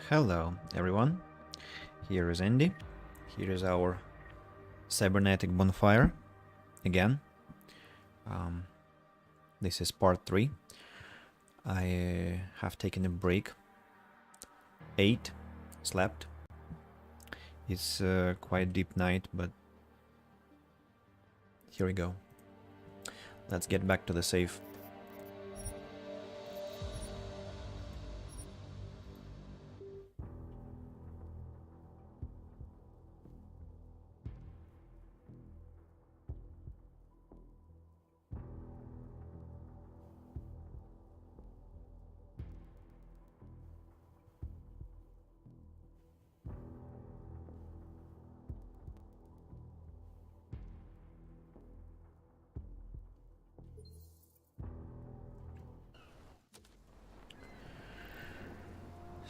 Hello everyone, here is Andy, here is our cybernetic bonfire again. This is part 3. I have taken a break, ate, slept. It's quite deep night, but here we go. Let's get back to the safe.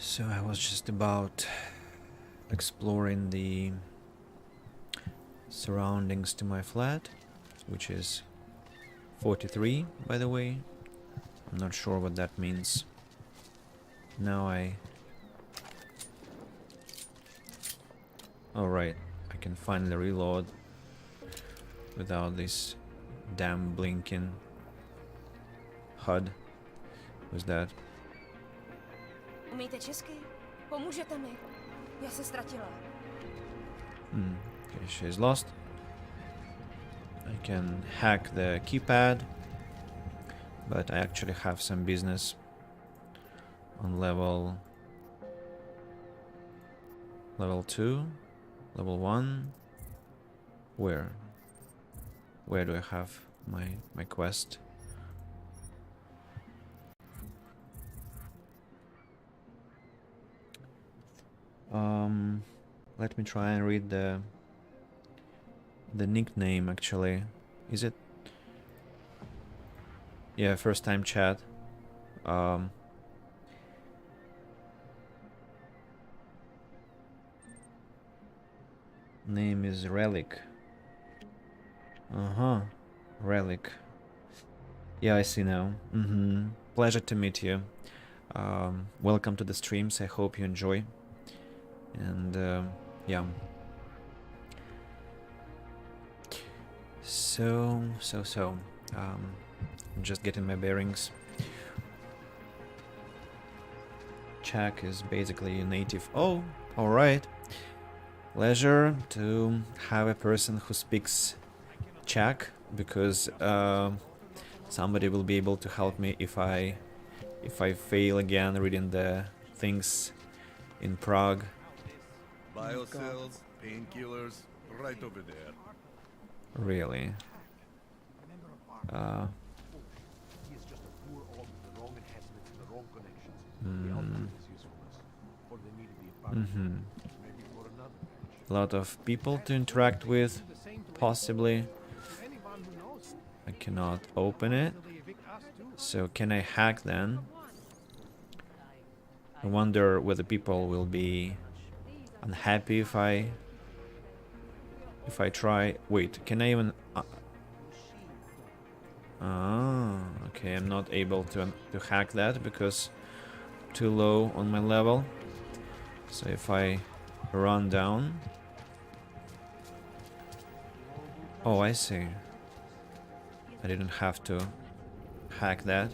So I was just about exploring the surroundings to my flat, which is 43, by the way. I'm not sure what that means. Now Alright, I can finally reload without this damn blinking HUD. Who's that? Umíte česky? Pomůžete mi? Já se ztratila. Okay, she's lost. I can hack the keypad, but I actually have some business on level 2, level 1. Where do I have my quest? Let me try and read the nickname actually. Is it? Yeah, first time chat. Name is Relic. Relic. Yeah, I see now. Pleasure to meet you. Welcome to the streams. I hope you enjoy. And yeah. So. I'm just getting my bearings. Czech is basically a native. Oh, alright. Pleasure to have a person who speaks Czech, because somebody will be able to help me if I fail again reading the things in Prague. Biocells, painkillers, right over there. Really? A lot of people to interact with, possibly. I cannot open it. So can I hack then? I wonder whether people will be unhappy if I try. Wait, can I even? Okay, I'm not able to hack that because too low on my level. So if I run down. Oh, I see. I didn't have to hack that.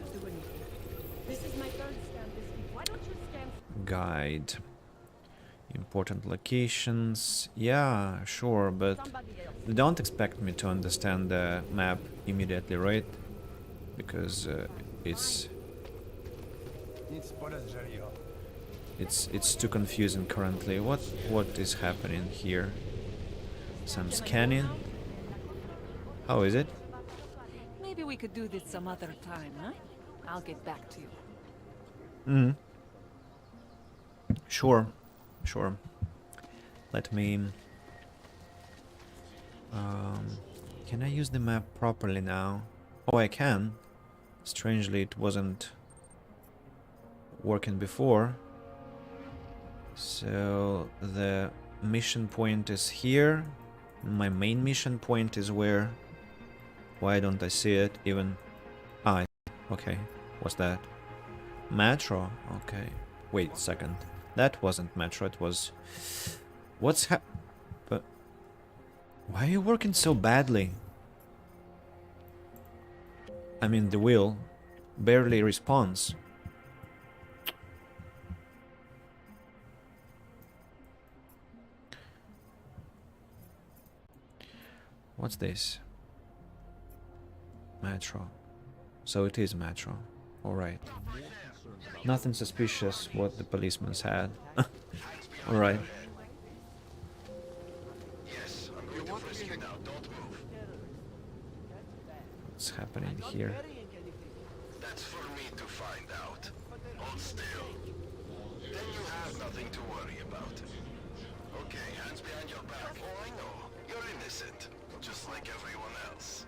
Guide. Important locations. Yeah, sure, but they don't expect me to understand the map immediately, right? Because it's too confusing currently. What is happening here? Some scanning. How is it? Maybe we could do this some other time, huh? I'll get back to you. Sure. Let me... can I use the map properly now? Oh, I can. Strangely, it wasn't working before. So the mission point is here. My main mission point is where? Why don't I see it even? Okay. What's that? Metro? Okay. Wait a second. That wasn't metro, it was... What's but why are you working so badly? I mean, the wheel barely responds. What's this? Metro. So it is metro. Alright. Nothing suspicious what the policeman said. Alright. What's happening here? That's for me to find out. Hold still. Then you have nothing to worry about. Okay, hands behind your back. Oh, I know. You're innocent. Just like everyone else.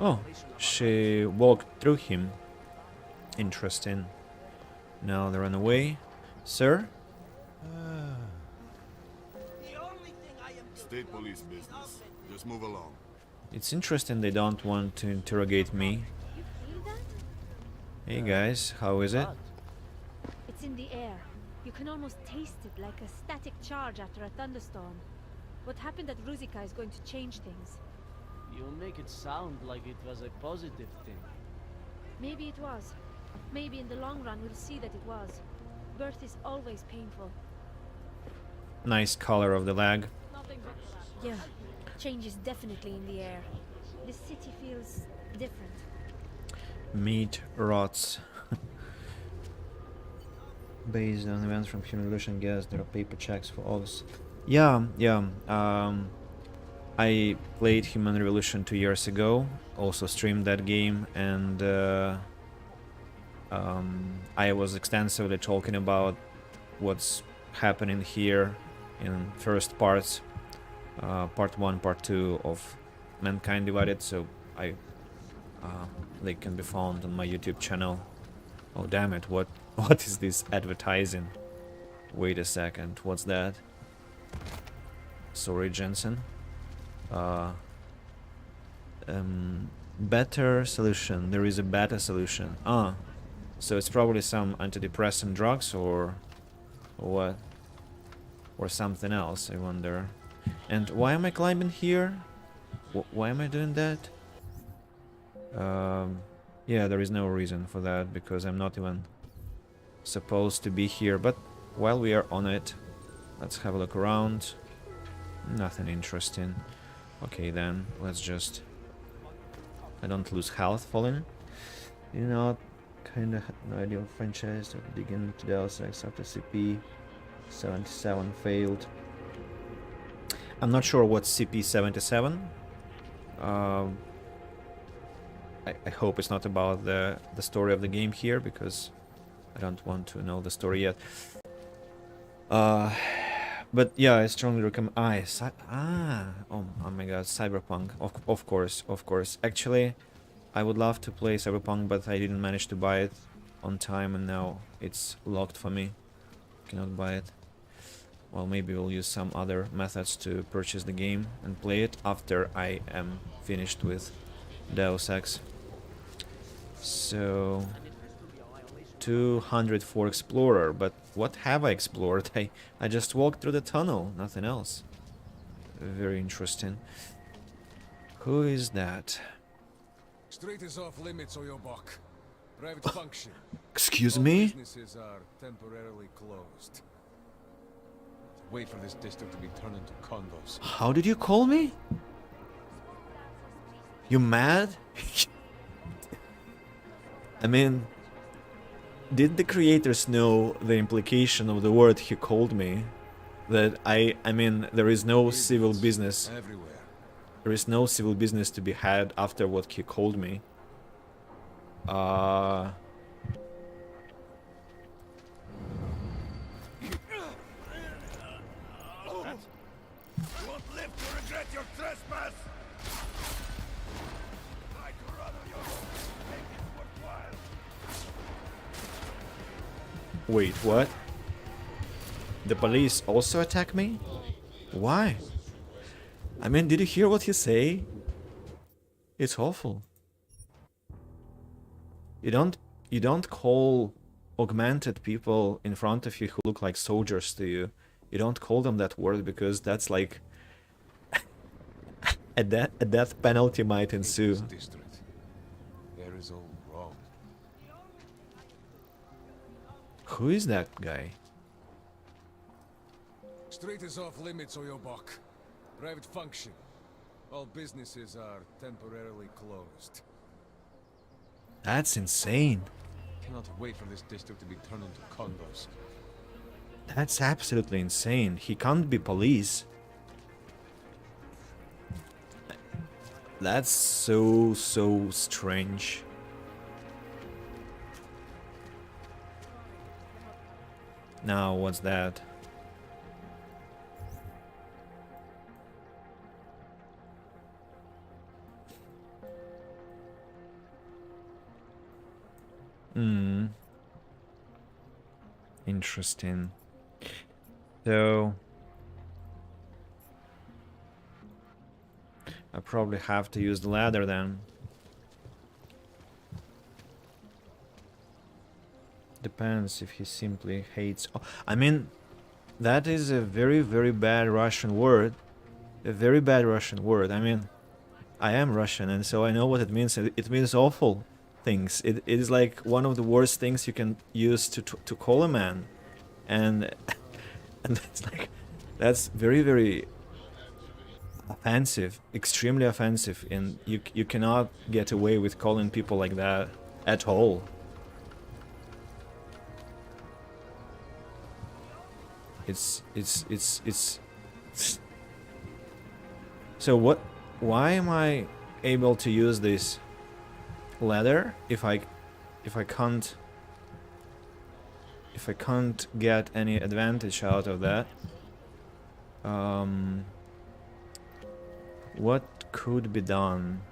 Oh, she walked through him. Interesting. Now they run away. Sir? State police business. Just move along. It's interesting they don't want to interrogate me. Hey guys, how is it? It's in the air. You can almost taste it like a static charge after a thunderstorm. What happened at Ruzika is going to change things. You make it sound like it was a positive thing. Maybe it was. Maybe in the long run we'll see that it was. Birth is always painful. Nice color of the leg. Yeah, change is definitely in the air. The city feels different. Meat rots. Based on events from Human Evolution, guess there are paper checks for all this. Yeah. I played Human Revolution 2 years ago, also streamed that game, and I was extensively talking about what's happening here in first parts, part 1, part 2 of Mankind Divided, so they can be found on my YouTube channel. Oh damn it, what is this advertising? Wait a second, what's that? Sorry, Jensen. Better solution. There is a better solution. So it's probably some antidepressant drugs or what? Or something else, I wonder. And why am I climbing here? Why am I doing that? Yeah, there is no reason for that because I'm not even supposed to be here. But while we are on it, let's have a look around. Nothing interesting. Okay, then let's just... I don't lose health falling. You know, kinda had no idea of franchise to begin to Deus Ex after CP77 failed. I'm not sure what's CP77. I hope it's not about the story of the game here because I don't want to know the story yet. But yeah, I strongly recommend. Oh my god, Cyberpunk. Of course. Actually, I would love to play Cyberpunk, but I didn't manage to buy it on time, and now it's locked for me. Cannot buy it. Well, maybe we'll use some other methods to purchase the game and play it after I am finished with Deus Ex. So 200 for Explorer, but what have I explored? I just walked through the tunnel, nothing else. Very interesting. Who is that? Street is off limits or your buck. Private function. Excuse All me? businesses are temporarily closed. Wait for this district to be turned into condos. How did you call me? You mad? I mean, did the creators know the implication of the word he called me? That I mean, there is no civil business. Everywhere. There is no civil business to be had after what he called me. Won't live to regret your trespass! I'd rather you make it worthwhile. Wait, what? The police also attack me? Why? I mean, did you hear what he say? It's awful. You don't call augmented people in front of you who look like soldiers to you. You don't call them that word because that's like a death penalty might ensue. This district. There is all wrong. Who is that guy? Street is off limits, Oyobok. Private function. All businesses are temporarily closed. That's insane. Cannot wait for this district to be turned into condos. That's absolutely insane. He can't be police. That's so strange. Now, what's that? Interesting. So I probably have to use the ladder then. Depends if he simply hates. Oh, I mean, that is a very bad Russian word. A very bad Russian word. I mean, I am Russian, and so I know what it means. It means awful things. It is like one of the worst things you can use to call a man, and and that's very offensive, extremely offensive, and you cannot get away with calling people like that at all. It's so what? Why am I able to use this ladder if I can't get any advantage out of that? What could be done?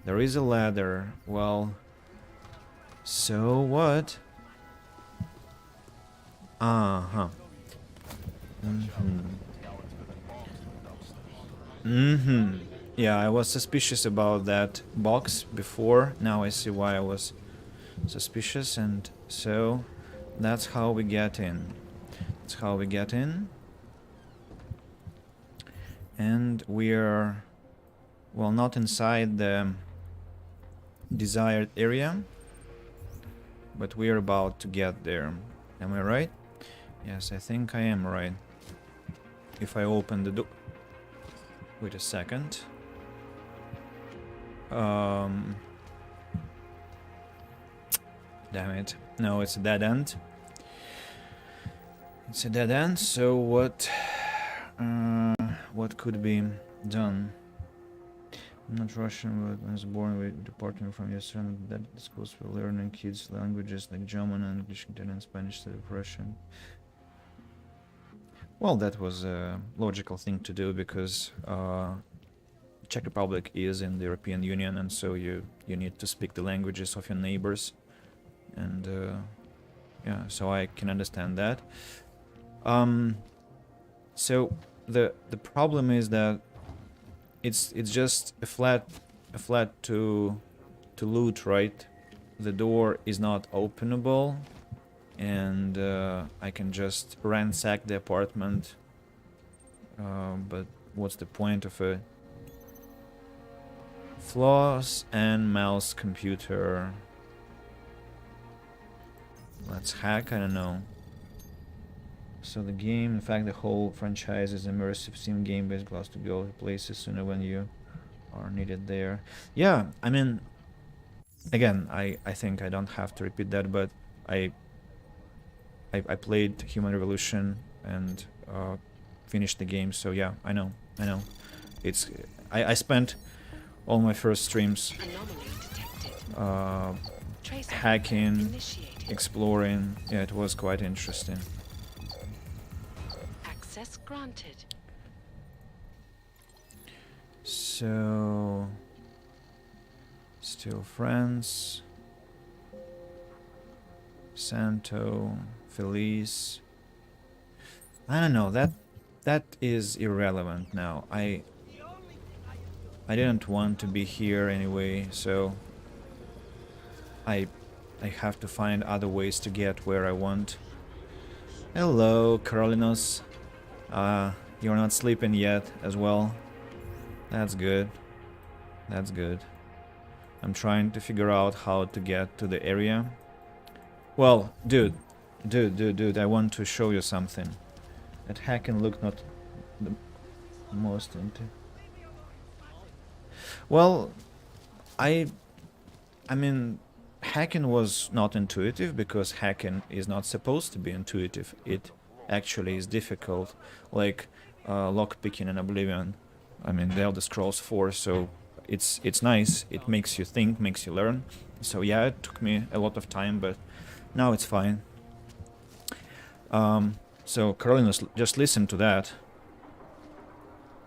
There is a ladder. Well, so what? Uh-huh. Yeah, I was suspicious about that box before. Now I see why I was suspicious, and so that's how we get in. That's how we get in. And we're, well, not inside the desired area, but we're about to get there. Am I right? Yes, I think I am right. If I open the door... Wait a second. Damn it. No, it's a dead end. It's a dead end, so what could be done? I'm not Russian, but I was born with departing from your son. That schools for learning kids languages like German, English, Italian, Spanish instead of Russian. Well, that was a logical thing to do because Czech Republic is in the European Union, and so you need to speak the languages of your neighbors, and yeah, so I can understand that. So the problem is that it's just a flat to loot, right? The door is not openable, and I can just ransack the apartment, but what's the point of it? Flaws and mouse computer. Let's hack, I don't know. So the game, in fact the whole franchise is immersive sim game based glass to go to places sooner when you are needed there. Yeah, I mean, again, I think I don't have to repeat that, but I played Human Revolution and finished the game, so yeah, I know. It's I spent all my first streams hacking, exploring. Yeah, it was quite interesting. Access granted. So, still friends. Santo, Felice. I don't know, that is irrelevant now. I didn't want to be here anyway, so I have to find other ways to get where I want. Hello, Carolinos. You're not sleeping yet as well. That's good. That's good. I'm trying to figure out how to get to the area. Well, dude, I want to show you something. That hacking looked not the most into. Well, I mean, hacking was not intuitive because hacking is not supposed to be intuitive. It actually is difficult, like lockpicking in Oblivion. I mean, the Elder Scrolls 4, so it's nice. It makes you think, makes you learn. So yeah, it took me a lot of time, but now it's fine. So Carolinos, just listen to that.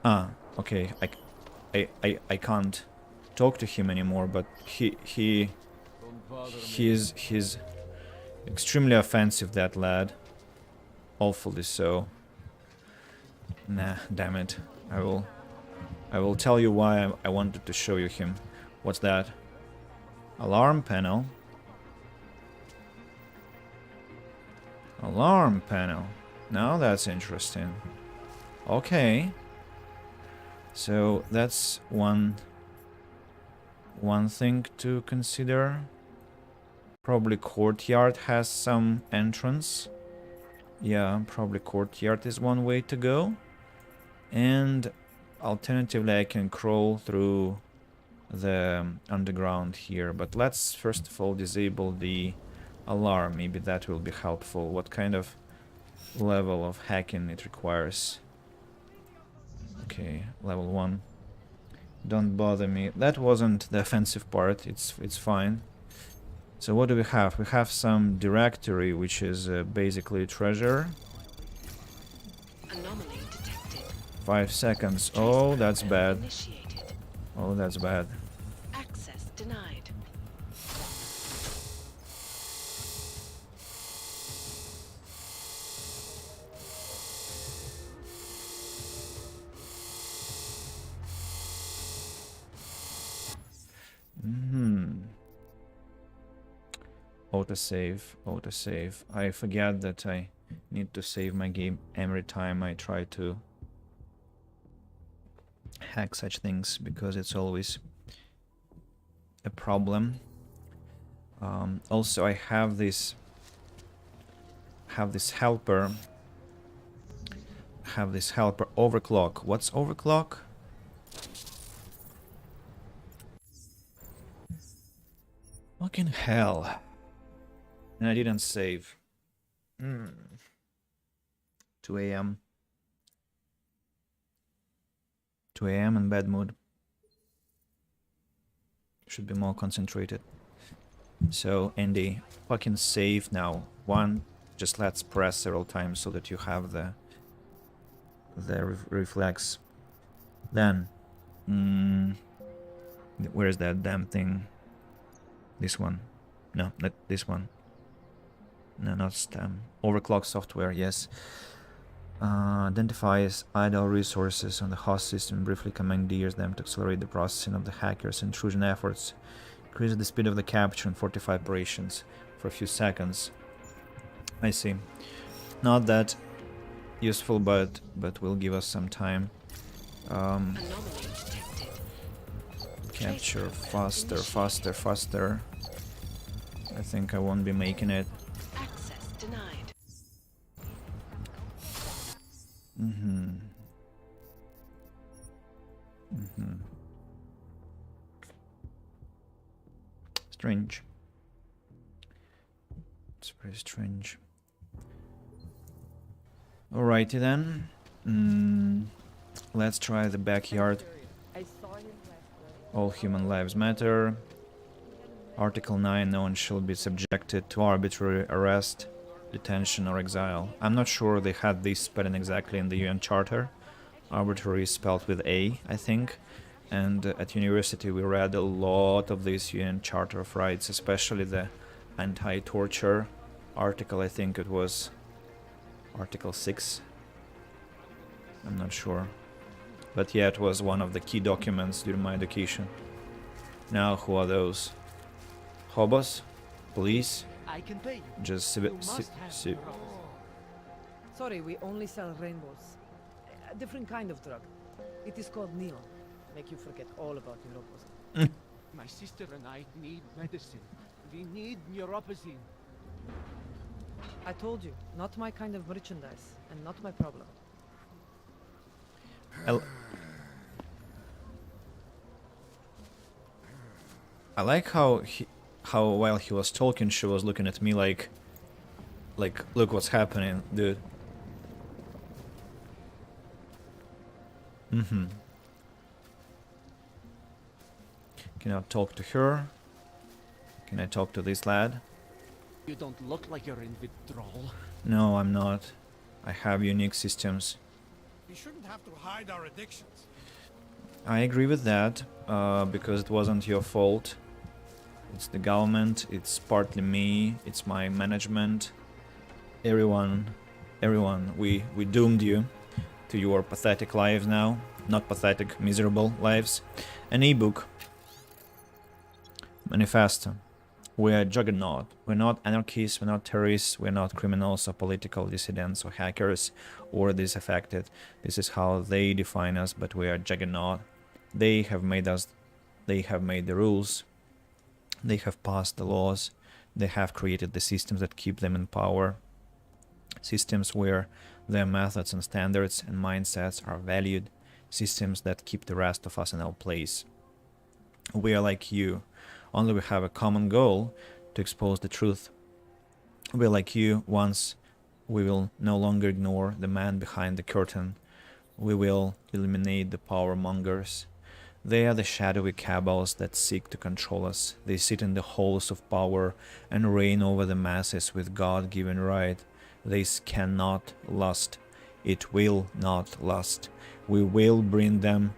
Ah, okay. I can't talk to him anymore, but he's extremely offensive, that lad. Awfully so. Nah, damn it. I will tell you why I wanted to show you him. What's that? Alarm panel. Alarm panel. Now that's interesting. Okay. So that's one thing to consider. Probably courtyard has some entrance. Yeah, probably courtyard is one way to go. And alternatively I can crawl through the underground here. But let's first of all disable the alarm. Maybe that will be helpful. What kind of level of hacking it requires? Okay, level 1. Don't bother me. That wasn't the offensive part. It's fine. So what do we have? We have some directory, which is basically treasure. Anomaly detected. 5 seconds. Oh, that's bad. Initiated. Oh, that's bad. Access denied. Autosave. I forget that I need to save my game every time I try to hack such things, because it's always a problem. Also, I have this helper. Overclock. What's overclock? Fucking hell. And I didn't save. 2 a.m. 2 a.m. in bad mood. Should be more concentrated. So, Andy, fucking save now. One, just let's press several times so that you have the reflex. Then, where is that damn thing? This one. No, not this one. No, not STEM. Overclock software, yes. Identifies idle resources on the host system, briefly commandeers them to accelerate the processing of the hackers' intrusion efforts. Increases the speed of the capture and fortify operations for a few seconds. I see. Not that useful, but will give us some time. Capture faster. I think I won't be making it. Access denied. Strange. It's very strange. Alrighty then. Let's try the backyard. All human lives matter. Article 9, no one shall be subjected to arbitrary arrest, detention or exile. I'm not sure they had this spelling exactly in the UN Charter. Arbitrary is spelled with A, I think. And at university we read a lot of this UN Charter of Rights, especially the anti-torture article. I think it was Article 6. I'm not sure. But yeah, it was one of the key documents during my education. Now, who are those? hobos, please. I can pay you. Just You must have si- neuropathy. Sorry, we only sell rainbows. A different kind of drug. It is called neon. Make you forget all about neuropathy. My sister and I need medicine. We need neuropathy. I told you, not my kind of merchandise, and not my problem. I like how while he was talking, she was looking at me like, look what's happening, dude. Mm-hmm. Can I talk to her? Can I talk to this lad? You don't look like you're in withdrawal. No, I'm not. I have unique systems. We shouldn't have to hide our addictions. I agree with that, because it wasn't your fault. It's the government, it's partly me, it's my management. Everyone, we doomed you to your pathetic lives now. Not pathetic, miserable lives. An ebook. Manifesto. We're a juggernaut. We're not anarchists, we're not terrorists, we're not criminals or political dissidents or hackers or disaffected. This is how they define us, but we are a juggernaut. They have made us, they have made the rules, they have passed the laws, they have created the systems that keep them in power. Systems where their methods and standards and mindsets are valued. Systems that keep the rest of us in our place. We are like you. Only we have a common goal to expose the truth. We're like you. Once we will no longer ignore the man behind the curtain. We will eliminate the power mongers. They are the shadowy cabals that seek to control us. They sit in the halls of power and reign over the masses with God-given right. This cannot last. It will not last. We will bring down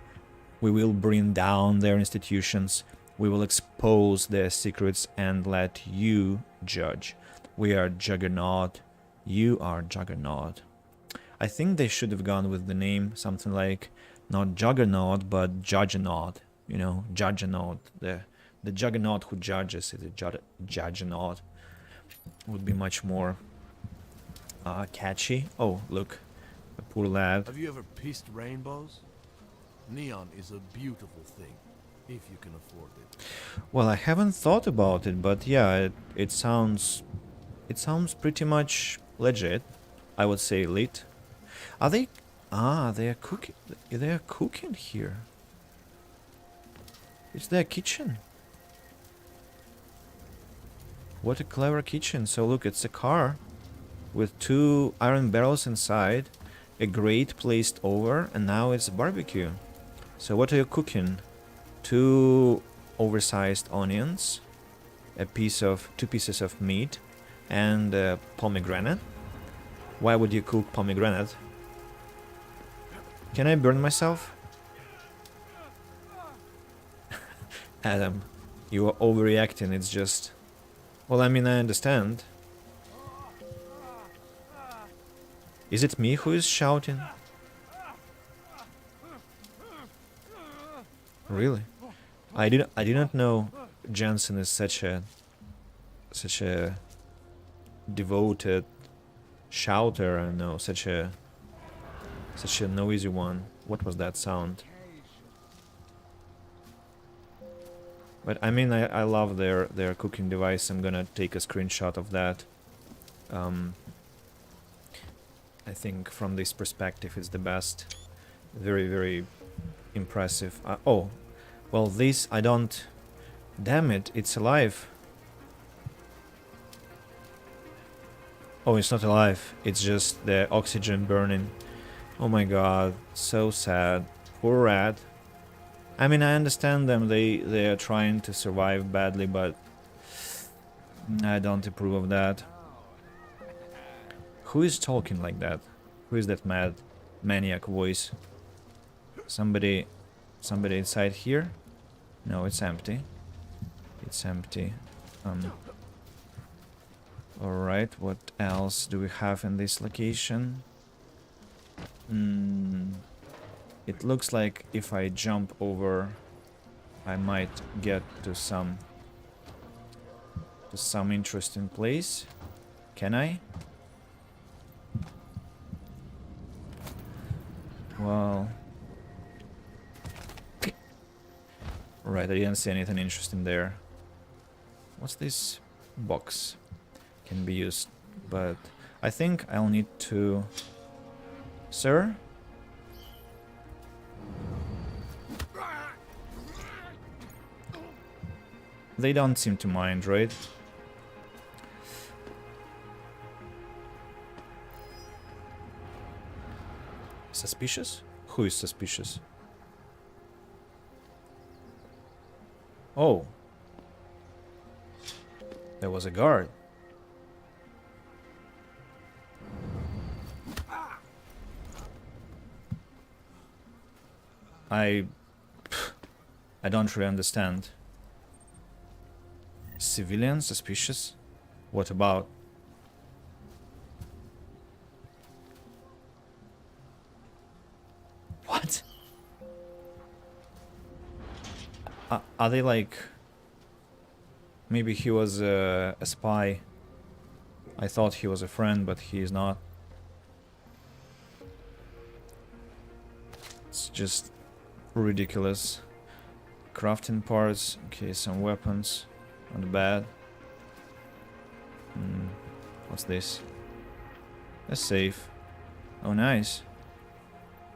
their institutions. We will expose their secrets and let you judge. We are Juggernaut. You are Juggernaut. I think they should have gone with the name something like not Juggernaut but Judgernaut. You know, Judgernaut. The Juggernaut who judges is a Judgernaut. Would be much more catchy. Oh, look, a poor lad. Have you ever pieced rainbows? Neon is a beautiful thing, if you can afford it. Well, I haven't thought about it, but yeah, it sounds pretty much legit. I would say lit. Are they? Ah, they are cooking. They are cooking here. It's their kitchen. What a clever kitchen. So look, it's a car with 2 iron barrels inside, a grate placed over, and now it's a barbecue. So what are you cooking? 2 oversized onions, 2 pieces of meat, and pomegranate. Why would you cook pomegranate? Can I burn myself? Adam, you are overreacting. It's just... Well, I mean, I understand. Is it me who is shouting? Really? I did not know Jensen is such a devoted shouter. I know such a noisy one. What was that sound? But I mean, I love their cooking device. I'm gonna take a screenshot of that. I think from this perspective it's the best. Very, very impressive. Oh, well, this I don't... Damn it, it's alive. Oh, it's not alive. It's just the oxygen burning. Oh my god, so sad. Poor rat. I mean, I understand them. They are trying to survive badly, but I don't approve of that. Who is talking like that? Who is that maniac voice? Somebody inside here? No, it's empty. It's empty. Alright, what else do we have in this location? It looks like if I jump over, I might get to some to some interesting place. Can I? Well... Right, I didn't see anything interesting there. What's this box? Can be used, but I think I'll need to... Sir? They don't seem to mind, right? Suspicious? Who is suspicious? Oh. There was a guard. I don't really understand. Civilian suspicious? What about? What? Are they like... Maybe he was a spy. I thought he was a friend, but he is not. It's just ridiculous. Crafting parts. Okay, some weapons. Not bad. What's this? A safe. Oh, nice.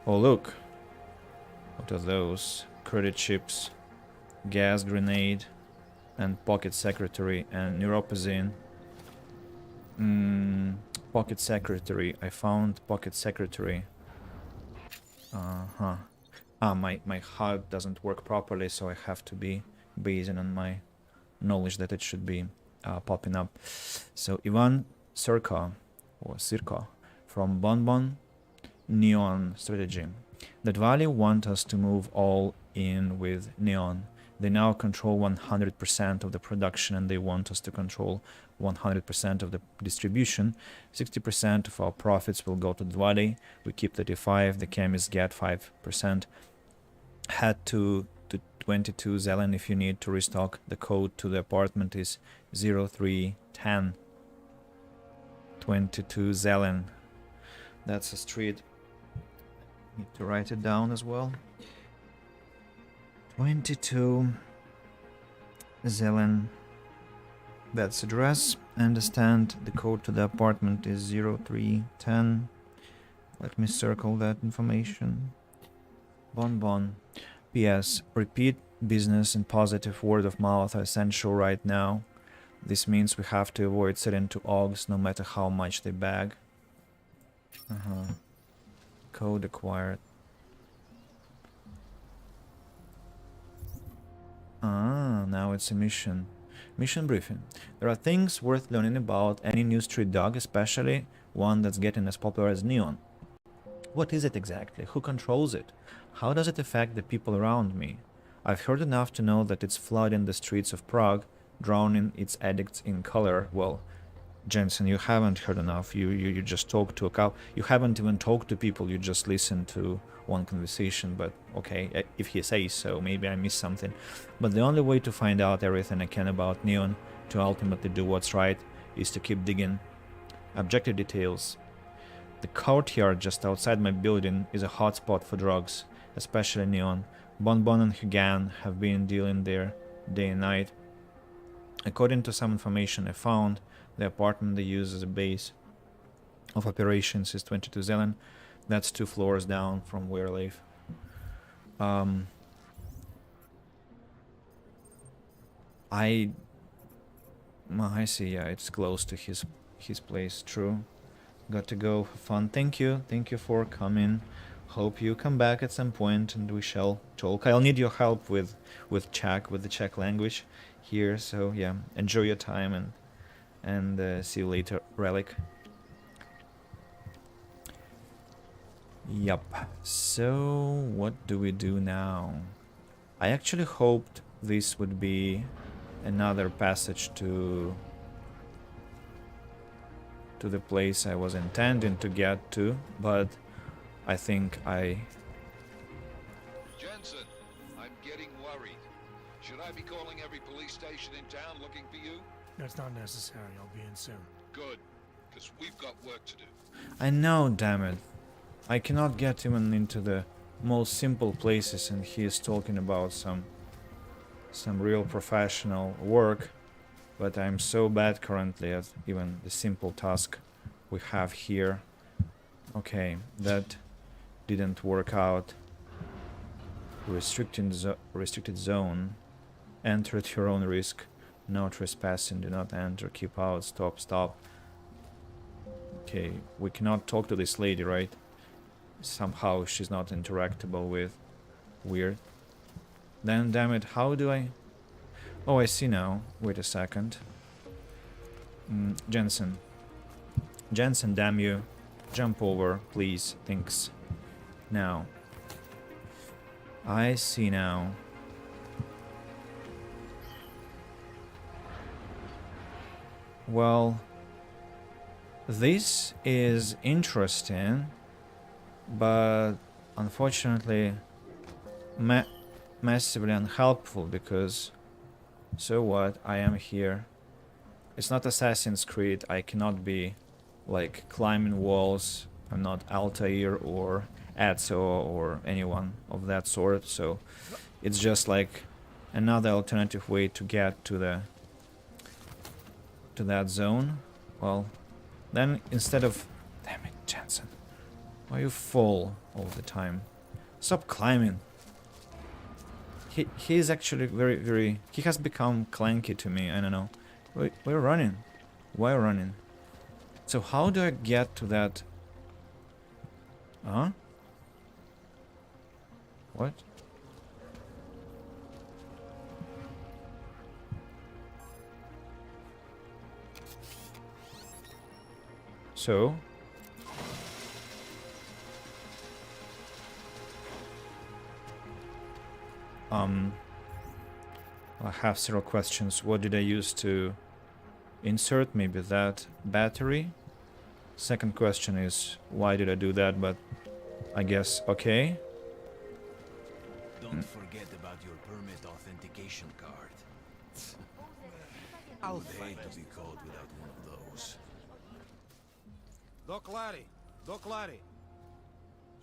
Oh, look. What are those? Credit chips. Gas grenade. And pocket secretary and neuropazine. Pocket secretary. I found pocket secretary. Uh-huh. My HUD doesn't work properly, so I have to be basing on my knowledge that it should be popping up. So Ivan Sirko, or Sirko, from Bonbon Neon Strategy. That Valley want us to move all in with Neon. They now control 100% of the production, and they want us to control 100% of the distribution. 60% of our profits will go to Dwali. We keep 35%. The chemists get 5%. Head to 22 Zelen if you need to restock. The code to the apartment is 0310. 22 Zelen. That's a street. Need to write it down as well. 22 Zelen. That's address. Understand the code to the apartment is 0310. Let me circle that information. Bonbon. P.S. Repeat business and positive word of mouth are essential right now. This means we have to avoid selling to Augs no matter how much they bag. Code acquired. Now it's a mission. Mission briefing. There are things worth learning about any new street dog, especially one that's getting as popular as Neon. What is it exactly? Who controls it? How does it affect the people around me? I've heard enough to know that it's flooding the streets of Prague, drowning its addicts in color. Well, Jensen, you haven't heard enough. You just talked to a cow. You haven't even talked to people. You just listened to one conversation. But okay, if he says so, maybe I missed something. But the only way to find out everything I can about Neon, to ultimately do what's right, is to keep digging. Objective details. The courtyard just outside my building is a hot spot for drugs, especially Neon. Bonbon and Hugan have been dealing there day and night. According to some information I found, the apartment they use as a base of operations is 22 Zelen. That's 2 floors down from where I live. I see, yeah, it's close to his place, true. Got to go for fun. Thank you for coming. Hope you come back at some point and we shall talk. I'll need your help with Czech, with the Czech language here, so yeah, enjoy your time and see you later, Relic. Yup. So what do we do now? I actually hoped this would be another passage to the place I was intending to get to, but I think Jensen, I'm getting worried. Should I be calling every police station in town looking for you? That's not necessary. I'll be in soon. Good, because we've got work to do. I know, damn it. I cannot get even into the most simple places, and he is talking about some real professional work, but I'm so bad currently at even the simple task we have here. Okay, that didn't work out. Restricted zone. Enter at your own risk. No trespassing. Do not enter. Keep out. Stop. Stop. Okay, we cannot talk to this lady, right? Somehow she's not interactable with. Weird. Then, damn it, how do I... Oh, I see now. Wait a second. Jensen. Jensen, damn you. Jump over, please. Thanks. Now. I see now. Well, this is interesting, but unfortunately massively unhelpful, because so what, I am here. It's not Assassin's Creed. I cannot be like climbing walls. I'm not Altair or Ezio or anyone of that sort, so it's just like another alternative way to get to that zone. Well, then instead of... Damn it, Jensen. Why you fall all the time? Stop climbing. He is actually very... He has become clanky to me, I don't know. We're running. Why running? So how do I get to that... Huh? What? So? I have several questions. What did I use to insert? Maybe that battery? Second question is, why did I do that? But I guess, okay. Don't forget about your permit authentication card. I'll hate to be caught without one of those. Doc Larry.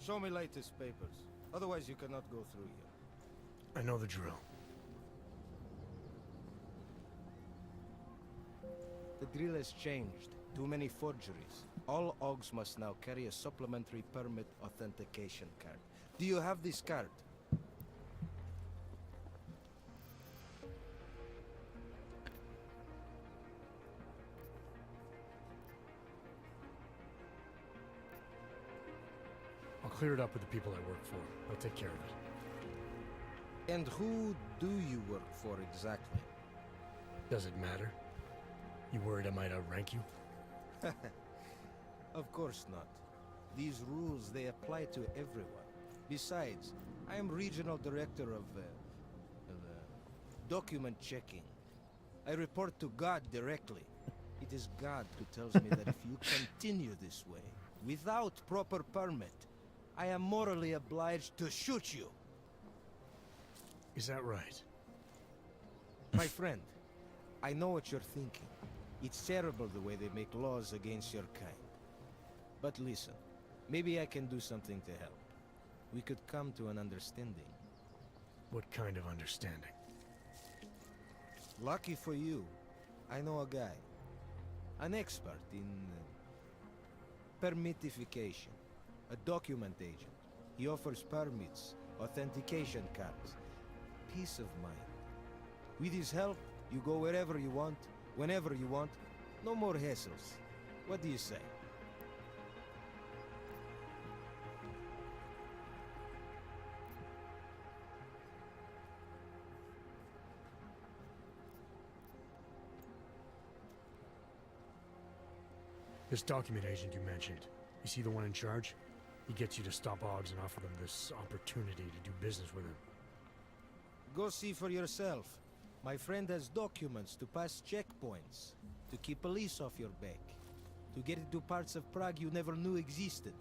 Show me latest papers. Otherwise you cannot go through here. I know the drill. The drill has changed. Too many forgeries. All OGs must now carry a supplementary permit authentication card. Do you have this card? I'll clear it up with the people I work for. I'll take care of it. And who do you work for exactly? Does it matter? You worried I might outrank you? Of course not. These rules, they apply to everyone. Besides, I am regional director of document checking. I report to God directly. It is God who tells me that if you continue this way, without proper permit, I am morally obliged to shoot you. Is that right? My friend, I know what you're thinking. It's terrible the way they make laws against your kind. But listen, maybe I can do something to help. We could come to an understanding. What kind of understanding? Lucky for you, I know a guy. An expert in permitification. A document agent. He offers permits, authentication cards. Peace of mind. With his help, you go wherever you want, whenever you want. No more hassles. What do you say? This document agent you mentioned, you see the one in charge? He gets you to stop OGs and offer them this opportunity to do business with him. Go see for yourself. My friend has documents to pass checkpoints, to keep police off your back, to get into parts of Prague you never knew existed.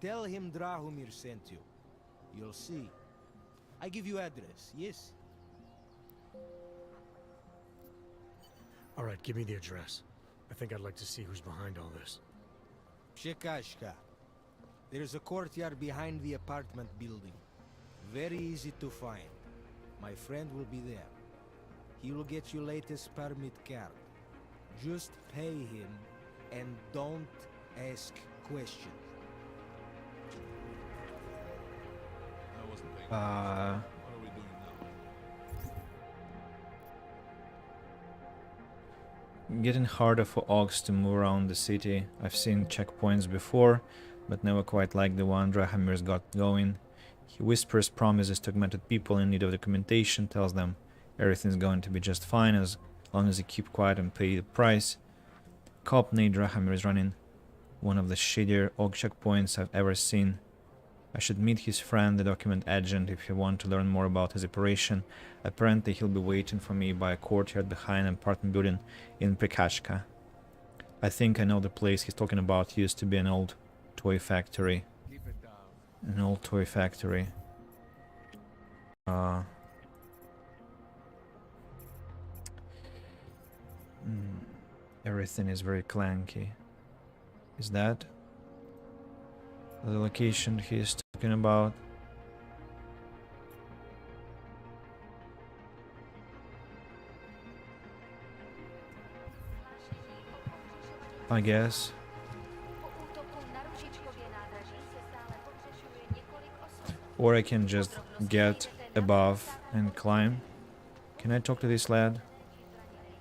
Tell him Drahomir sent you. You'll see. I give you address, yes? Alright, give me the address. I think I'd like to see who's behind all this. Shekashka. There's a courtyard behind the apartment building. Very easy to find. My friend will be there. He will get your latest permit card. Just pay him and don't ask questions. I wasn't paying attention. What are we doing now? Getting harder for Augs to move around the city. I've seen checkpoints before, but never quite like the one Drahamir's got going. He whispers promises to augmented people in need of documentation, tells them everything's going to be just fine as long as they keep quiet and pay the price. Cop named Drahamir is running one of the shittier Aug checkpoints I've ever seen. I should meet his friend, the document agent, if you want to learn more about his operation. Apparently he'll be waiting for me by a courtyard behind an apartment building in Prikashka. I think I know the place he's talking about. Used to be an old toy factory. An old toy factory. Everything is very clanky. Is that the location he's talking about? I guess. Or I can just get above and climb. Can I talk to this lad?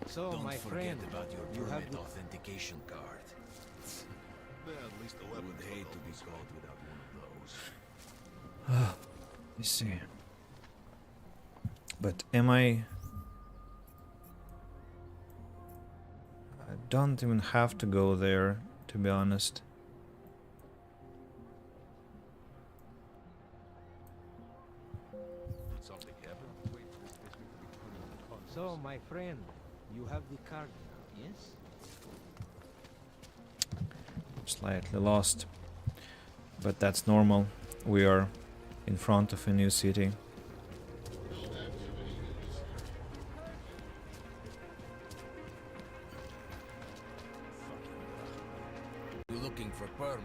So, Don't my forget friend, about your you have permit authentication card. At least I would hate to be caught without one of those. Let me see. But am I don't even have to go there, to be honest. Did something happen? So, my friend, you have the card now, yes? Slightly lost. But that's normal. We are in front of a new city. You looking for permit?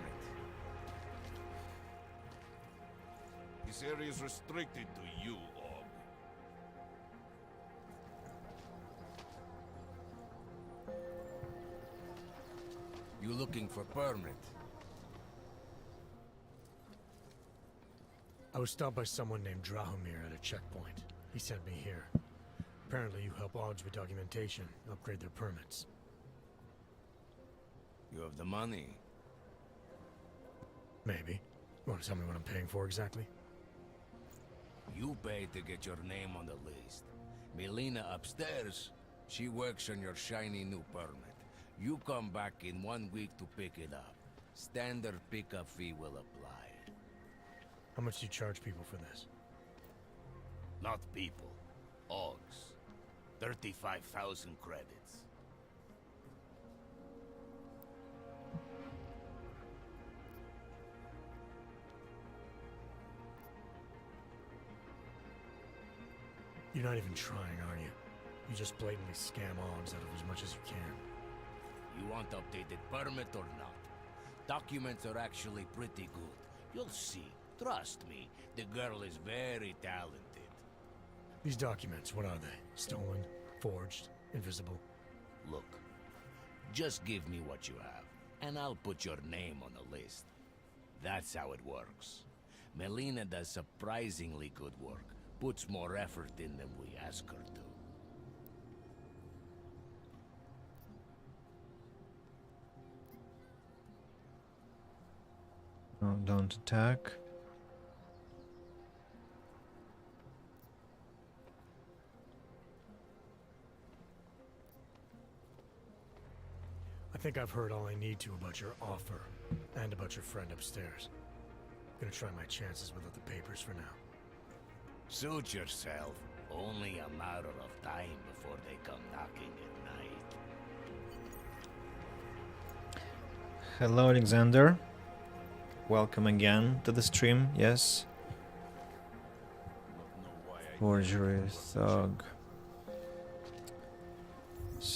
This area is restricted to you, Og. You looking for permit? I was stopped by someone named Drahomir at a checkpoint. He sent me here. Apparently you help Augs with documentation, upgrade their permits. You have the money. Maybe. You want to tell me what I'm paying for exactly? You pay to get your name on the list. Melina upstairs, she works on your shiny new permit. You come back in 1 week to pick it up. Standard pickup fee will apply. How much do you charge people for this? Not people. Augs. 35,000 credits. You're not even trying, are you? You just blatantly scam Augs out of as much as you can. You want updated permit or not? Documents are actually pretty good. You'll see. Trust me, the girl is very talented. These documents, what are they? Stolen? Forged? Invisible? Look, just give me what you have, and I'll put your name on the list. That's how it works. Melina does surprisingly good work. Puts more effort in than we ask her to. No, don't attack. I think I've heard all I need to about your offer, and about your friend upstairs. Gonna try my chances without the papers for now. Suit yourself. Only a matter of time before they come knocking at night. Hello, Alexander. Welcome again to the stream, yes. Forgery thug.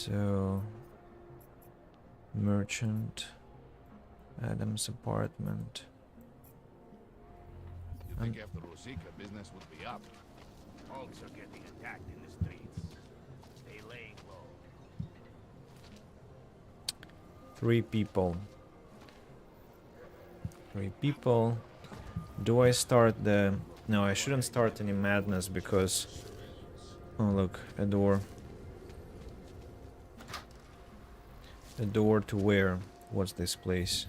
So, merchant, Adam's apartment. You think after Rosika, business would be up? Alts are getting attacked in the streets. Stay laying low. 3 people. 3 people. Do I start the... No, I shouldn't start any madness because... Oh, look, a door. A door to where? What's this place?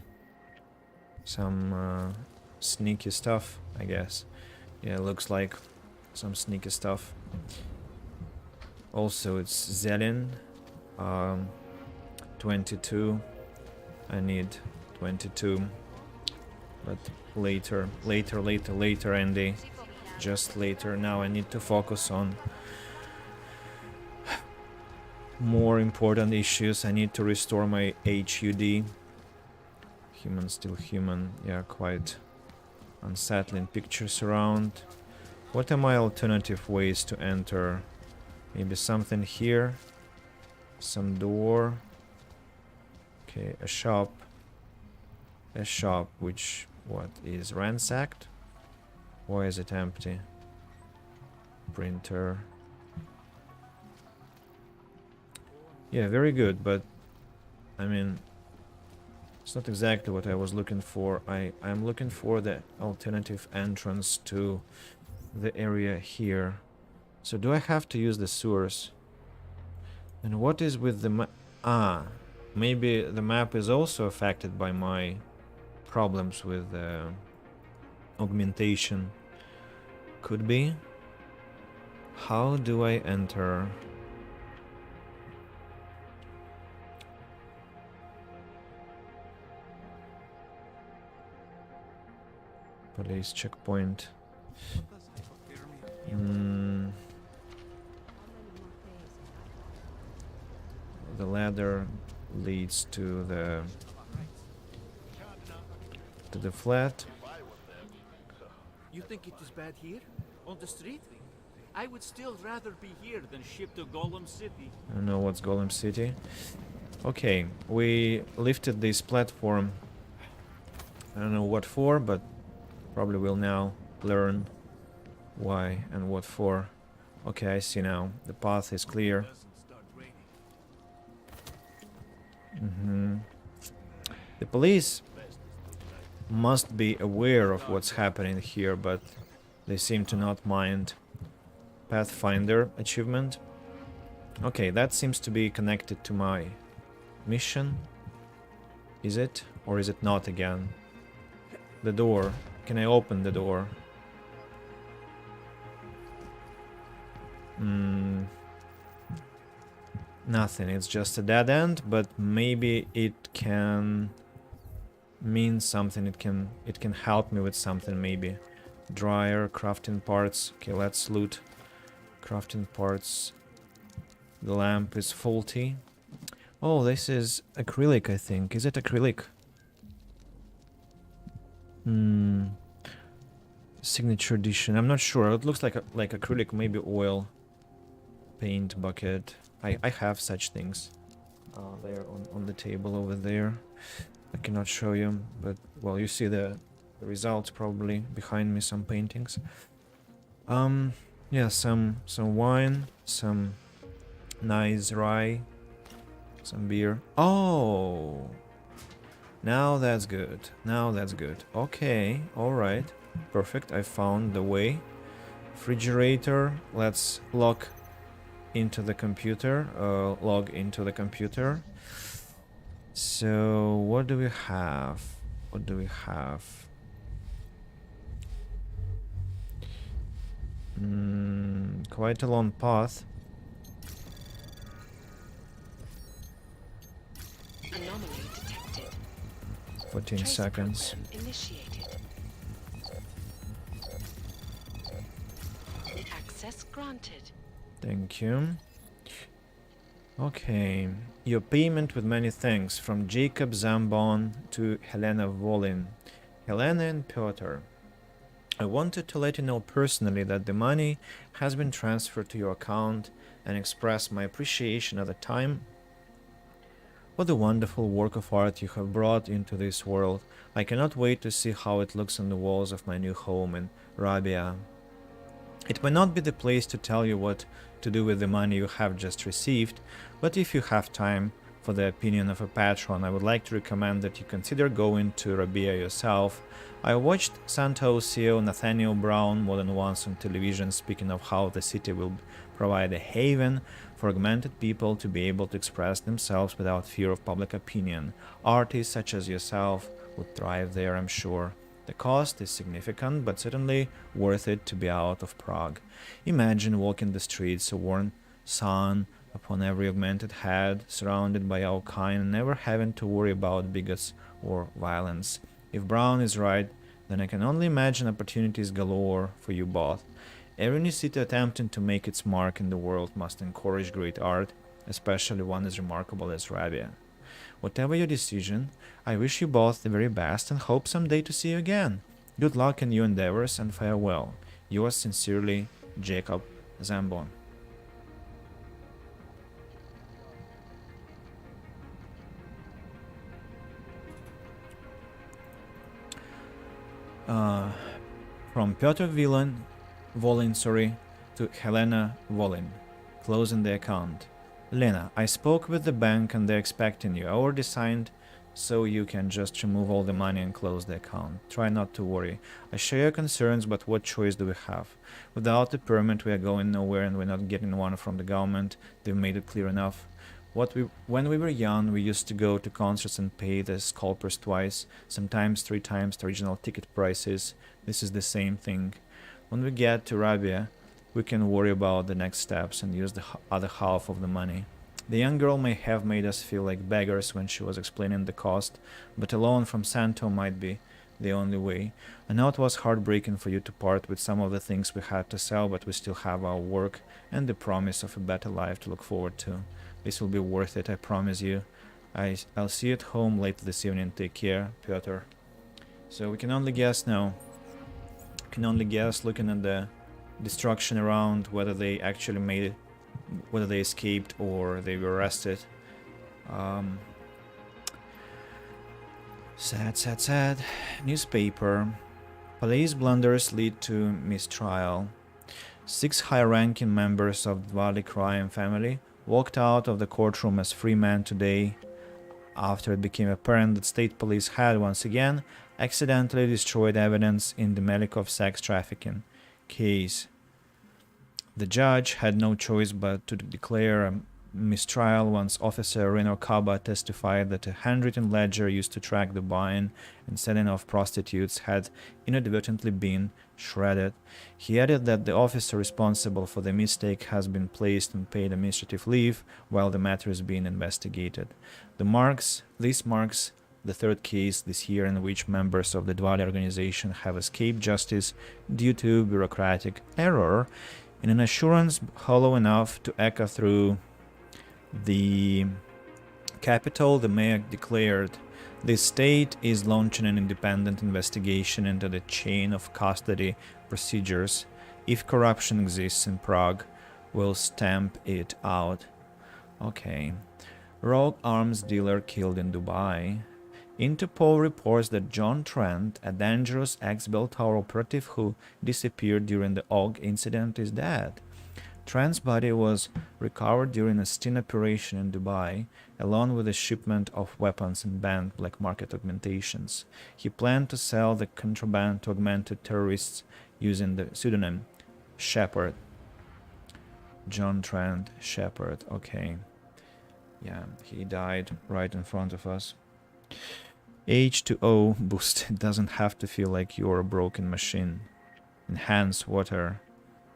Some sneaky stuff, I guess. Yeah, it looks like some sneaky stuff. Also, it's Zelin. 22. I need 22. But later, Andy. Just later. Now I need to focus on more important issues. I need to restore my HUD. Human, still human. Yeah, quite unsettling pictures around. What are my alternative ways to enter? Maybe something here. Some door. Okay, a shop. A shop which, what, is ransacked? Why is it empty? Printer. Yeah, very good, but I mean, it's not exactly what I was looking for. I'm looking for the alternative entrance to the area here. So do I have to use the sewers? And what is with the maybe the map is also affected by my problems with augmentation. Could be. How do I enter? Police checkpoint. The ladder leads to the flat. You think it is bad here? On the street? I would still rather be here than shipped to Golem City. I don't know what's Golem City. Okay, we lifted this platform. I don't know what for, but probably will now learn why and what for. Okay, I see now. The path is clear. The police must be aware of what's happening here, but they seem to not mind. Pathfinder achievement. Okay, that seems to be connected to my mission. Is it? Or is it not again? The door. Can I open the door? Nothing. It's just a dead end, but maybe it can mean something. It can help me with something maybe. Dryer, crafting parts. Okay, let's loot crafting parts. The lamp is faulty. Oh, this is acrylic, I think. Is it acrylic? Signature edition. I'm not sure. It looks like acrylic, maybe oil. Paint bucket. I have such things. There on the table over there. I cannot show you, but well, you see the results probably behind me. Some paintings. Yeah, some wine, some nice rye, some beer. Oh, now that's good. Now that's good. Okay, all right, perfect. I found the way. Refrigerator. Let's log into the computer. Log into the computer. So what do we have? What do we have? Quite a long path. Anomaly detected. 14 Tracer seconds. program initiated. Access granted. Thank you. Okay. Your payment with many thanks from Jacob Zambon to Helena Volin. Helena and Piotr. I wanted to let you know personally that the money has been transferred to your account and express my appreciation of the time for the wonderful work of art you have brought into this world. I cannot wait to see how it looks on the walls of my new home in Rabia. It may not be the place to tell you what to do with the money you have just received, but if you have time for the opinion of a patron, I would like to recommend that you consider going to Rabia yourself. I watched Santo CEO Nathaniel Brown more than once on television speaking of how the city will provide a haven for augmented people to be able to express themselves without fear of public opinion. Artists such as yourself would thrive there, I'm sure. The cost is significant, but certainly worth it to be out of Prague. Imagine walking the streets, a warm sun upon every augmented head, surrounded by our kind, and never having to worry about bigots or violence. If Brown is right, then I can only imagine opportunities galore for you both. Every new city attempting to make its mark in the world must encourage great art, especially one as remarkable as Rabia. Whatever your decision, I wish you both the very best and hope someday to see you again. Good luck in your endeavors and farewell. Yours sincerely, Jacob Zambon. From Piotr Volin, to Helena Volin, closing the account. Lena, I spoke with the bank and they're expecting you. I already signed, so you can just remove all the money and close the account. Try not to worry. I share your concerns, but what choice do we have? Without a permit, we are going nowhere and we're not getting one from the government. They've made it clear enough. When we were young, we used to go to concerts and pay the scalpers twice, sometimes 3 times the original ticket prices. This is the same thing. When we get to Rabia, we can worry about the next steps and use the other half of the money. The young girl may have made us feel like beggars when she was explaining the cost, but a loan from Santo might be the only way. I know it was heartbreaking for you to part with some of the things we had to sell, but we still have our work and the promise of a better life to look forward to. This will be worth it, I promise you. I'll see you at home later this evening. Take care, Piotr. So we can only guess now. Can only guess looking at the destruction around whether they actually made it, whether they escaped or they were arrested. Sad. Newspaper. Police blunders lead to mistrial. 6 high-ranking members of the Dvali crime family walked out of the courtroom as free men today after it became apparent that state police had once again accidentally destroyed evidence in the Melikov sex trafficking case. The judge had no choice but to declare a mistrial once Officer Reno Kaba testified that a handwritten ledger used to track the buying and selling of prostitutes had inadvertently been shredded. He added that the officer responsible for the mistake has been placed on paid administrative leave while the matter is being investigated. This marks the 3rd case this year in which members of the Dvali organization have escaped justice due to bureaucratic error. In an assurance hollow enough to echo through the capital, the mayor declared, "The state is launching an independent investigation into the chain of custody procedures. If corruption exists in Prague, we'll stamp it out." Okay. Rogue arms dealer killed in Dubai. Interpol reports that John Trent, a dangerous ex-Belltower operative who disappeared during the Og incident, is dead. Trent's body was recovered during a sting operation in Dubai, along with a shipment of weapons and banned black market augmentations. He planned to sell the contraband to augmented terrorists using the pseudonym Shepard. John Trent Shepard, okay. Yeah, he died right in front of us. H2O boost. It doesn't have to feel like you're a broken machine. Enhanced water.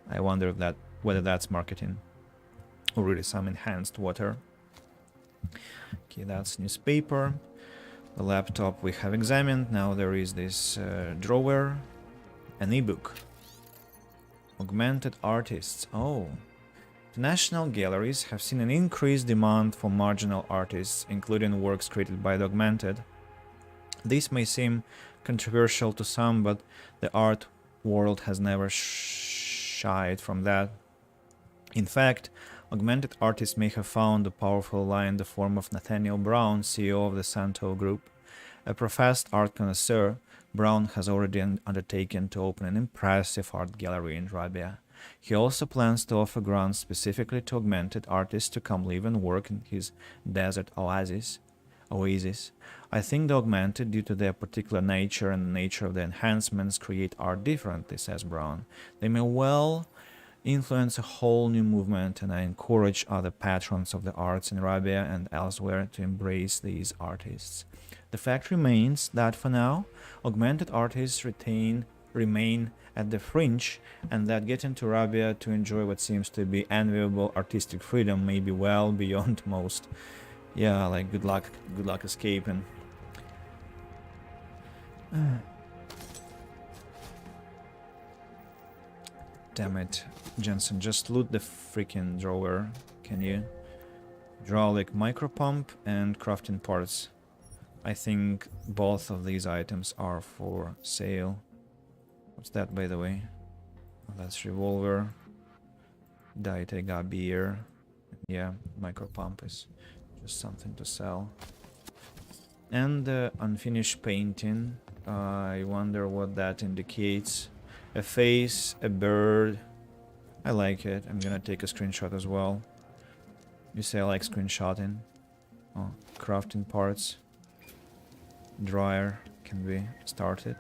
I wonder if whether that's marketing or really some enhanced water. Okay, that's newspaper. The laptop we have examined. Now there is this drawer, an ebook. Augmented artists. Oh. The national galleries have seen an increased demand for marginal artists, including works created by the augmented. This may seem controversial to some, but the art world has never shied from that. In fact, Augmented artists may have found a powerful ally in the form of Nathaniel Brown, CEO of the Santo Group. A professed art connoisseur, Brown has already undertaken to open an impressive art gallery in Rabia. He also plans to offer grants specifically to augmented artists to come live and work in his desert oasis. I think the augmented, due to their particular nature and the nature of the enhancements, create art differently, says Brown. They may well influence a whole new movement, and I encourage other patrons of the arts in Arabia and elsewhere to embrace these artists. The fact remains that for now, augmented artists remain at the fringe, and that getting to Arabia to enjoy what seems to be enviable artistic freedom may be well beyond most. Yeah, like good luck escaping. Damn it, Jensen, just loot the freaking drawer, can you? Hydraulic micropump and crafting parts. I think both of these items are for sale. What's that, by the way? Oh, that's revolver. Daitega beer. Yeah, micropump is just something to sell. And the unfinished painting. I wonder what that indicates. A face, a bird. I like it. I'm gonna take a screenshot as well. You say I like screenshotting. Oh, crafting parts. Dryer can be started.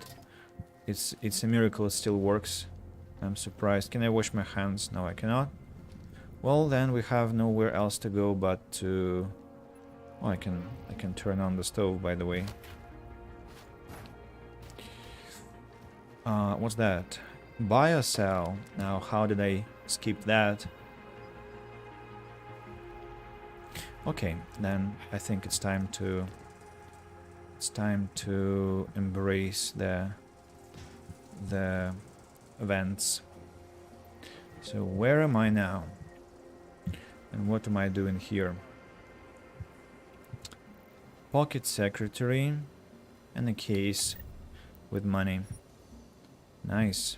It's a miracle it still works. I'm surprised. Can I wash my hands? No, I cannot. Well, then we have nowhere else to go but to... Oh, I can turn on the stove, by the way. What's that? Biocell. Now, how did I skip that? Okay, then I think it's time to embrace the events. So where am I now? And what am I doing here? Pocket secretary and a case with money. Nice.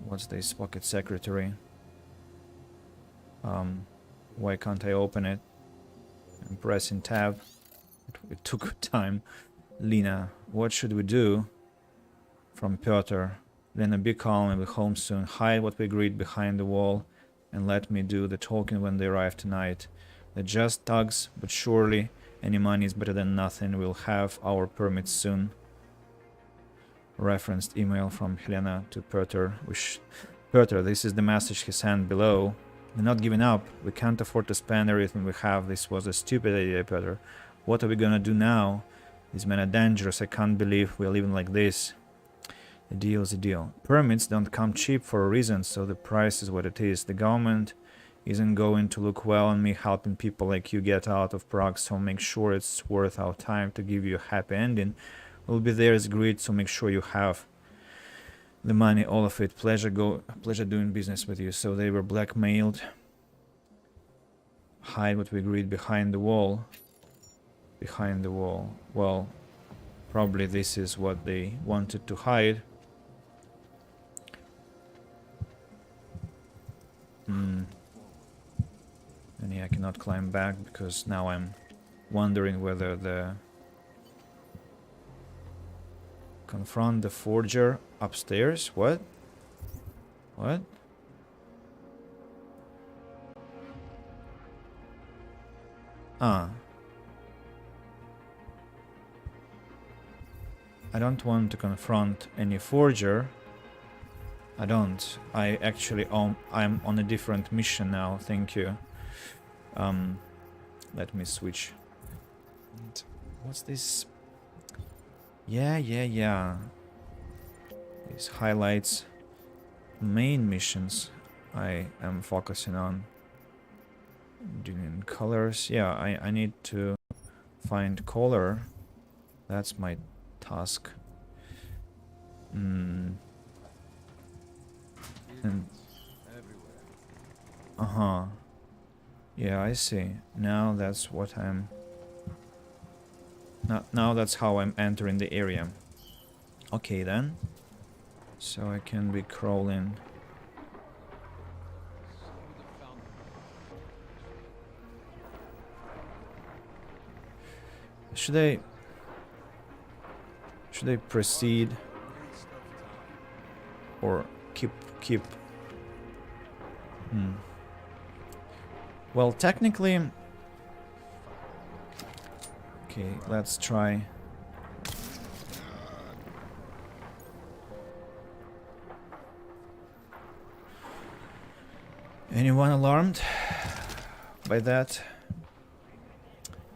What's this pocket secretary? Why can't I open it? I'm pressing tab. It took time. Lena, what should we do? From Piotr. Lena, be calm and be home soon. Hide what we agreed behind the wall and let me do the talking when they arrive tonight. They're just thugs, but surely any money is better than nothing. We'll have our permits soon. Referenced email from Helena to Piotr. Piotr, this is the message he sent below. We're not giving up. We can't afford to spend everything we have. This was a stupid idea, Piotr. What are we gonna do now? These men are dangerous. I can't believe we're living like this. The deal is a deal. Permits don't come cheap for a reason, so the price is what it is. The government isn't going to look well on me helping people like you get out of Prague, so make sure it's worth our time to give you a happy ending. We'll be there as agreed, so make sure you have the money, all of it. Pleasure doing business with you. So they were blackmailed. Hide what we agreed behind the wall. Behind the wall. Well, probably this is what they wanted to hide. And yeah, I cannot climb back because now I'm wondering whether the... Confront the forger upstairs? What? What? Ah. I don't want to confront any forger. I don't. I actually I'm on a different mission now, thank you. Let me switch. And what's this? Yeah. These highlights main missions I am focusing on. Doing colors. Yeah, I need to find color. That's my task. And yeah, I see. Now that's what I'm... Now that's how I'm entering the area. Okay then. So I can be crawling. Should I proceed or keep? Well, technically, okay, let's try. Anyone alarmed by that?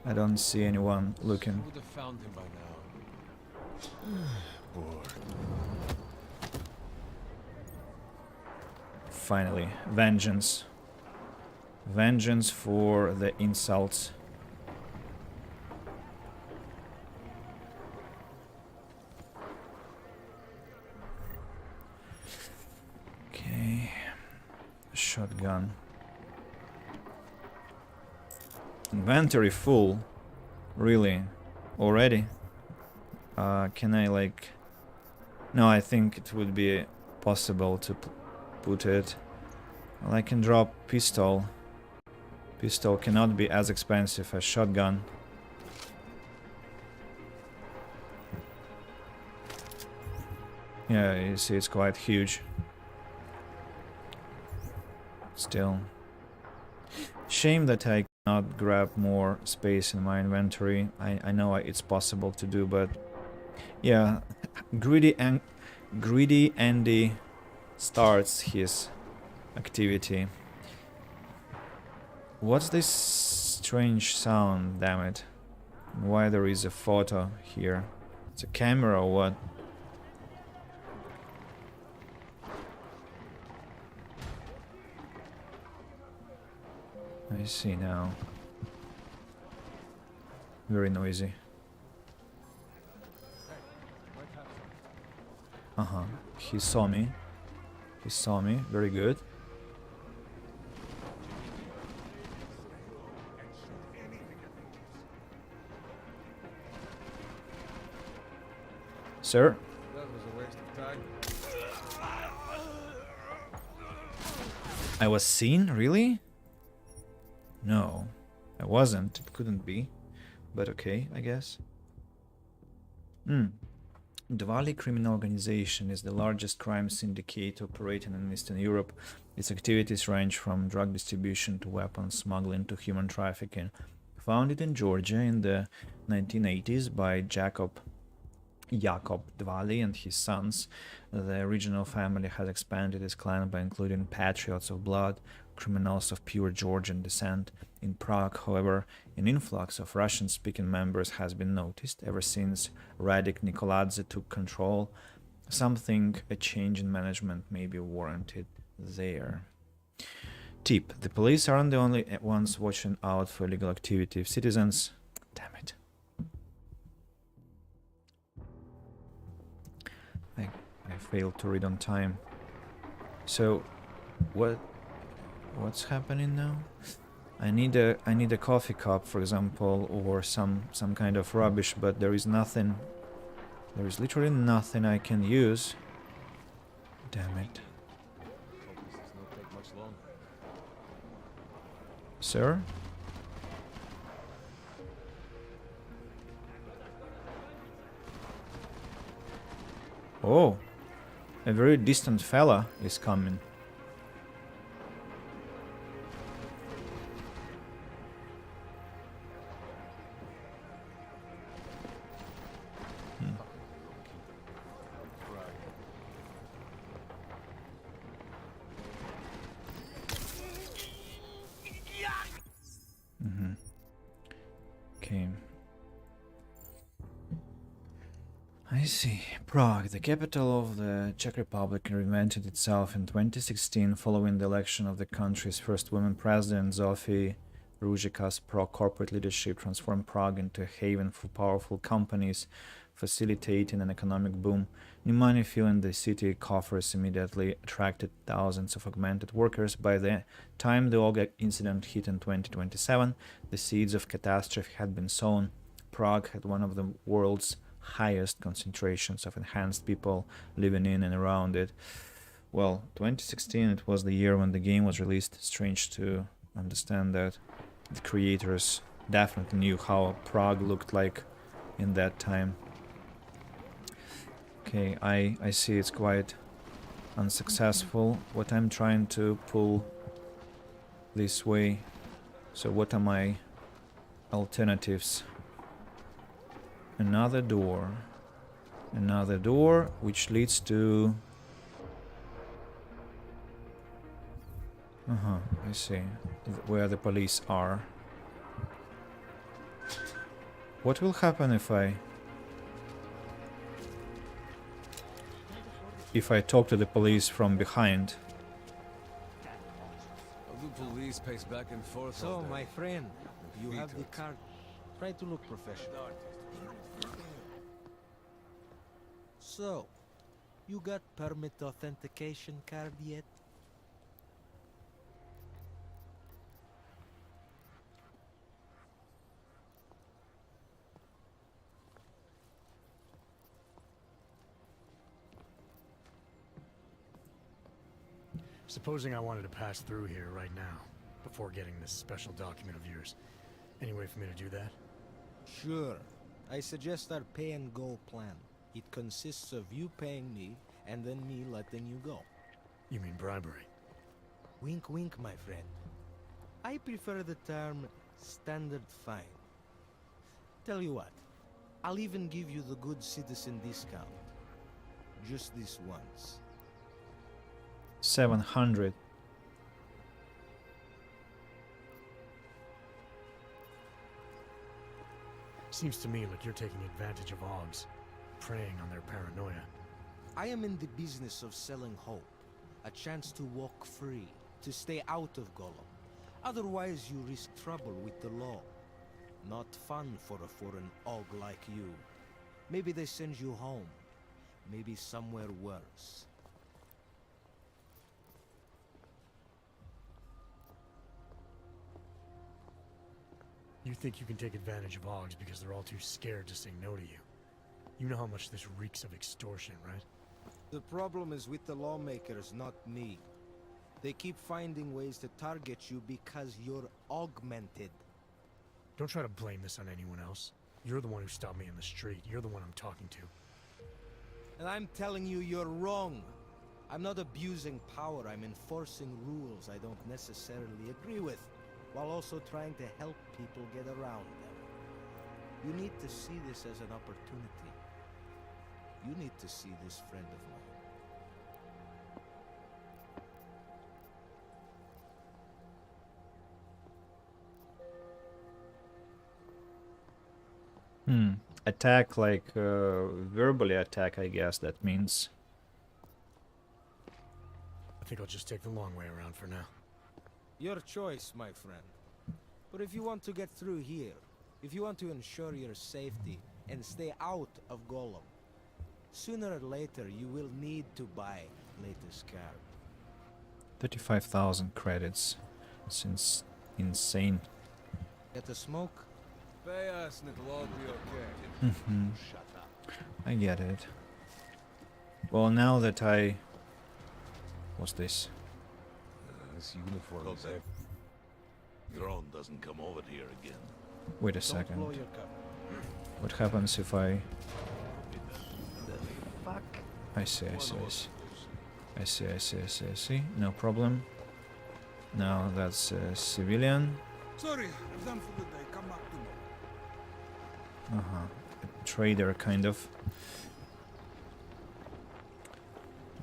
I don't see anyone looking. Would have found him by now. Bored. Finally, vengeance. Vengeance for the insults. Okay. Shotgun. Inventory full. Really? Already? Can I like... No, I think it would be possible to put it... Well, I can drop pistol. Pistol cannot be as expensive as shotgun. Yeah, you see it's quite huge. Still. Shame that I cannot grab more space in my inventory. I know it's possible to do, but... Yeah, Greedy Andy starts his activity. What's this strange sound, damn it? Why there is a photo here? It's a camera or what? I see now. Very noisy. Uh-huh. He saw me. He saw me. Very good. Sir? That was a waste of time. I was seen? Really? No. I wasn't. It couldn't be. But okay, I guess. Diwali criminal organization is the largest crime syndicate operating in Eastern Europe. Its activities range from drug distribution to weapons smuggling to human trafficking. Founded in Georgia in the 1980s by Jacob Diwali and his sons, the original family has expanded its clan by including patriots of blood, criminals of pure Georgian descent. In Prague, however, an influx of Russian-speaking members has been noticed ever since Radik Nikoladze took control. Some think a change in management may be warranted there. Tip: the police aren't the only ones watching out for illegal activity. If citizens... Damn it. I failed to read on time. So, what's happening now? I need a coffee cup, for example, or some kind of rubbish, but there is nothing. There is literally nothing I can use. Damn it. Hope this does not take much longer. Sir? Oh, a very distant fella is coming. Okay. I see. Prague, the capital of the Czech Republic, reinvented itself in 2016 following the election of the country's first woman president, Zofia Ruzicka's pro-corporate leadership transformed Prague into a haven for powerful companies, facilitating an economic boom. New money filling the city coffers immediately attracted thousands of augmented workers. By the time the Olga incident hit in 2027, the seeds of catastrophe had been sown. Prague had one of the world's highest concentrations of enhanced people living in and around it. Well, 2016, it was the year when the game was released. Strange to understand that the creators definitely knew how Prague looked like in that time. Okay, I see it's quite unsuccessful. What I'm trying to pull this way. So what are my alternatives? Another door. Another door which leads to... I see. Where the police are. What will happen if I talk to the police from behind? The police pace back and forth. So, my friend, you have the card. Try to look professional. So, you got permit authentication card yet? Supposing I wanted to pass through here right now, before getting this special document of yours. Any way for me to do that? Sure. I suggest our pay-and-go plan. It consists of you paying me, and then me letting you go. You mean bribery? Wink wink, my friend. I prefer the term standard fine. Tell you what, I'll even give you the good citizen discount. Just this once. 700. Seems to me like you're taking advantage of Augs, preying on their paranoia. I am in the business of selling hope. A chance to walk free, to stay out of Gollum. Otherwise you risk trouble with the law. Not fun for a foreign Og like you. Maybe they send you home. Maybe somewhere worse. You think you can take advantage of Augs because they're all too scared to say no to you. You know how much this reeks of extortion, right? The problem is with the lawmakers, not me. They keep finding ways to target you because you're augmented. Don't try to blame this on anyone else. You're the one who stopped me in the street. You're the one I'm talking to. And I'm telling you, you're wrong. I'm not abusing power. I'm enforcing rules I don't necessarily agree with, while also trying to help people get around them. You need to see this as an opportunity. You need to see this friend of mine. Attack, like verbally attack, I guess that means. I think I'll just take the long way around for now. Your choice, my friend. But if you want to get through here, if you want to ensure your safety and stay out of Gollum, sooner or later you will need to buy latest card. 35,000 credits. It's insane. Get a smoke? Pay us and it'll all be okay. Shut up. I get it. Well, now that I... What's this? This uniform is Drone doesn't come over here again. Wait a Don't second. blow your cover. What happens if I... Fuck. I see. I see. No problem. Now that's a civilian. Sorry, I'm done for the day. Come back tomorrow. A trader, kind of.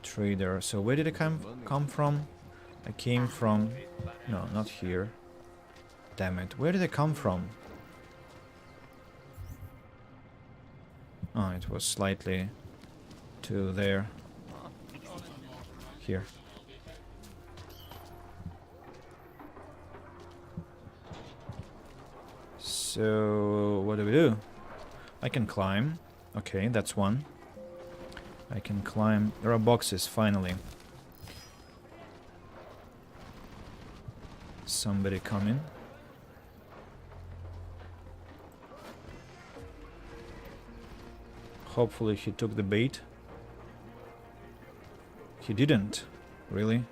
Trader. So where did it come from? I came from... No, not here. Damn it. Where did it come from? Oh, it was slightly to there. Here. So, what do we do? I can climb. Okay, that's one. I can climb. There are boxes, finally. Somebody coming. Hopefully he took the bait. He didn't. Really?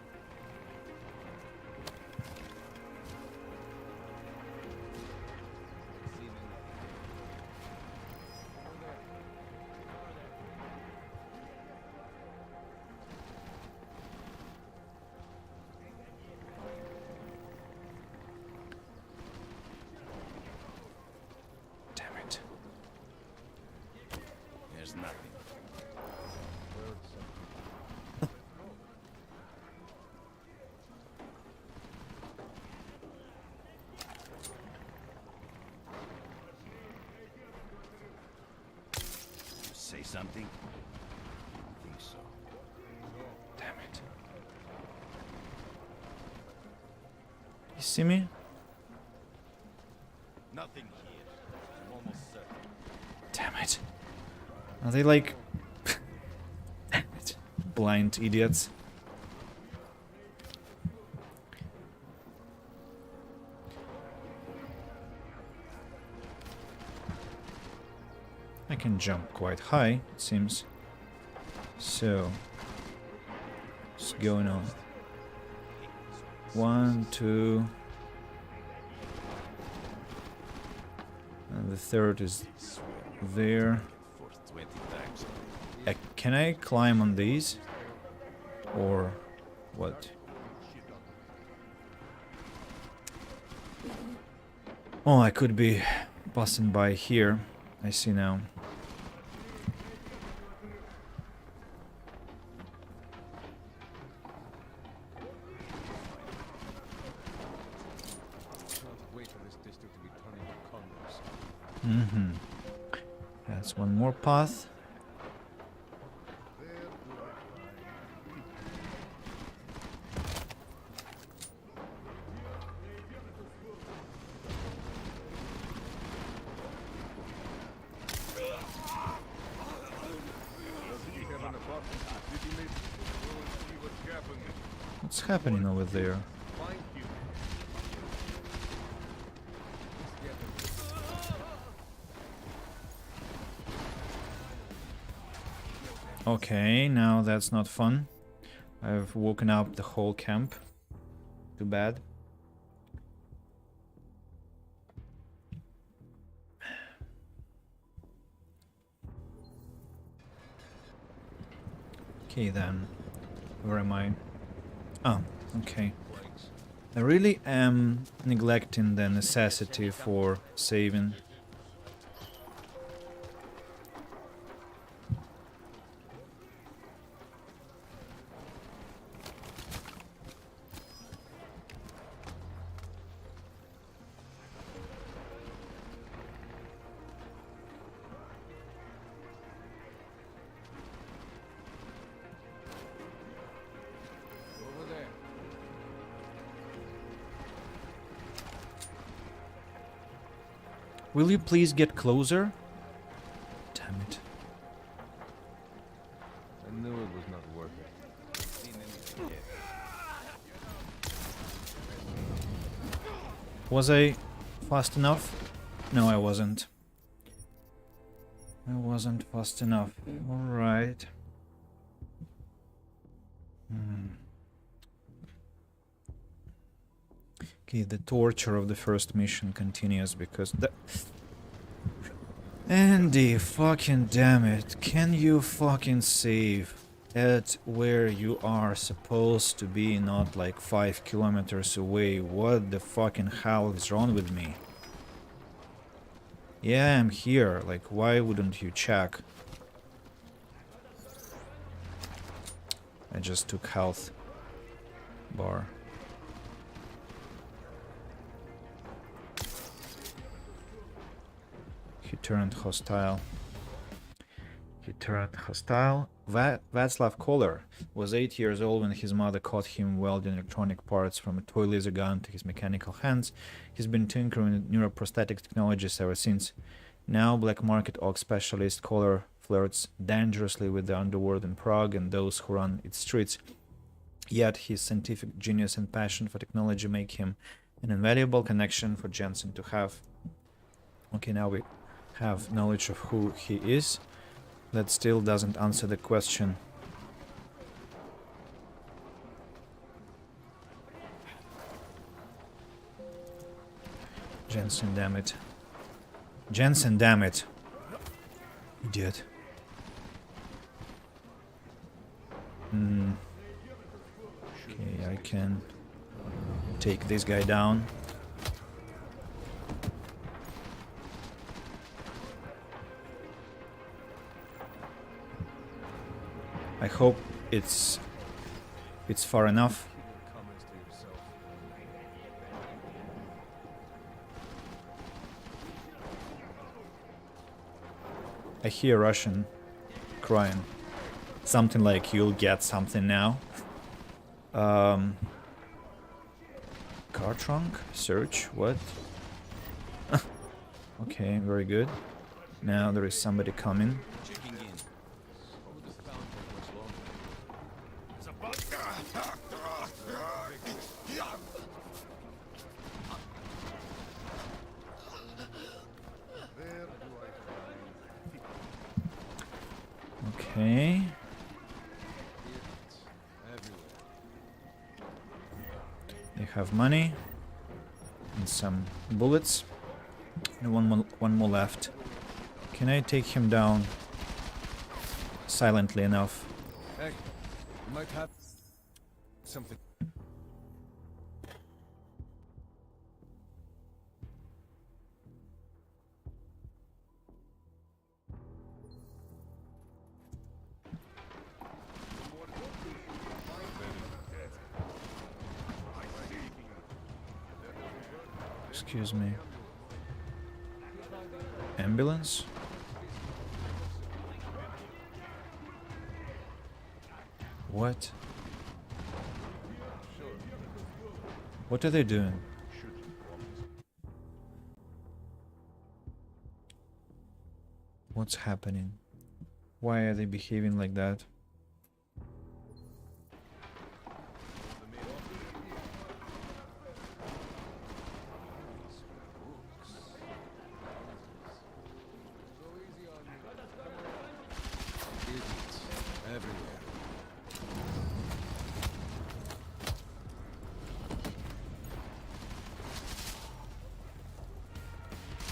nothing. Say something? I think so. Damn it. You see me? Nothing here. I'm almost certain. Damn it. Are they like damn it. Blind idiots? I can jump quite high, it seems. So, what's going on? 1, 2, and the third is there. Can I climb on these? Or what? Oh, I could be passing by here. I see now. Mm-hmm. That's one more path. What's happening over there? Okay, now that's not fun. I've woken up the whole camp. Too bad. Okay then. Where am I? Oh, okay. I really am neglecting the necessity for saving. Will you please get closer? Damn it. I knew it was not worth it. Was I fast enough? No, I wasn't. I wasn't fast enough. Alright. Okay, the torture of the first mission continues because the... Andy, fucking damn it. Can you fucking save at where you are supposed to be, not like 5 kilometers away? What the fucking hell is wrong with me? Yeah, I'm here. Like, why wouldn't you check? I just took health bar. He turned hostile. He turned hostile. Václav Koller was 8 years old when his mother caught him welding electronic parts from a toy laser gun to his mechanical hands. He's been tinkering with neuroprosthetic technologies ever since. Now, black market ox specialist Koller flirts dangerously with the underworld in Prague and those who run its streets. Yet his scientific genius and passion for technology make him an invaluable connection for Jensen to have. Okay, now we have knowledge of who he is. That still doesn't answer the question. Jensen, damn it. Jensen, damn it. Idiot. Okay, I can take this guy down. I hope it's far enough. I hear Russian crying. Something like, you'll get something now. Car trunk? Search? What? Okay, very good. Now there is somebody coming. Okay. They have money and some bullets. And one more left. Can I take him down silently enough? Hey, you might have something. Excuse me. Ambulance? What? What are they doing? What's happening? Why are they behaving like that?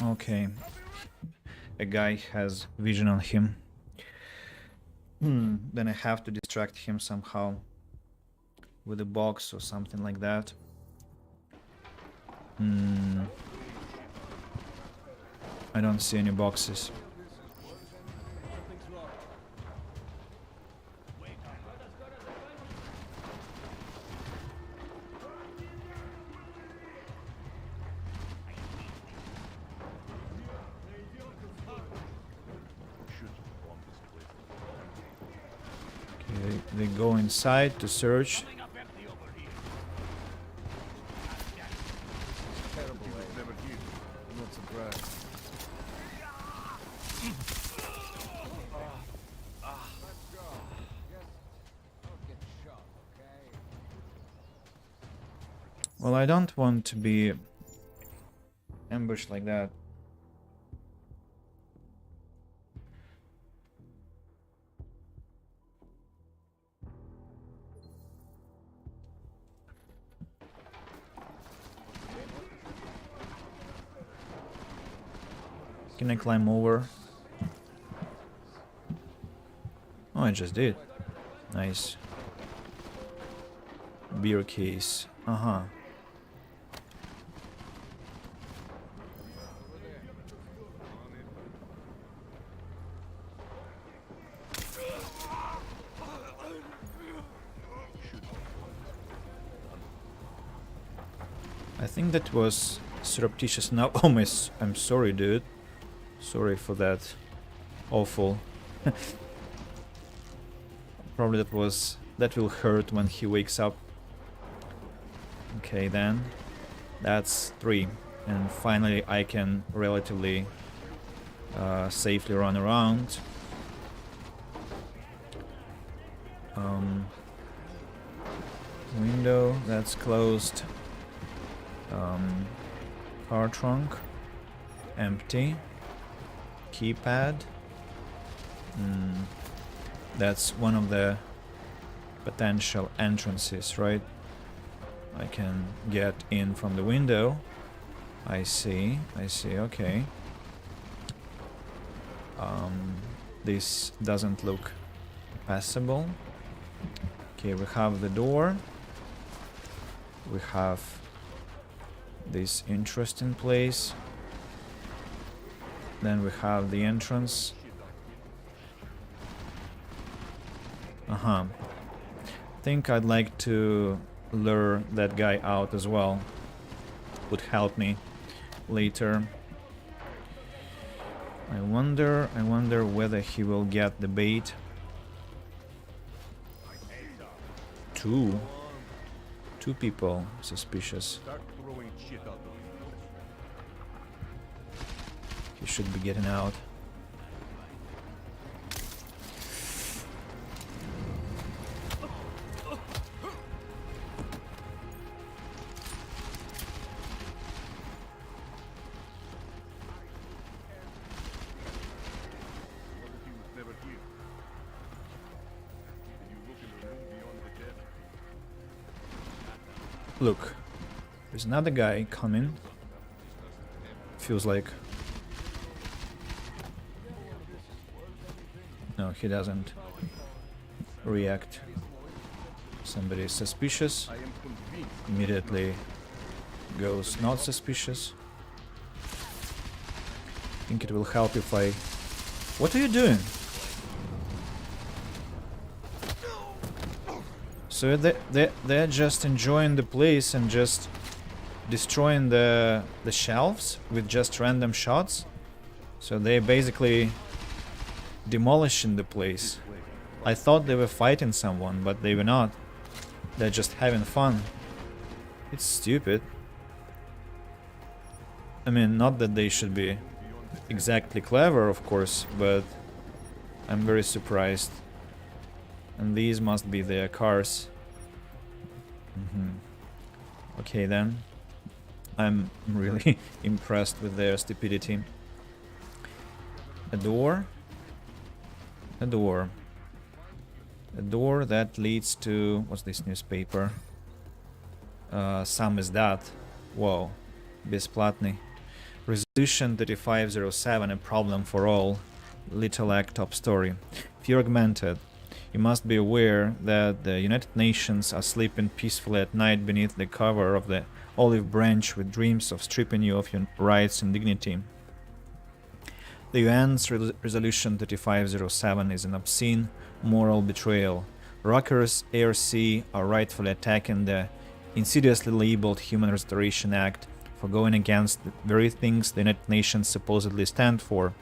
Okay. A guy has vision on him. Then I have to distract him somehow with a box or something like that. I don't see any boxes. They go inside to search. Well, I don't want to be ambushed like that. Can I climb over? Oh, I just did. Nice. Beer case. Uh-huh. I think that was surreptitious now. Oh my, I'm sorry, dude. Sorry for that. Awful. Probably that will hurt when he wakes up. Okay, then. That's 3. And finally I can relatively safely run around. Window, that's closed. Car trunk, empty. Keypad. That's one of the potential entrances, right? I can get in from the window. I see, okay. This doesn't look passable. Okay, we have the door. We have this interesting place. Then we have the entrance. Think I'd like to lure that guy out as well. Would help me later. I wonder whether he will get the bait. Two people suspicious. He should be getting out. Look, there's another guy coming. Feels like... No, he doesn't react. Somebody is suspicious. Immediately goes not suspicious. Think it will help if I... What are you doing? So they're just enjoying the place and just destroying the shelves with just random shots. So they're basically demolishing the place. I thought they were fighting someone, but they were not. They're just having fun. It's stupid. I mean, not that they should be exactly clever, of course, but I'm very surprised. And these must be their cars. Okay then. I'm really impressed with their stupidity. A door. A door. A door that leads to... What's this newspaper? Сам издат. Whoa. Бесплатный. Resolution 3507, a problem for all. Little Egg top story. Fear augmented. You must be aware that the United Nations are sleeping peacefully at night beneath the cover of the olive branch with dreams of stripping you of your rights and dignity. The UN's Resolution 3507 is an obscene moral betrayal. Rockers ARC are rightfully attacking the insidiously labeled Human Restoration Act for going against the very things the United Nations supposedly stand for.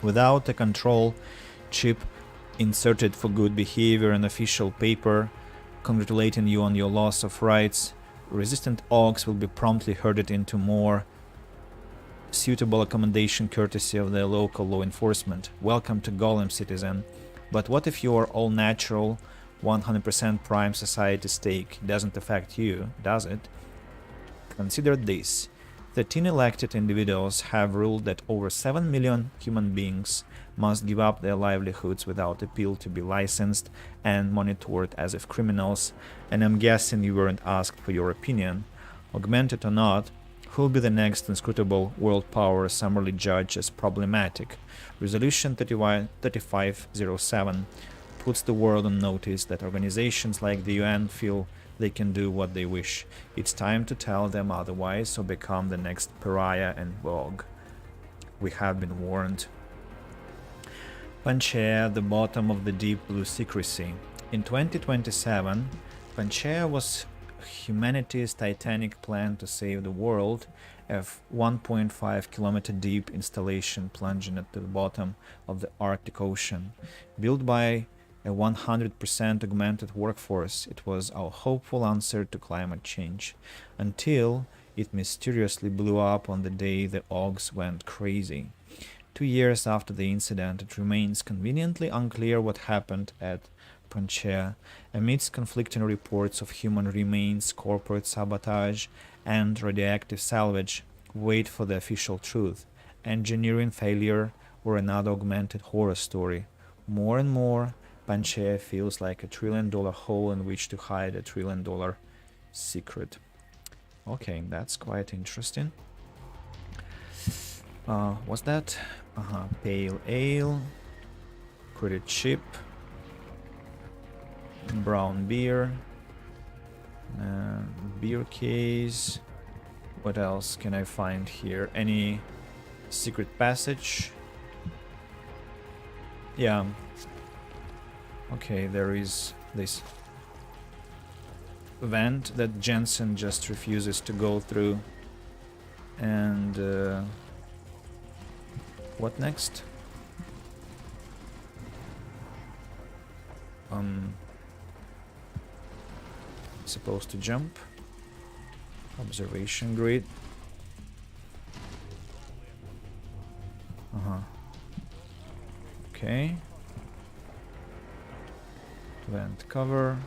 Without a control chip inserted for good behavior in official paper congratulating you on your loss of rights, resistant orcs will be promptly herded into more suitable accommodation courtesy of their local law enforcement. Welcome to Golem, citizen. But what if your all-natural 100% prime society stake doesn't affect you, does it? Consider this. 13 elected individuals have ruled that over 7 million human beings must give up their livelihoods without appeal to be licensed and monitored as if criminals, and I'm guessing you weren't asked for your opinion. Augmented or not, who'll be the next inscrutable world power summarily judged as problematic? Resolution 3507 puts the world on notice that organizations like the UN feel they can do what they wish. It's time to tell them otherwise or become the next pariah and vogue. We have been warned. Panchaea, the bottom of the deep blue secrecy. In 2027, Panchaea was humanity's titanic plan to save the world, a 1.5 kilometer deep installation plunging at the bottom of the Arctic Ocean. Built by a 100% augmented workforce, it was our hopeful answer to climate change, until it mysteriously blew up on the day the Augs went crazy. 2 years after the incident, it remains conveniently unclear what happened at Panchaea, amidst conflicting reports of human remains, corporate sabotage, and radioactive salvage. Wait for the official truth. Engineering failure or another augmented horror story. More and more, Panchaea feels like $1 trillion hole in which to hide $1 trillion secret. Okay, that's quite interesting. What's that? Pale ale, credit chip, brown beer, beer case. What else can I find here? Any secret passage? Yeah. Okay, there is this vent that Jensen just refuses to go through. And what next? Supposed to jump. Observation grid. Okay. Vent cover.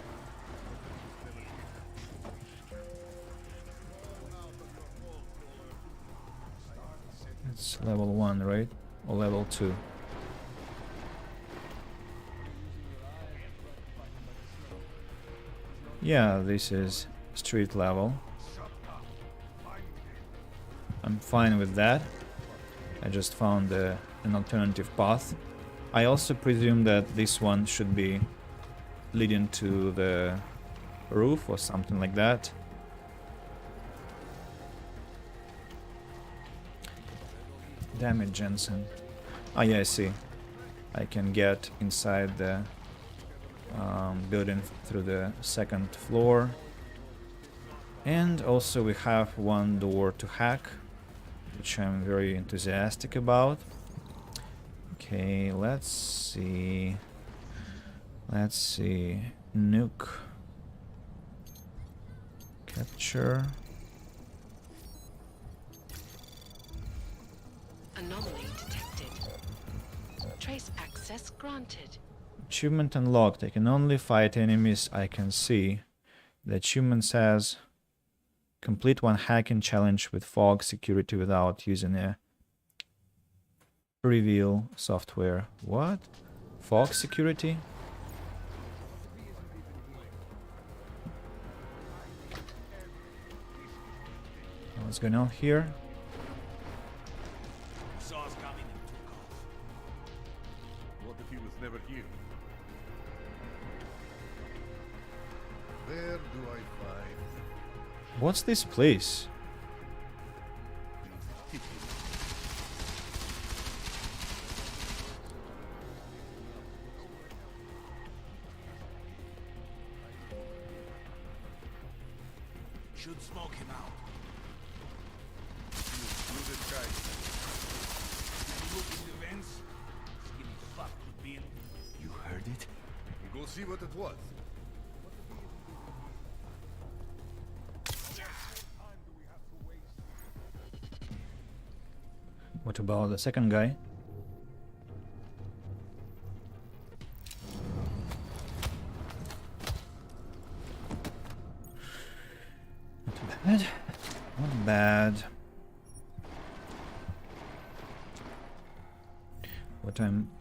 It's level 1, right? Or level 2? Yeah, this is street level. I'm fine with that. I just found an alternative path. I also presume that this one should be leading to the roof or something like that. Damn it, Jensen. Oh yeah, I see. I can get inside the building through the second floor. And also we have one door to hack, which I'm very enthusiastic about. Okay, let's see. Let's see. Nuke. Capture. Anomaly detected. Trace access granted. Achievement unlocked. I can only fight enemies I can see. The achievement says complete one hacking challenge with fog security without using a reveal software. What? Fog security? What's going on here? What if he was never here? Where do I find... What's this place? Should smoke him out. You this guy. Did you look in the vents? Skinny fuck could be in. You heard it? Go see what it was. What about the second guy? Not bad. Not bad. What I'm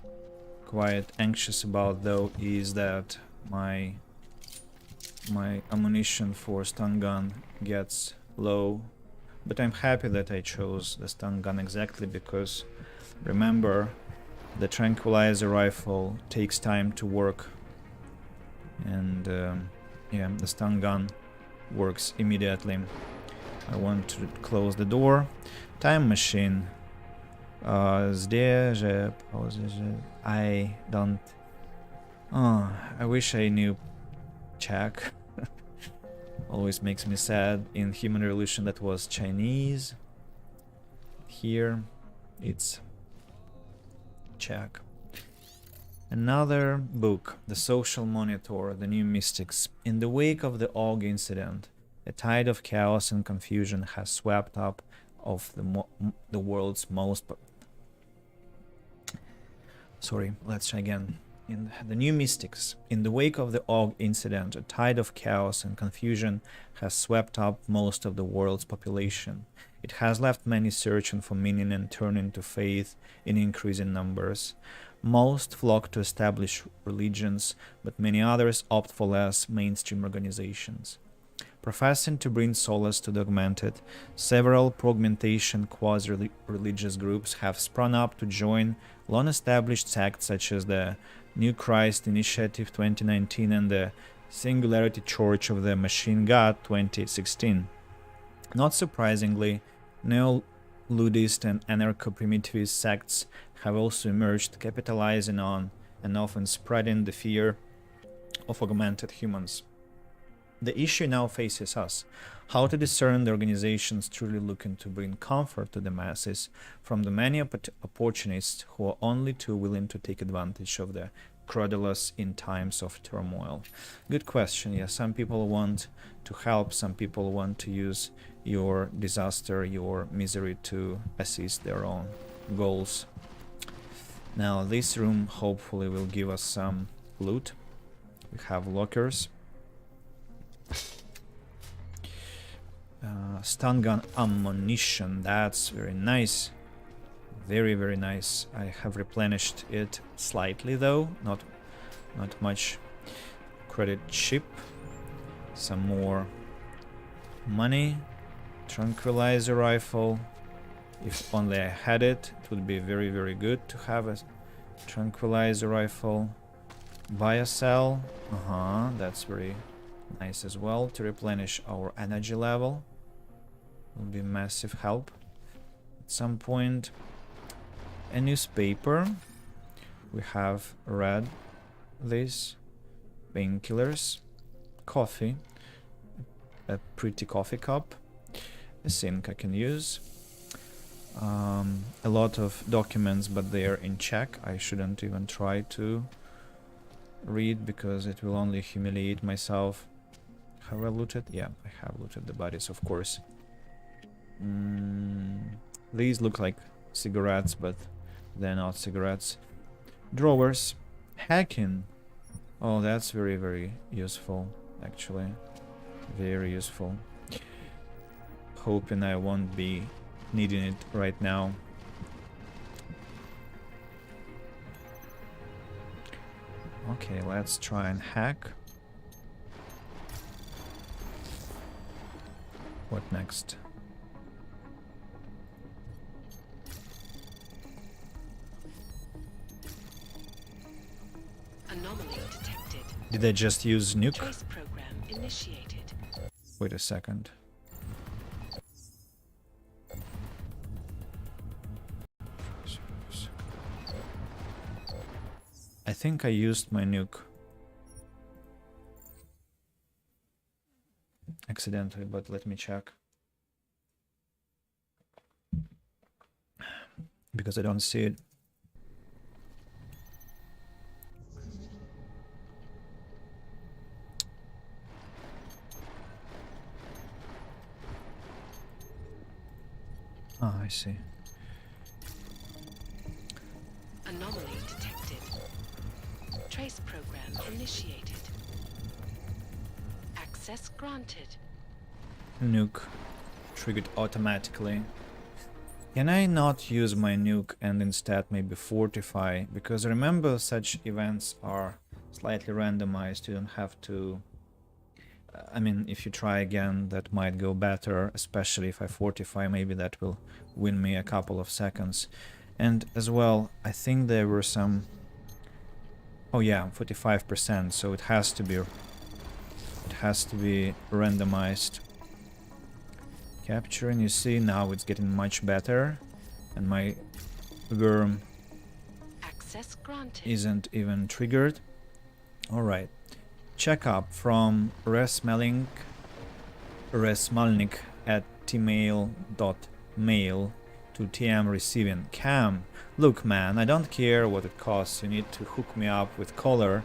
quite anxious about though is that my ammunition for stun gun gets low. But I'm happy that I chose the stun gun exactly because, remember, the tranquilizer rifle takes time to work, and yeah, the stun gun works immediately. I want to close the door. Time machine. I don't... Oh, I wish I knew Czech. Always makes me sad. In Human Revolution that was Chinese. Here it's Czech. Another book, The Social Monitor, The New Mystics. In the wake of the Og incident, a tide of chaos and confusion has swept up of the world's most... Sorry, let's try again. In The New Mystics, in the wake of the Og incident, a tide of chaos and confusion has swept up most of the world's population. It has left many searching for meaning and turning to faith in increasing numbers. Most flock to established religions, but many others opt for less mainstream organizations. Professing to bring solace to the augmented, several pro-augmentation quasi-religious groups have sprung up to join long-established sects such as the New Christ Initiative 2019 and the Singularity Church of the Machine God 2016. Not surprisingly, neo-ludist and anarcho-primitivist sects have also emerged, capitalizing on and often spreading the fear of augmented humans. The issue now faces us: how to discern the organizations truly looking to bring comfort to the masses from the many opportunists who are only too willing to take advantage of the credulous in times of turmoil. Good question. Yeah, some people want to help, some people want to use your disaster, your misery to assist their own goals. Now this room hopefully will give us some loot. We have lockers. Stun gun ammunition, that's very nice. Very, very nice. I have replenished it slightly though, not much. Credit chip. Some more money. Tranquilizer rifle. If only I had it, it would be very, very good to have a tranquilizer rifle. Buy a cell. That's very nice as well to replenish our energy level. Will be massive help at some point. A newspaper. We have read this. Painkillers. Coffee. A pretty coffee cup. A sink I can use. A lot of documents, but they are in Czech. I shouldn't even try to read because it will only humiliate myself. Have I looted? Yeah, I have looted the bodies, of course. These look like cigarettes, but they're not cigarettes. Drawers. Hacking. Oh, that's very, very useful, actually. Very useful. Hoping I won't be needing it right now. Okay, let's try and hack. What next? Anomaly detected. Did I just use nuke? Trace program initiated. Wait a second. I think I used my nuke accidentally, but let me check. Because I don't see it. Ah, I see. Anomaly detected. Trace program initiated. Access granted. Nuke triggered automatically. Can I not use my nuke and instead maybe fortify? Because remember, such events are slightly randomized. You don't have to... I mean, if you try again, that might go better, especially if I fortify. Maybe that will win me a couple of seconds. And as well, I think there were some... Oh yeah, 45%, so it has to be randomized. Capturing, you see, now it's getting much better, and my worm Access granted. isn't even triggered. Alright. Check up from Resmalnik at tmail.mail to TM receiving. Cam, look man, I don't care what it costs, you need to hook me up with Collar.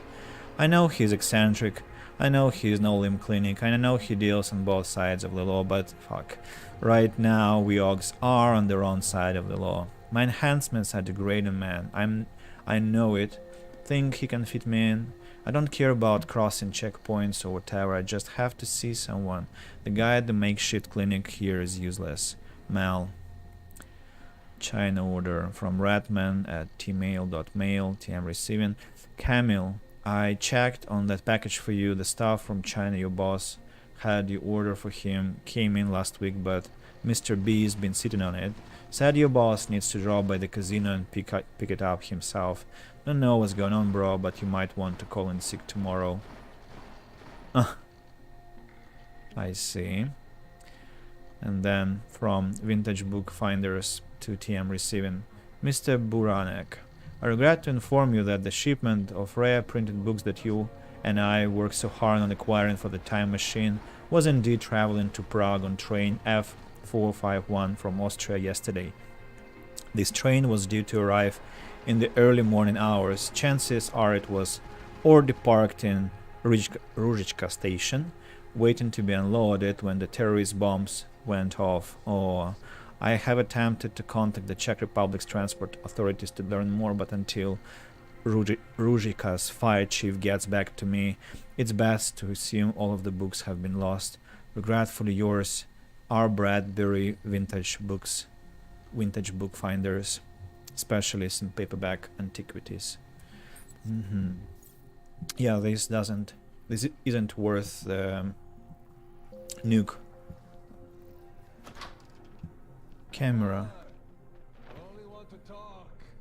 I know he's eccentric, I know he's no limb clinic, and I know he deals on both sides of the law, but fuck. Right now, we Ogs are on the wrong side of the law. My enhancements are degrading, man. I know it. Think he can fit me in? I don't care about crossing checkpoints or whatever, I just have to see someone. The guy at the makeshift clinic here is useless. Mal. China order from Ratman at tmail.mail, TM receiving. Camille, I checked on that package for you. The stuff from China your boss had you order for him came in last week, but Mr. B's been sitting on it. Said your boss needs to drop by the casino and pick it up himself. Don't know what's going on, bro, but you might want to call in sick tomorrow. I see. And then from Vintage Book Finders to TM receiving. Mr. Buranek, I regret to inform you that the shipment of rare printed books that you and I worked so hard on acquiring for the time machine was indeed traveling to Prague on train F451 from Austria yesterday. This train was due to arrive in the early morning hours. Chances are it was already parked in Ruzhka station, waiting to be unloaded when the terrorist bombs went off. Or I have attempted to contact the Czech Republic's transport authorities to learn more, but until Ruzhka's fire chief gets back to me, it's best to assume all of the books have been lost. Regretfully yours, R. Bradbury, Vintage Book Finders, specialist in paperback antiquities. Yeah, this isn't worth the nuke. Camera.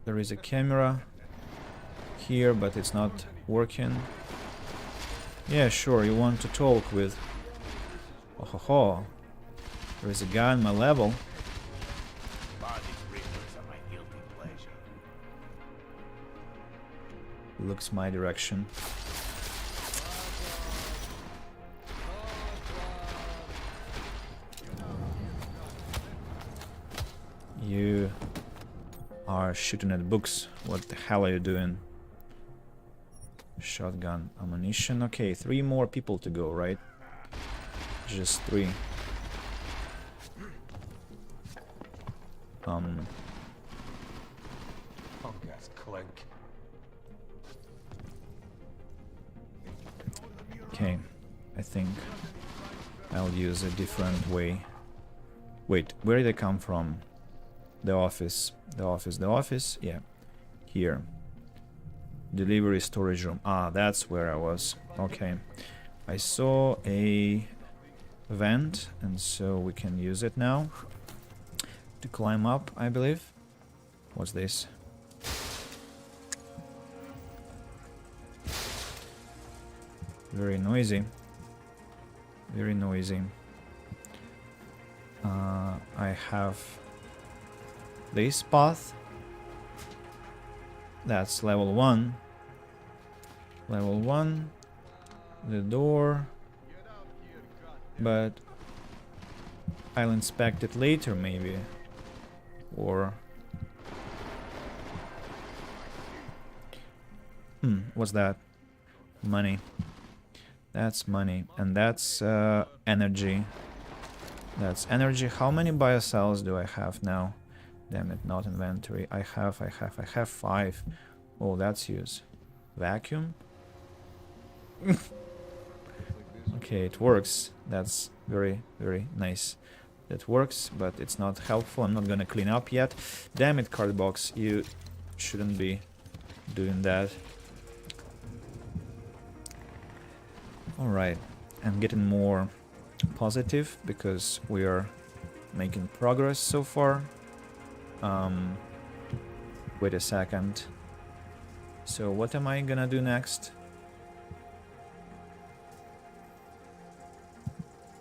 There is a camera here, but it's not working. Yeah, sure, you want to talk with... Oh ho ho. There is a guy on my level. Looks my direction. You are shooting at books. What the hell are you doing? Shotgun, ammunition. Okay, 3 more people to go, right? Just 3. Okay, I think I'll use a different way. Wait, where did I come from? The office. The office. Yeah, here. Delivery storage room. Ah, that's where I was. Okay. I saw a vent, and so we can use it now to climb up, I believe. What's this? Very noisy. Very noisy. I have this path. That's level 1. Level 1. The door. But I'll inspect it later, maybe. Or... what's that? Money. That's money. And that's energy. That's energy. How many biocells do I have now? Damn it, not inventory. I have 5. Oh, that's use. Vacuum? Okay, it works. That's very, very nice. That works, but it's not helpful. I'm not gonna clean up yet. Damn it, card box. You shouldn't be doing that. Alright, I'm getting more positive because we are making progress so far. Wait a second. So what am I gonna do next?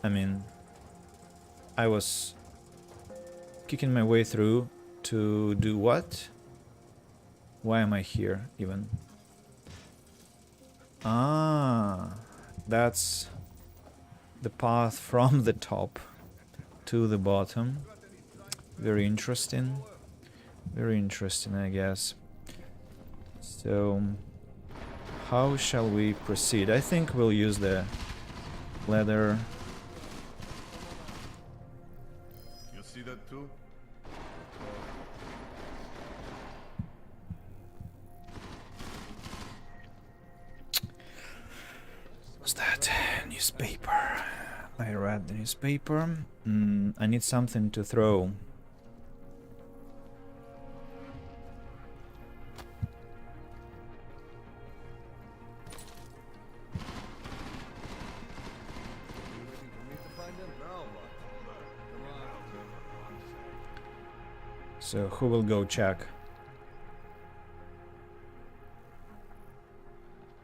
I mean, I was kicking my way through to do what? Why am I here even? Ah, that's the path from the top to the bottom. Very interesting. Very interesting, I guess. So, how shall we proceed? I think we'll use the leather. You see that too? What's that? Newspaper. I read the newspaper. I need something to throw. So who will go check?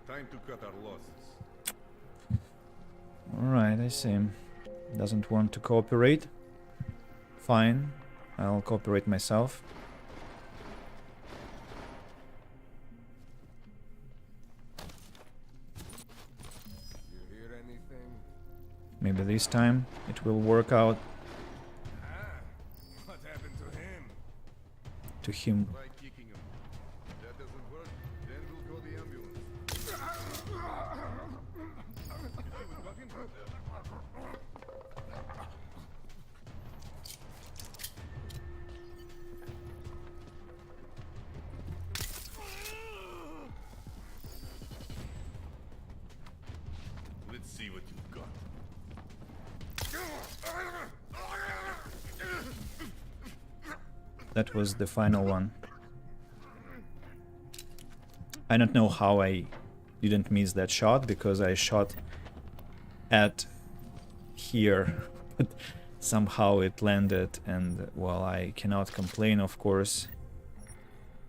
Time to cut our losses. Alright, I see. Doesn't want to cooperate. Fine, I'll cooperate myself. Maybe this time it will work out. What happened to him? To him. Try kicking him. That doesn't work, then we'll call the ambulance. Let's see what you've got. That was the final one. I don't know how I didn't miss that shot, because I shot at here, but somehow it landed, and well, I cannot complain, of course.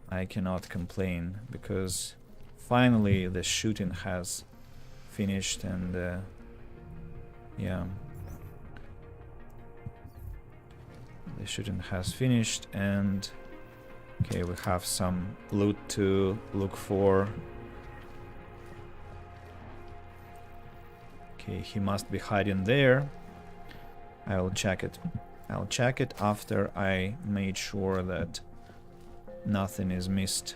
I cannot complain, because finally the shooting has finished, and yeah. The shooting has finished, and okay, we have some loot to look for. Okay, he must be hiding there. I'll check it. I'll check it after I made sure that nothing is missed.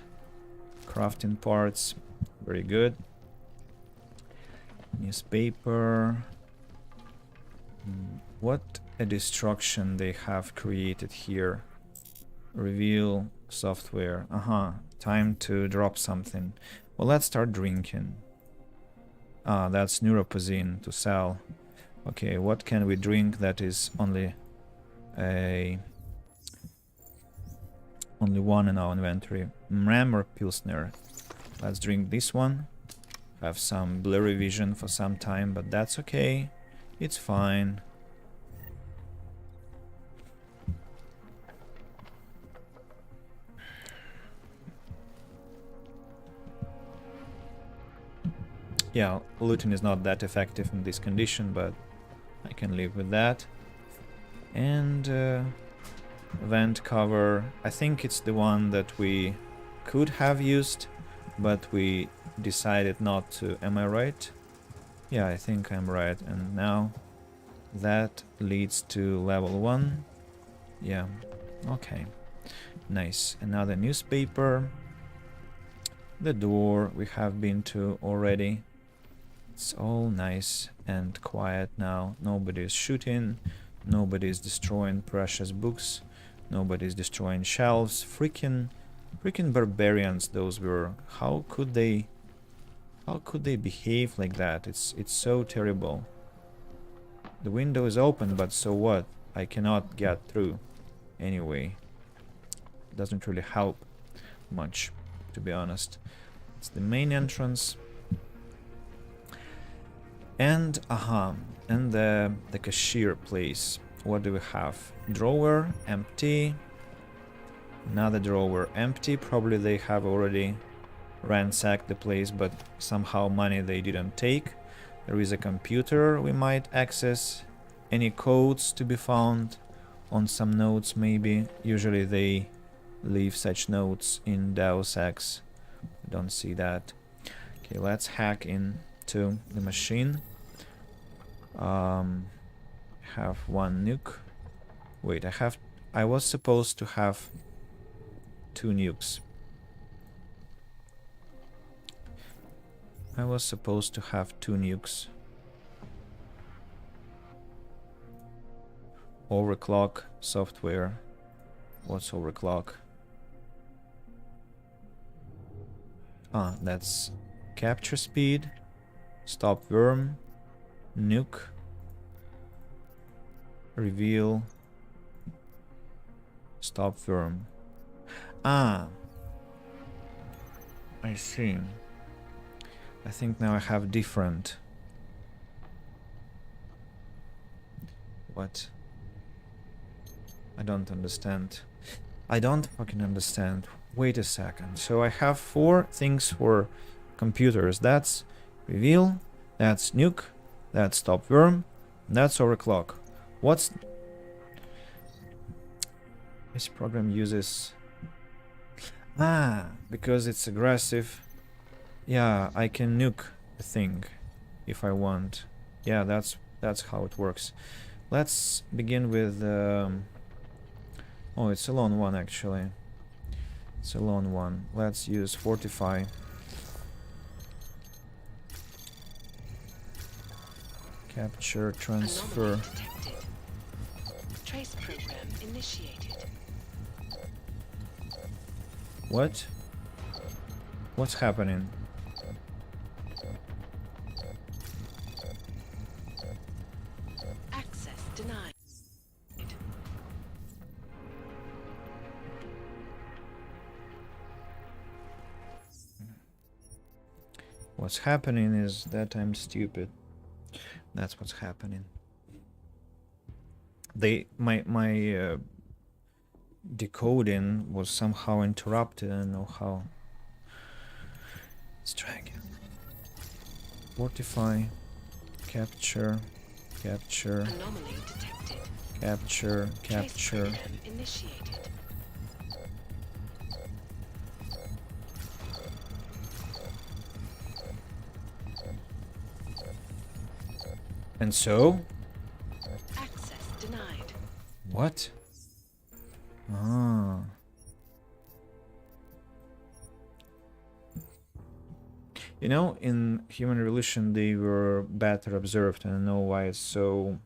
Crafting parts, very good. Newspaper. What a destruction they have created here. Reveal software. Time to drop something. Well, let's start drinking. Ah, that's neuropozine to sell. Okay, what can we drink that is only one in our inventory? Mram or Pilsner? Let's drink this one. Have some blurry vision for some time, but that's okay. It's fine. Yeah, looting is not that effective in this condition, but I can live with that. And vent cover. I think it's the one that we could have used, but we decided not to. Am I right? Yeah, I think I'm right. And now that leads to level 1. Yeah, okay. Nice. Another newspaper. The door we have been to already. It's all nice and quiet now. Nobody is shooting. Nobody is destroying precious books. Nobody is destroying shelves. Freaking barbarians those were. How could they behave like that? It's so terrible. The window is open, but so what? I cannot get through. Anyway, it doesn't really help much, to be honest. It's the main entrance. And and the cashier place. What do we have? Drawer empty. Another drawer empty. Probably they have already ransacked the place, but somehow money they didn't take. There is a computer we might access. Any codes to be found on some notes maybe. Usually they leave such notes in Deus Ex. Don't see that. Okay, let's hack into the machine. Have one nuke. Wait, I was supposed to have 2 nukes. I was supposed to have 2 nukes. Overclock software. What's overclock? Ah, that's capture speed, stop worm, nuke, reveal, stop worm. Ah, I see. I think now I have different. What? I don't understand. I don't fucking understand. Wait a second. So I have 4 things for computers. That's reveal, that's nuke, that's stop worm, that's overclock. What's... This program uses... Ah, because it's aggressive. Yeah, I can nuke the thing if I want. Yeah, that's That's how it works. Let's begin with... oh, it's a lone one, actually. It's a lone one. Let's use Fortify. Capture, transfer. Trace program initiated. What? What's happening? Access denied. What's happening is that I'm stupid. That's what's happening. My decoding was somehow interrupted. I don't know how. Let's try again. Fortify, capture, Anomaly detected. capture. Trace program initiated. And so? Access denied. What? Ah. You know, in Human Revolution they were better observed. I don't know why it's so...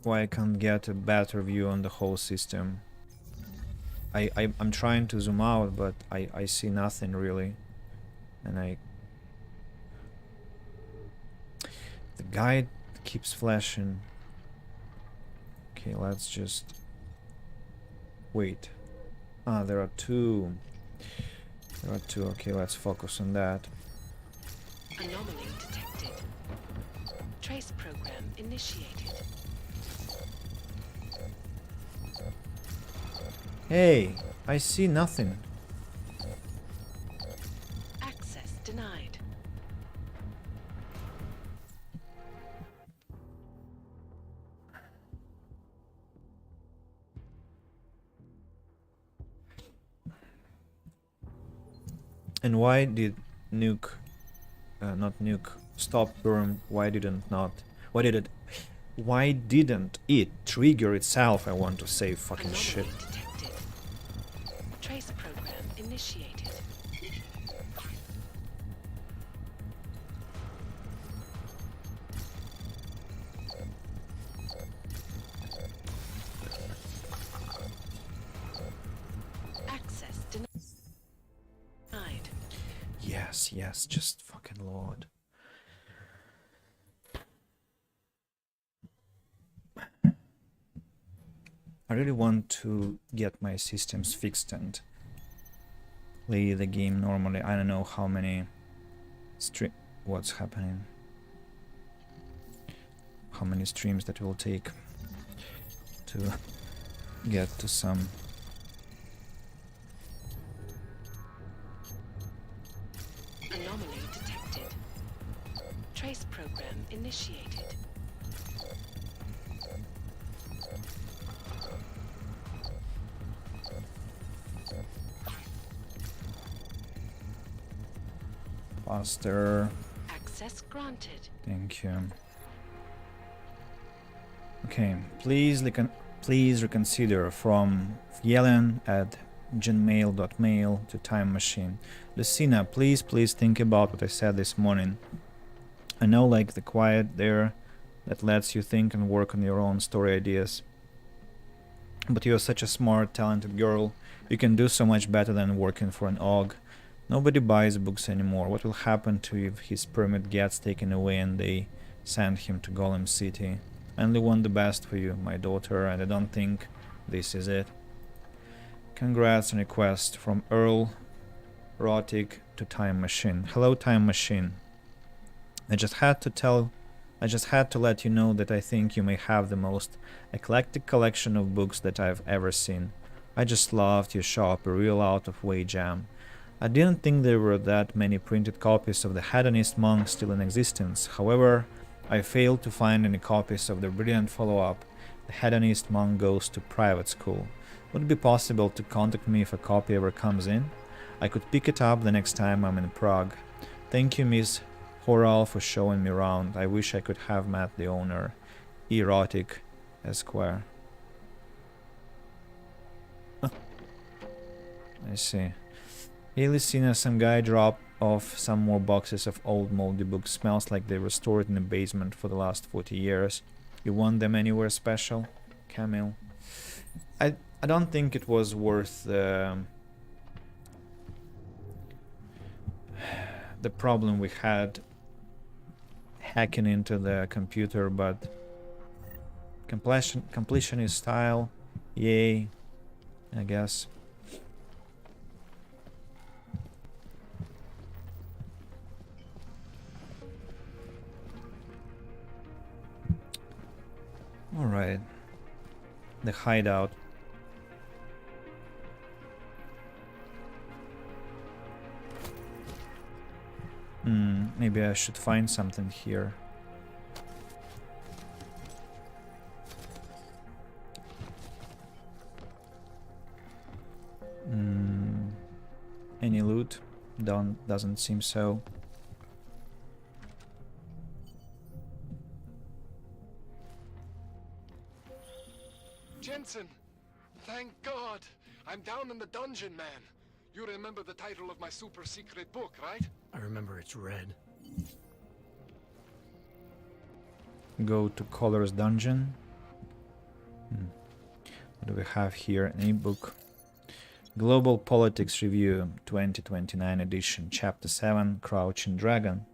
Why I can't get a better view on the whole system. I'm trying to zoom out, but I see nothing really. And the guide keeps flashing. Okay, let's just wait. Ah, there are two. There are two. Okay, let's focus on that. Anomaly detected. Trace program initiated. Hey, I see nothing. Access denied. And why did nuke, not nuke, stop burn? Why didn't it trigger itself? I want to say fucking Anomaly shit. detected. Trace program initiated. Access denied. Yes, just fucking Lord. I really want to get my systems fixed and play the game normally. I don't know how many what's happening. How many streams that will take to get to some. Anomaly detected. Trace program initiated. Faster. Access granted. Thank you. Okay, please reconsider from yellen@gmail.mail to Time Machine. Lucina, please think about what I said this morning. I know, like, the quiet there that lets you think and work on your own story ideas. But you're such a smart, talented girl. You can do so much better than working for an OG. Nobody buys books anymore. What will happen to you if his permit gets taken away and they send him to Golem City? I only want the best for you, my daughter, and I don't think this is it. Congrats on request from Earl Rotic to Time Machine. Hello, Time Machine. I just had to let you know that I think you may have the most eclectic collection of books that I've ever seen. I just loved your shop, a real out-of-way jam. I didn't think there were that many printed copies of the Hedonist Monk still in existence. However, I failed to find any copies of the brilliant follow-up, The Hedonist Monk Goes to Private School. Would it be possible to contact me if a copy ever comes in? I could pick it up the next time I'm in Prague. Thank you, Miss Horal for showing me around. I wish I could have met the owner. Erotic Esquire. I see. Hey, Lucina, some guy dropped off some more boxes of old moldy books. Smells like they were stored in the basement for the last 40 years. You want them anywhere special? Camille. I don't think it was worth the problem we had hacking into the computer, but completionist style, yay, I guess. All right, the hideout. Maybe I should find something here. Any loot? Doesn't seem so. Jensen! Thank God! I'm down in the dungeon, man. You remember the title of my super secret book, right? I remember it's red. Go to Color's dungeon. What do we have here? An ebook. Global Politics Review 2029 edition, Chapter 7, Crouching Dragon.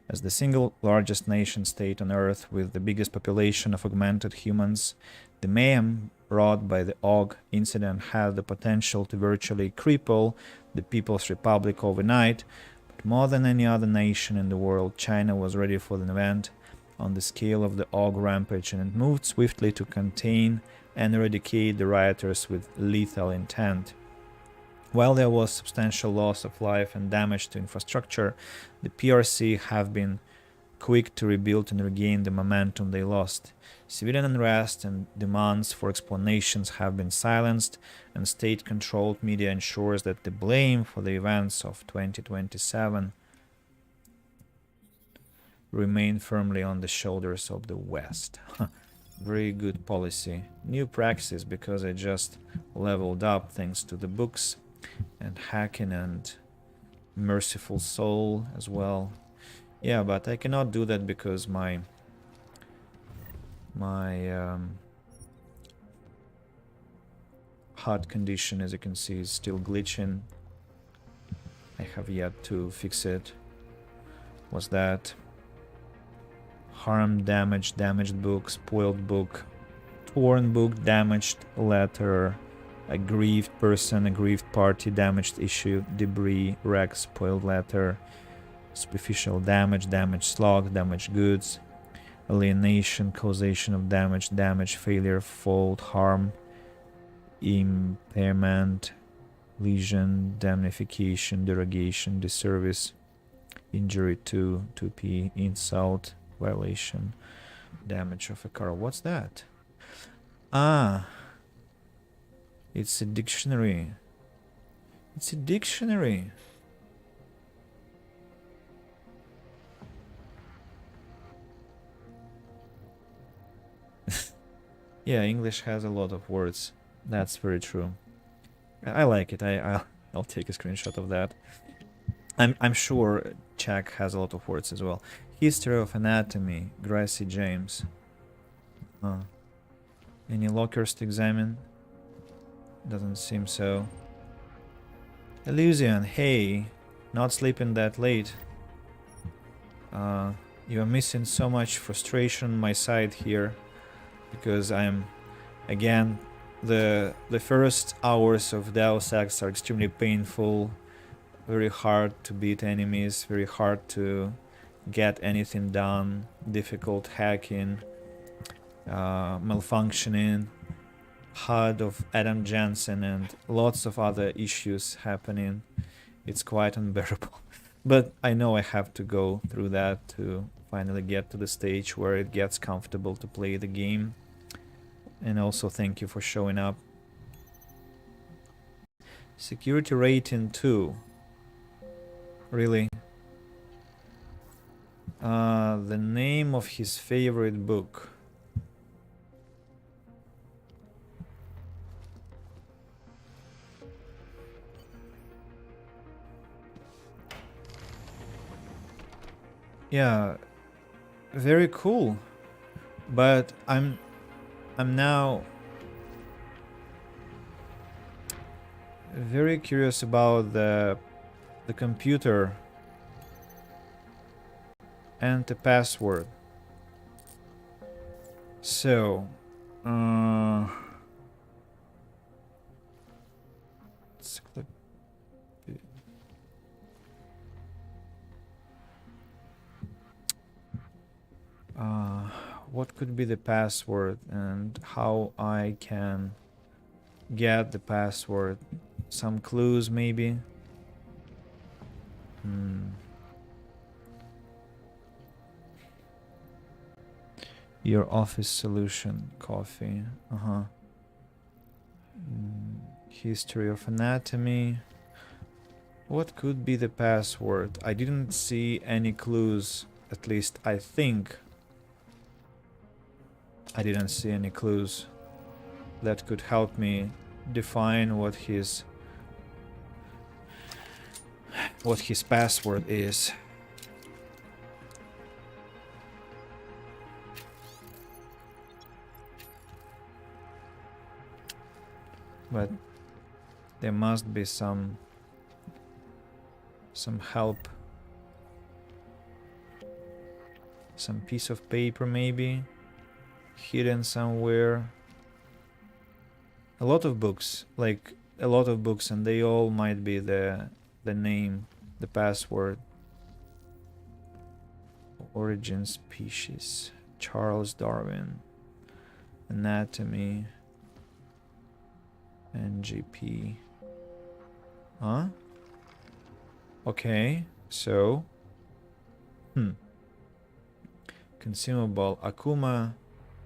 As the single largest nation state on Earth with the biggest population of augmented humans, the mayhem wrought by the AUG incident had the potential to virtually cripple the People's Republic overnight, but more than any other nation in the world, China was ready for the event on the scale of the AUG rampage, and it moved swiftly to contain and eradicate the rioters with lethal intent. While there was substantial loss of life and damage to infrastructure, the PRC have been quick to rebuild and regain the momentum they lost. Civilian unrest and demands for explanations have been silenced, and state-controlled media ensures that the blame for the events of 2027 remain firmly on the shoulders of the West. Very good policy. New praxis, because I just leveled up thanks to the books and hacking and merciful soul as well. Yeah, but I cannot do that because my HUD condition, as you can see, is still glitching. I have yet to fix it. What's that? Harm, damage, damaged book, spoiled book, torn book, damaged letter, aggrieved person, aggrieved party, damaged issue, debris, wreck, spoiled letter, superficial damage, damaged slug, damaged goods, alienation, causation of damage, damage, failure, fault, harm, impairment, lesion, damnification, derogation, disservice, injury to 2p, insult, violation, damage of a car. What's that? Ah, it's a dictionary. It's a dictionary. Yeah, English has a lot of words. That's very true. I like it. I'll take a screenshot of that. I'm sure Czech has a lot of words as well. History of Anatomy, Gracie James. Any lockers to examine? Doesn't seem so. Illusion, hey, not sleeping that late. You are missing so much frustration on my side here, because I'm, again, the first hours of Deus Ex are extremely painful, very hard to beat enemies, very hard to get anything done, difficult hacking, malfunctioning, HUD of Adam Jensen, and lots of other issues happening. It's quite unbearable. But I know I have to go through that to finally get to the stage where it gets comfortable to play the game. And also thank you for showing up. Security rating 2. Really? The name of his favorite book. Yeah, very cool. But I'm now very curious about the computer and the password. So, let's click. What could be the password and how I can get the password? Some clues, maybe. Your office solution, coffee. History of anatomy. What could be the password? I didn't see any clues. At least I think I didn't see any clues that could help me define what his password is. But there must be some help. Some piece of paper maybe hidden somewhere. A lot of books, like a lot of books, and they all might be the name, the password. Origin species, Charles Darwin, anatomy, NGP. Huh? Okay, so consumable Akuma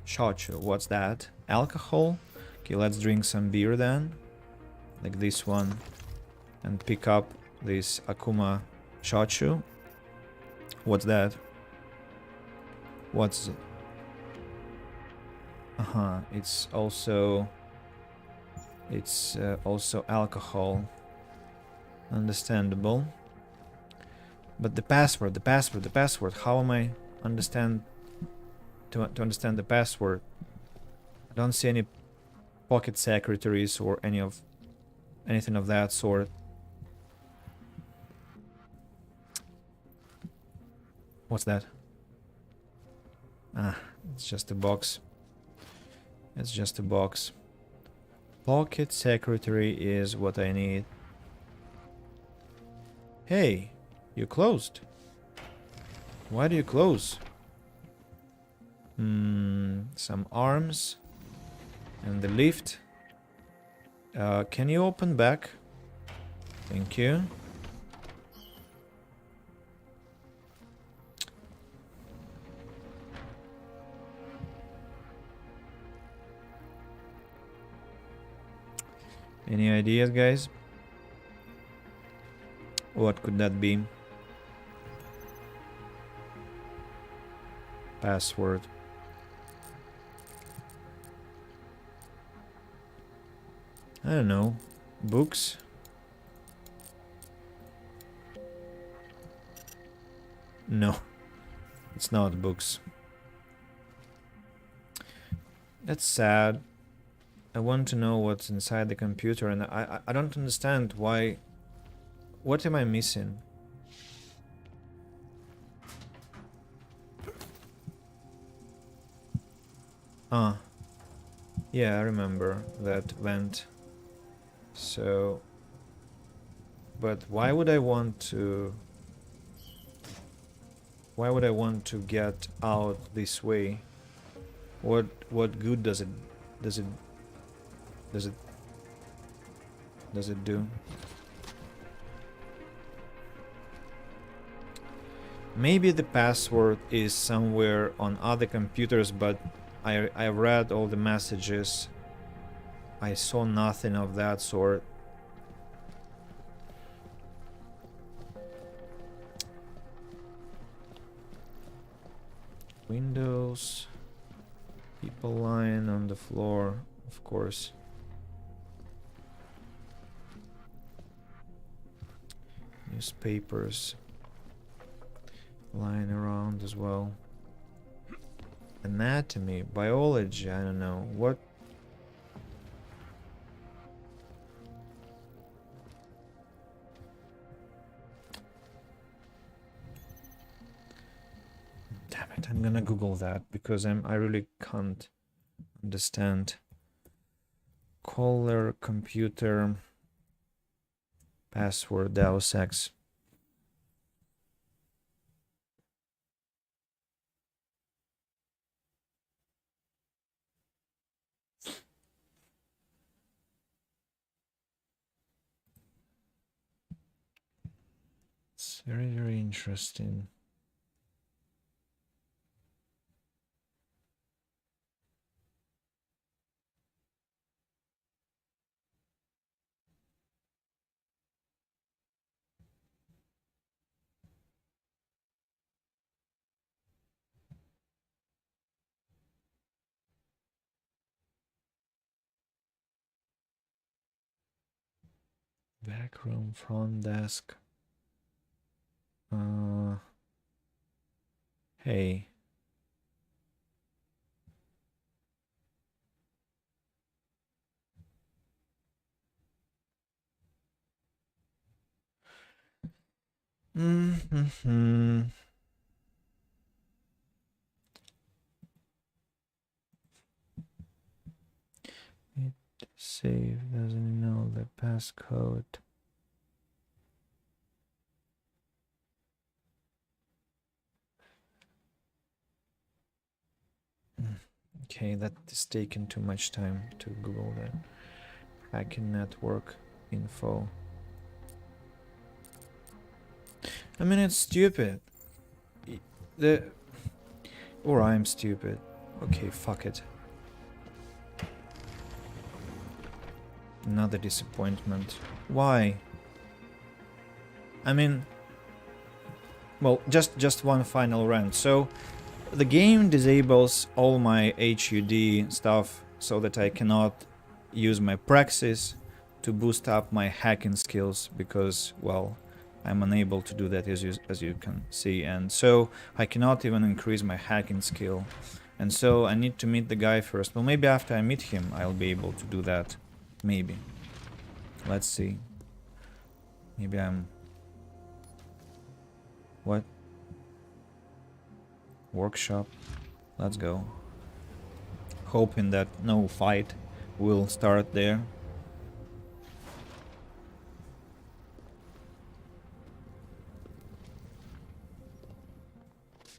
Shochu. What's that? Alcohol? Okay, let's drink some beer then. Like this one. And pick up this Akuma Shochu. What's that? What's... It's also alcohol. Understandable. But the password. How am I understand to understand the password? I don't see any pocket secretaries or anything of that sort. What's that? It's just a box. It's just a box. Pocket secretary is what I need. Hey, you closed. Why do you close? Some arms. And the lift. Can you open back? Thank you. Any ideas, guys? What could that be? Password. I don't know. Books? No. It's not books. That's sad. I want to know what's inside the computer, and I don't understand why. What am I missing? Yeah, I remember that vent. So, but why would I want to get out this way? What good does it do? Maybe the password is somewhere on other computers, but I read all the messages. I saw nothing of that sort. Windows. People lying on the floor, of course. Newspapers lying around as well. Anatomy, biology, I don't know. What? Damn it, I'm gonna Google that because I really can't understand. Caller, computer, password, Deus Ex. It's very, very interesting. Backroom, front desk. Hey. Mm-hmm. It save doesn't know the passcode. Okay, that is taking too much time to Google that. Hacking network info. I mean, it's stupid. Or I'm stupid. Okay, fuck it. Another disappointment. Why? I mean, well, just one final rant. So, the game disables all my HUD stuff so that I cannot use my praxis to boost up my hacking skills because, well, I'm unable to do that as you can see, and so I cannot even increase my hacking skill. And so I need to meet the guy first. Well, maybe after I meet him I'll be able to do that. Maybe. Let's see. Maybe I'm... What? Workshop. Let's go. Hoping that no fight will start there.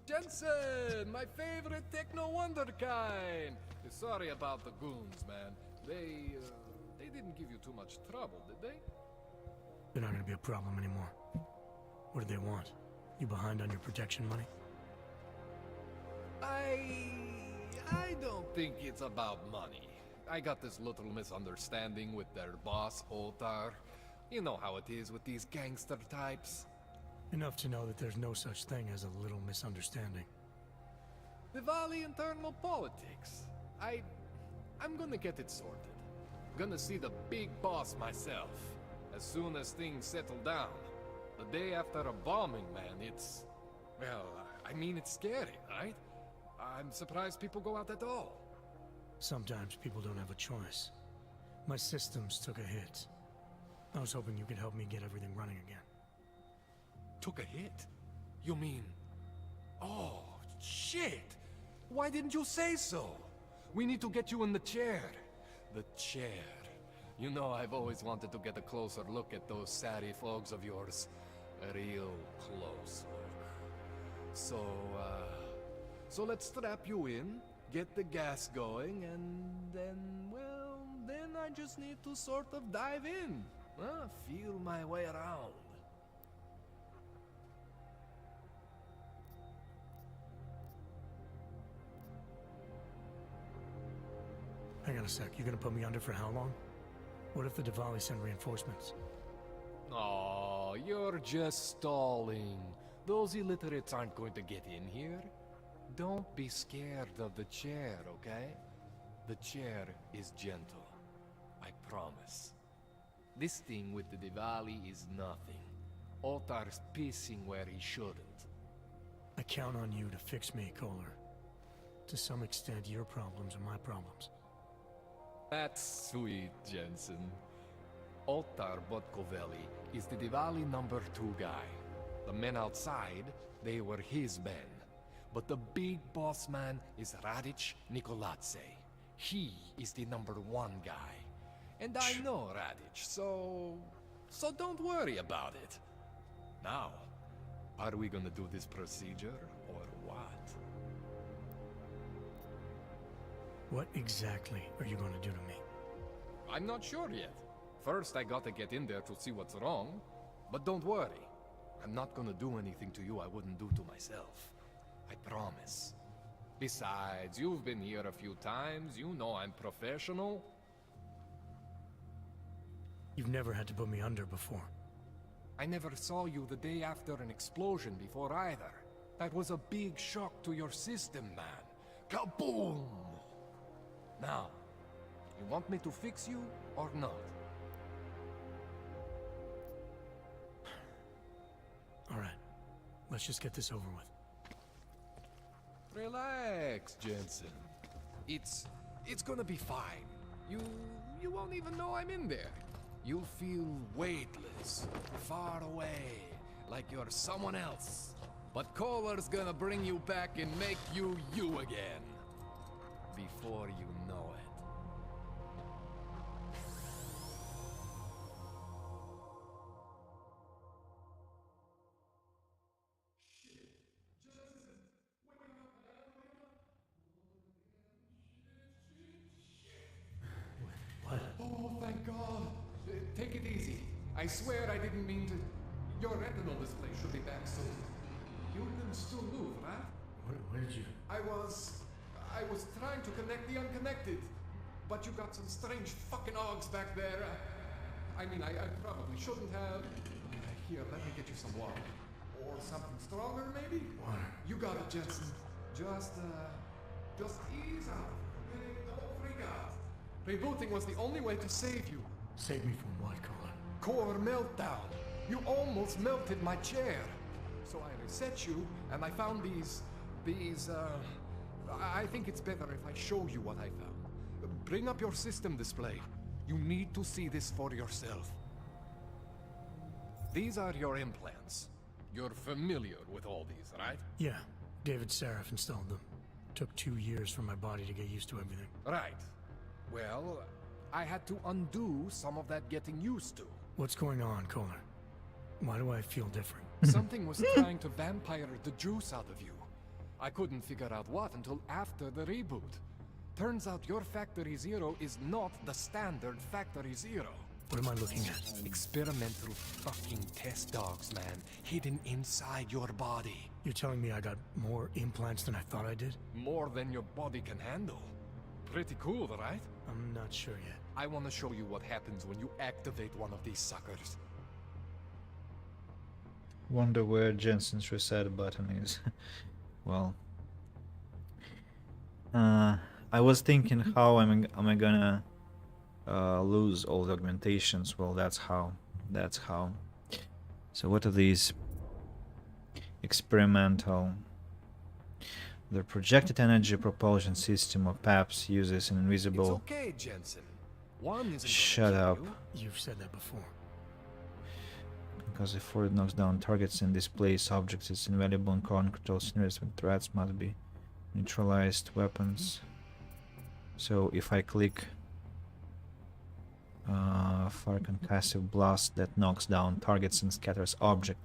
Jensen, my favorite techno wonderkind. Sorry about the goons, man. They didn't give you too much trouble, did they? They're not gonna be a problem anymore. What do they want? You behind on your protection money? I don't think it's about money. I got this little misunderstanding with their boss, Otar. You know how it is with these gangster types. Enough to know that there's no such thing as a little misunderstanding. Diwali internal politics. I'm gonna get it sorted. Gonna see the big boss myself. As soon as things settle down. The day after a bombing, man, it's... Well, I mean, it's scary, right? I'm surprised people go out at all. Sometimes people don't have a choice. My systems took a hit. I was hoping you could help me get everything running again. Took a hit? You mean... Oh, shit! Why didn't you say so? We need to get you in the chair. The chair. You know, I've always wanted to get a closer look at those satty folks of yours. A real close look. So let's strap you in, get the gas going, and then, well, then I just need to sort of dive in. Feel my way around. Hang on a sec, you gonna put me under for how long? What if the Diwali send reinforcements? Oh, you're just stalling. Those illiterates aren't going to get in here. Don't be scared of the chair, okay? The chair is gentle. I promise. This thing with the Diwali is nothing. Ottar's pissing where he shouldn't. I count on you to fix me, Kohler. To some extent, your problems are my problems. That's sweet, Jensen. Ottar Botkovelli is the Diwali #2 guy. The men outside, they were his men. But the big boss man is Radic Nikoladze. He is the #1 guy. And I know Radic, so don't worry about it. Now, are we gonna do this procedure, or what? What exactly are you going to do to me? I'm not sure yet. First, I gotta get in there to see what's wrong. But don't worry. I'm not gonna do anything to you I wouldn't do to myself. I promise. Besides, you've been here a few times. You know I'm professional. You've never had to put me under before. I never saw you the day after an explosion before either. That was a big shock to your system, man. Kaboom! Now, you want me to fix you or not? All right. Let's just get this over with. Relax, Jensen. It's gonna be fine. You won't even know I'm in there. You'll feel weightless, far away, like you're someone else. But Kohler's gonna bring you back and make you you again. Before you know it. What? Oh, thank God. Take it easy. I swear I didn't mean to. Your retinal display should be back soon. You can still move, right? Where did you... I was trying to connect the unconnected. But you got some strange fucking ogs back there. I mean, I probably shouldn't have. Here, let me get you some water. Or something stronger, maybe? Water. You got it, Jensen. Just ease out. Okay? Don't freak out. Rebooting was the only way to save you. Save me from what, Kohler? Core meltdown. You almost melted my chair. So I reset you, and I found these, I think it's better if I show you what I found. Bring up your system display. You need to see this for yourself. These are your implants. You're familiar with all these, right? Yeah. David Saraf installed them. Took 2 years for my body to get used to everything. Right. Well, I had to undo some of that getting used to. What's going on, Kohler? Why do I feel different? Something was trying to vampire the juice out of you. I couldn't figure out what until after the reboot. Turns out your Factory Zero is not the standard Factory Zero. What am I looking at? Experimental fucking test dogs, man. Hidden inside your body. You're telling me I got more implants than I thought I did? More than your body can handle. Pretty cool, right? I'm not sure yet. I want to show you what happens when you activate one of these suckers. Wonder where Jensen's reset button is. Well, I was thinking how am I gonna lose all the augmentations. Well, that's how. So what are these? Experimental. The projected energy propulsion system, or PAPS, uses an invisible... It's okay, Jensen. One isn't Shut up. You've said that before. Because before it knocks down targets and displays objects, it's invaluable in control scenarios when threats must be neutralized. Weapons. So if I click fire concussive blast that knocks down targets and scatters object,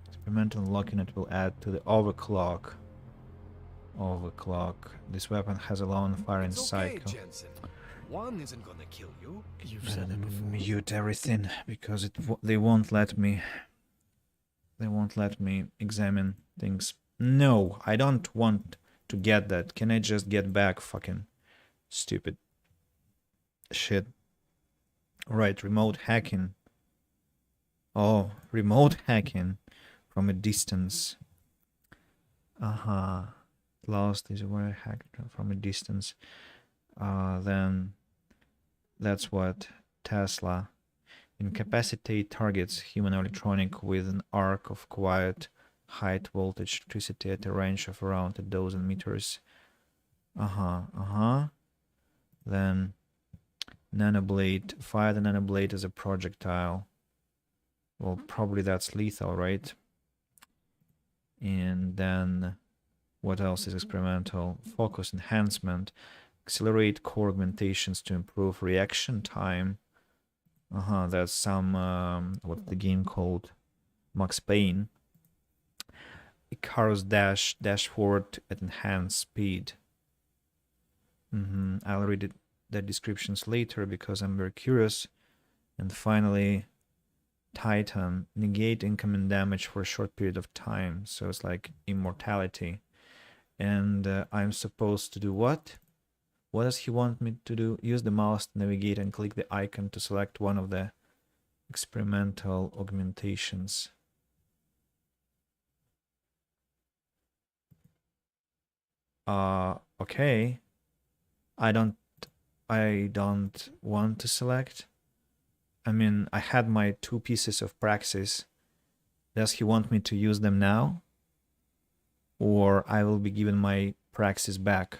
experimental locking it will add to the overclock. This weapon has a long firing cycle. Okay, Jensen. One isn't gonna kill you. You've said that before. Mute everything because they won't let me. They won't let me examine things. No, I don't want to get that. Can I just get back? Fucking stupid shit. Right, remote hacking. Oh, remote hacking from a distance. lost is where hacked from a distance. Then that's what Tesla. Incapacitate targets human electronic with an arc of quiet height voltage electricity at a range of around 1,000 meters. Then nanoblade. Fire the nanoblade as a projectile. Well, probably that's lethal, right? And then what else is experimental? Focus enhancement. Accelerate core augmentations to improve reaction time. That's some what's the game called? Max Payne. Icarus dash forward at enhanced speed. I'll read the descriptions later because I'm very curious. And finally, Titan, negate incoming damage for a short period of time. So it's like immortality. And I'm supposed to do what? What does he want me to do? Use the mouse to navigate and click the icon to select one of the experimental augmentations. Okay. I don't want to select. I mean, I had my 2 pieces of praxis. Does he want me to use them now? Or I will be given my praxis back?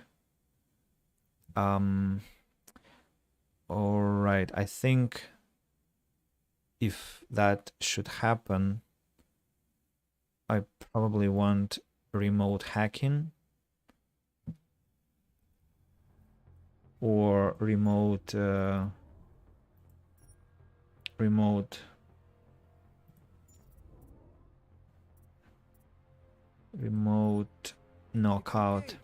Alright, I think if that should happen, I probably want remote hacking or remote knockout.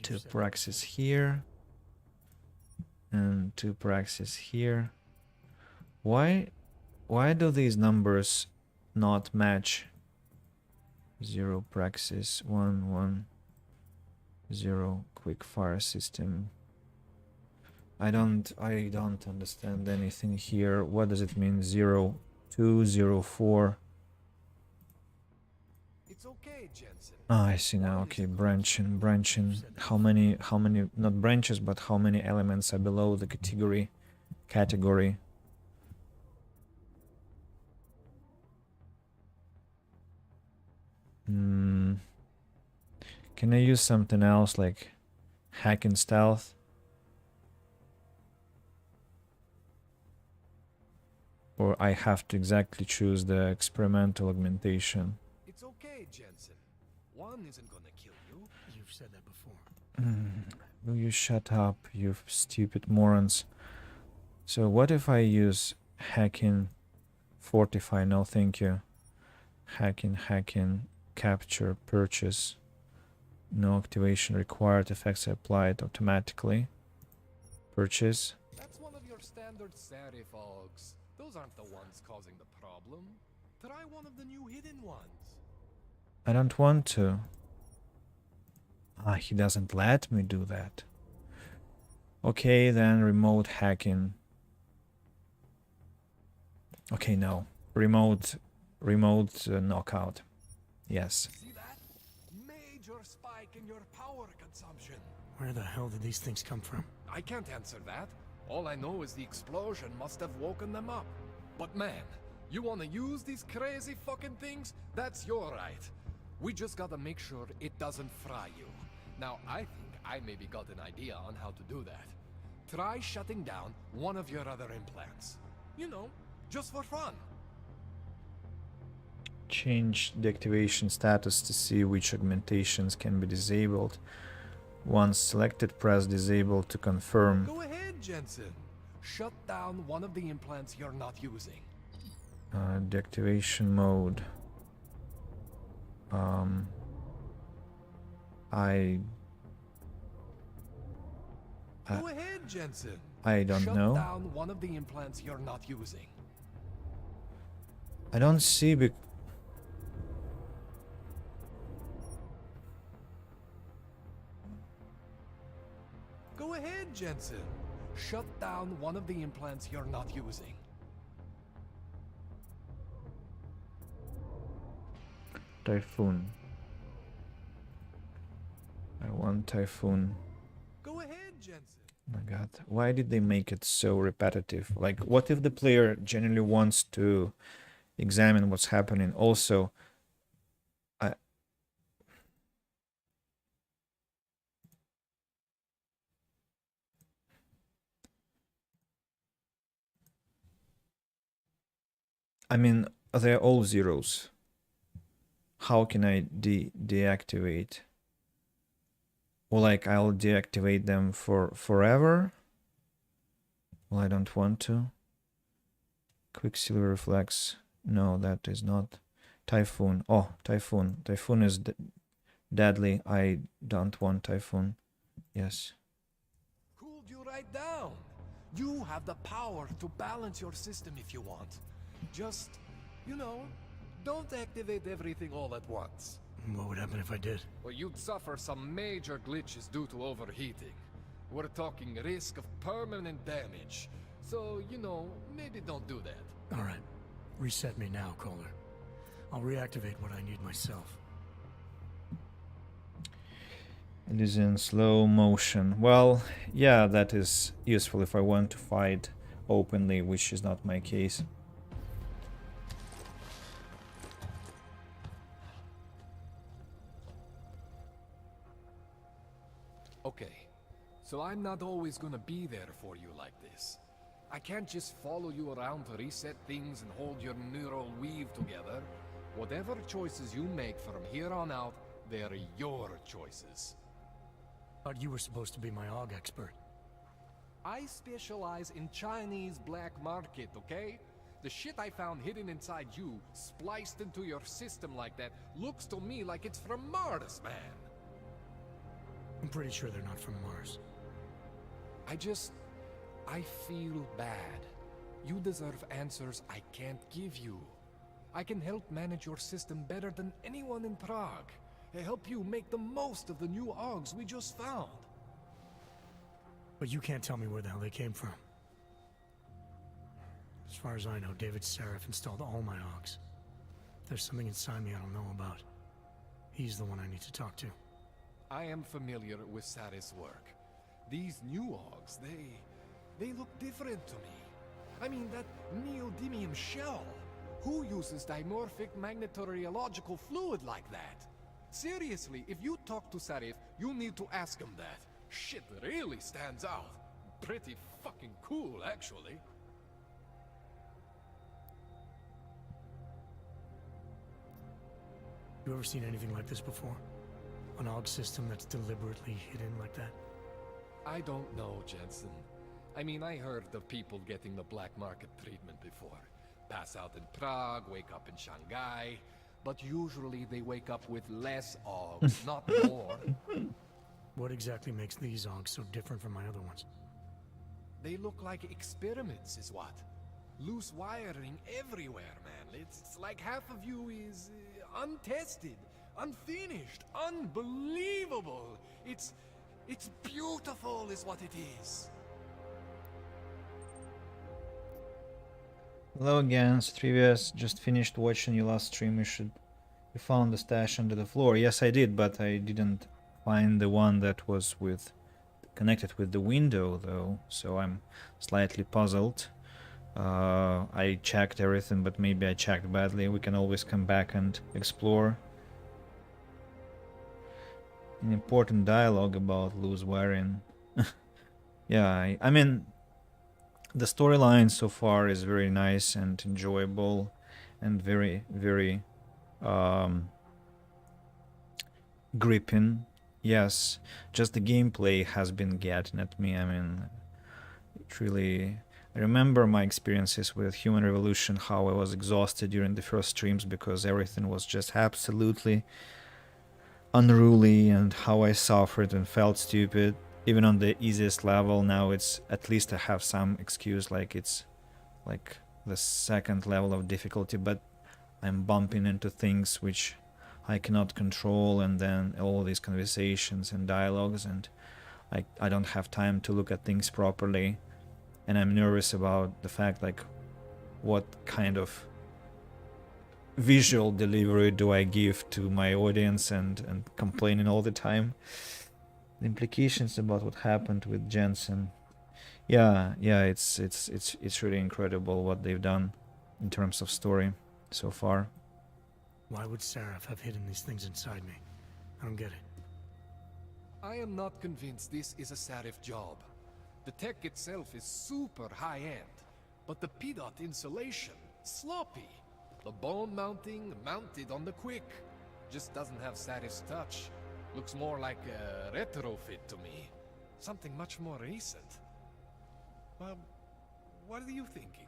Two praxis here and 2 praxis here. Why do these numbers not match? 0 praxis, 1 1 0 quick fire system. I don't understand anything here. What does it mean? 0 2 0 4. It's okay, Jensen. Ah, I see now. Okay, branching. How many not branches, but how many elements are below the category? Can I use something else like hack and stealth? Or I have to exactly choose the experimental augmentation? It's okay, Jensen. One isn't gonna kill you. You've said that before. Will you shut up, you stupid morons? So what if I use hacking, fortify? No, thank you. Hacking, capture, purchase. No activation required. Effects are applied automatically. Purchase. That's one of your standard Sari fogs. Those aren't the ones causing the problem. Try one of the new hidden ones. I don't want to. Ah, he doesn't let me do that. Okay, then remote hacking. Okay, no. Remote knockout. Yes. See that? Major spike in your power consumption. Where the hell did these things come from? I can't answer that. All I know is the explosion must have woken them up. But man, you wanna use these crazy fucking things? That's your right. We just gotta make sure it doesn't fry you. Now, I think I maybe got an idea on how to do that. Try shutting down one of your other implants. You know, just for fun. Change the activation status to see which augmentations can be disabled. Once selected, press disable to confirm. Go ahead, Jensen. Shut down one of the implants you're not using. Deactivation mode. Go ahead, Jensen. I don't know. Shut down one of the implants you're not using. I don't see Go ahead, Jensen. Shut down one of the implants you're not using. Typhoon. and Typhoon. Go ahead, Jensen. Oh my god, why did they make it so repetitive? Like, what if the player genuinely wants to examine what's happening? Also, I mean, they're all zeros. How can I deactivate? Or like, I'll deactivate them for forever? Well, I don't want to. Quicksilver Reflex. No, that is not. Typhoon. Oh, Typhoon. Typhoon is deadly. I don't want Typhoon. Yes. Cooled you right down. You have the power to balance your system if you want. Just, you know, don't activate everything all at once. What would happen if I did? Well, you'd suffer some major glitches due to overheating. We're talking risk of permanent damage. So, you know, maybe don't do that. All right. Reset me now, caller. I'll reactivate what I need myself. It is in slow motion. Well, yeah, that is useful if I want to fight openly, which is not my case. Okay, so I'm not always gonna be there for you like this. I can't just follow you around to reset things and hold your neural weave together. Whatever choices you make from here on out, they're your choices. Thought you were supposed to be my AUG expert. I specialize in Chinese black market, okay? The shit I found hidden inside you, spliced into your system like that, looks to me like it's from Mars, man. I'm pretty sure they're not from Mars. I feel bad. You deserve answers I can't give you. I can help manage your system better than anyone in Prague. Help you make the most of the new AUGs we just found. But you can't tell me where the hell they came from. As far as I know, David Seraph installed all my AUGs. If there's something inside me I don't know about, he's the one I need to talk to. I am familiar with Sarah's work. These new AUGs, they look different to me. I mean, that neodymium shell. Who uses dimorphic magnetorheological fluid like that? Seriously, if you talk to Sarif, you need to ask him that. Shit really stands out. Pretty fucking cool, actually. You ever seen anything like this before? An AUG system that's deliberately hidden like that? I don't know, Jensen. I mean, I heard of people getting the black market treatment before. Pass out in Prague, wake up in Shanghai. But usually they wake up with less AUGs, not more. What exactly makes these AUGs so different from my other ones? They look like experiments, is what. Loose wiring everywhere, man. It's like half of you is untested, unfinished, unbelievable. It's beautiful is what it is. Hello again, Trivias. Just finished watching your last stream. You found the stash under the floor. Yes, I did, but I didn't find the one that was connected with the window, though. So I'm slightly puzzled. I checked everything, but maybe I checked badly. We can always come back and explore. An important dialogue about loose wiring. Yeah, I mean, the storyline so far is very nice and enjoyable and very, very gripping. Yes, just the gameplay has been getting at me. I mean, it really... I remember my experiences with Human Revolution, how I was exhausted during the first streams because everything was just absolutely unruly, and how I suffered and felt stupid. Even on the easiest level, now it's at least I have some excuse, like it's like the second level of difficulty, but I'm bumping into things which I cannot control, and then all these conversations and dialogues, and I don't have time to look at things properly, and I'm nervous about the fact, like, what kind of visual delivery do I give to my audience, and complaining all the time. The implications about what happened with Jensen. Yeah, it's really incredible what they've done in terms of story so far. Why would Seraph have hidden these things inside me? I don't get it. I am not convinced this is a Sarif job. The tech itself is super high-end, but the PDOT insulation, sloppy. The bone mounting, mounted on the quick. Just doesn't have Sarif's touch. Looks more like a retrofit to me. Something much more recent. Well, what are you thinking?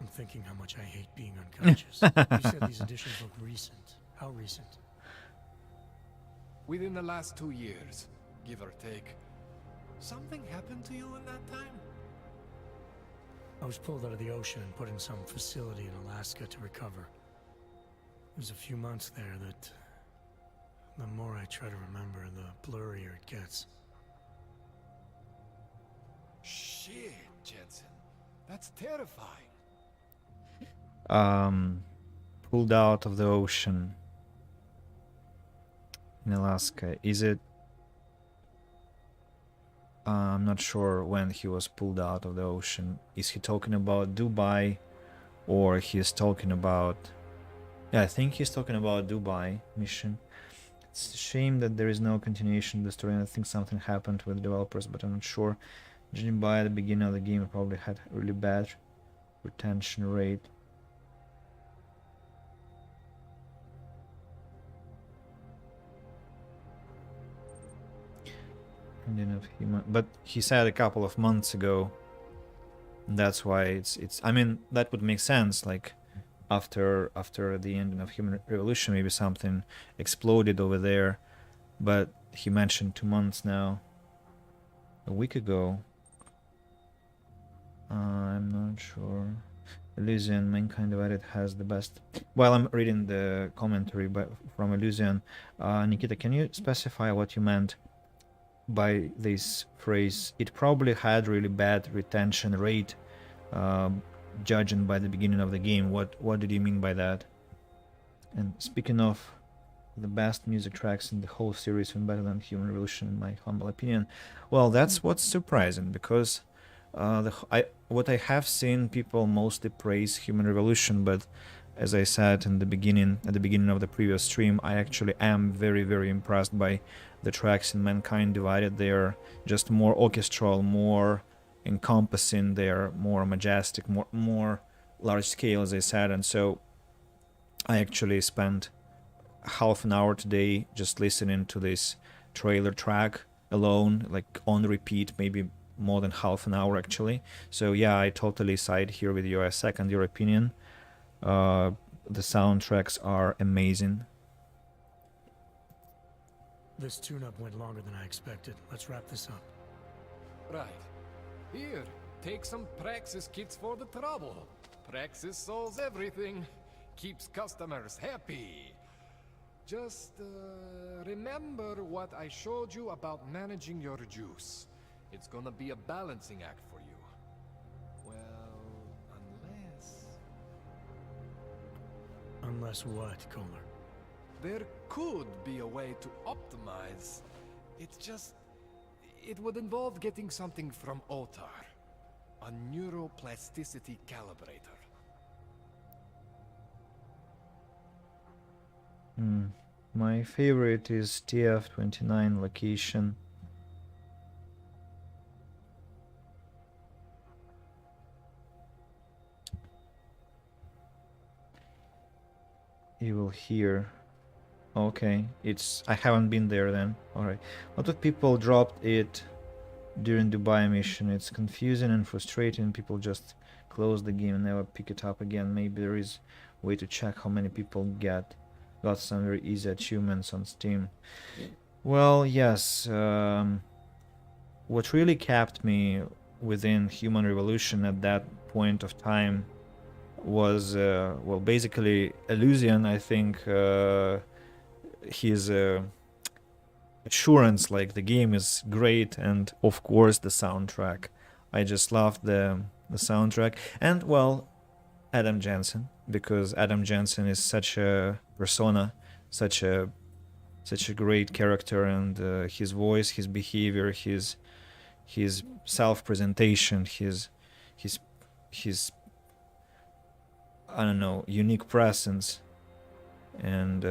I'm thinking how much I hate being unconscious. You said these additions look recent. How recent? Within the last 2 years, give or take. Something happened to you in that time? I was pulled out of the ocean and put in some facility in Alaska to recover. It was a few months there that... the more I try to remember, the blurrier it gets. Shit, Jensen. That's terrifying. Pulled out of the ocean in Alaska. Is it? I'm not sure when he was pulled out of the ocean. Is he talking about Dubai, or he's talking about? Yeah, I think he's talking about Dubai mission. It's a shame that there is no continuation of the story, and I think something happened with the developers, but I'm not sure. Judging by the beginning of the game, it probably had a really bad retention rate. But he said a couple of months ago. That's why it's. I mean, that would make sense. Like after the ending of Human Revolution, maybe something exploded over there. But he mentioned 2 months now. A week ago. I'm not sure. Elysian, Mankind Divided has the best. Well, I'm reading the commentary from Elysian. Nikita, can you specify what you meant by this phrase? It probably had really bad retention rate, judging by the beginning of the game. What did you mean by that? And speaking of the best music tracks in the whole series, even better than Human Revolution, in my humble opinion. Well, that's what's surprising, because what I have seen, people mostly praise Human Revolution, but as I said at the beginning of the previous stream, I actually am very, very impressed by the tracks in Mankind Divided. They're just more orchestral, more encompassing, they're more majestic, more large scale, as I said, and so I actually spent half an hour today just listening to this trailer track alone, like on repeat, maybe more than half an hour actually. So yeah, I totally side here with you. I second your opinion. The soundtracks are amazing. This tune-up went longer than I expected. Let's wrap this up. Right. Here, take some Praxis kits for the trouble. Praxis solves everything. Keeps customers happy. Just remember what I showed you about managing your juice. It's gonna be a balancing act for you. Well, unless... Unless what, Kohler? There could be a way to optimize. It's just... it would involve getting something from Otar. A neuroplasticity calibrator. My favorite is TF-29 location. You will hear. Okay, I haven't been there then. Alright. A lot of people dropped it during Dubai mission. It's confusing and frustrating. People just close the game and never pick it up again. Maybe there is a way to check how many people got some very easy achievements on Steam. Well, yes. What really kept me within Human Revolution at that point of time was, well, basically Elysian. I think his assurance, like the game is great, and of course the soundtrack. I just loved the soundtrack, and well, Adam Jensen, because Adam Jensen is such a persona, such a such a great character, and his voice, his behavior, his self-presentation, his I don't know, unique presence, and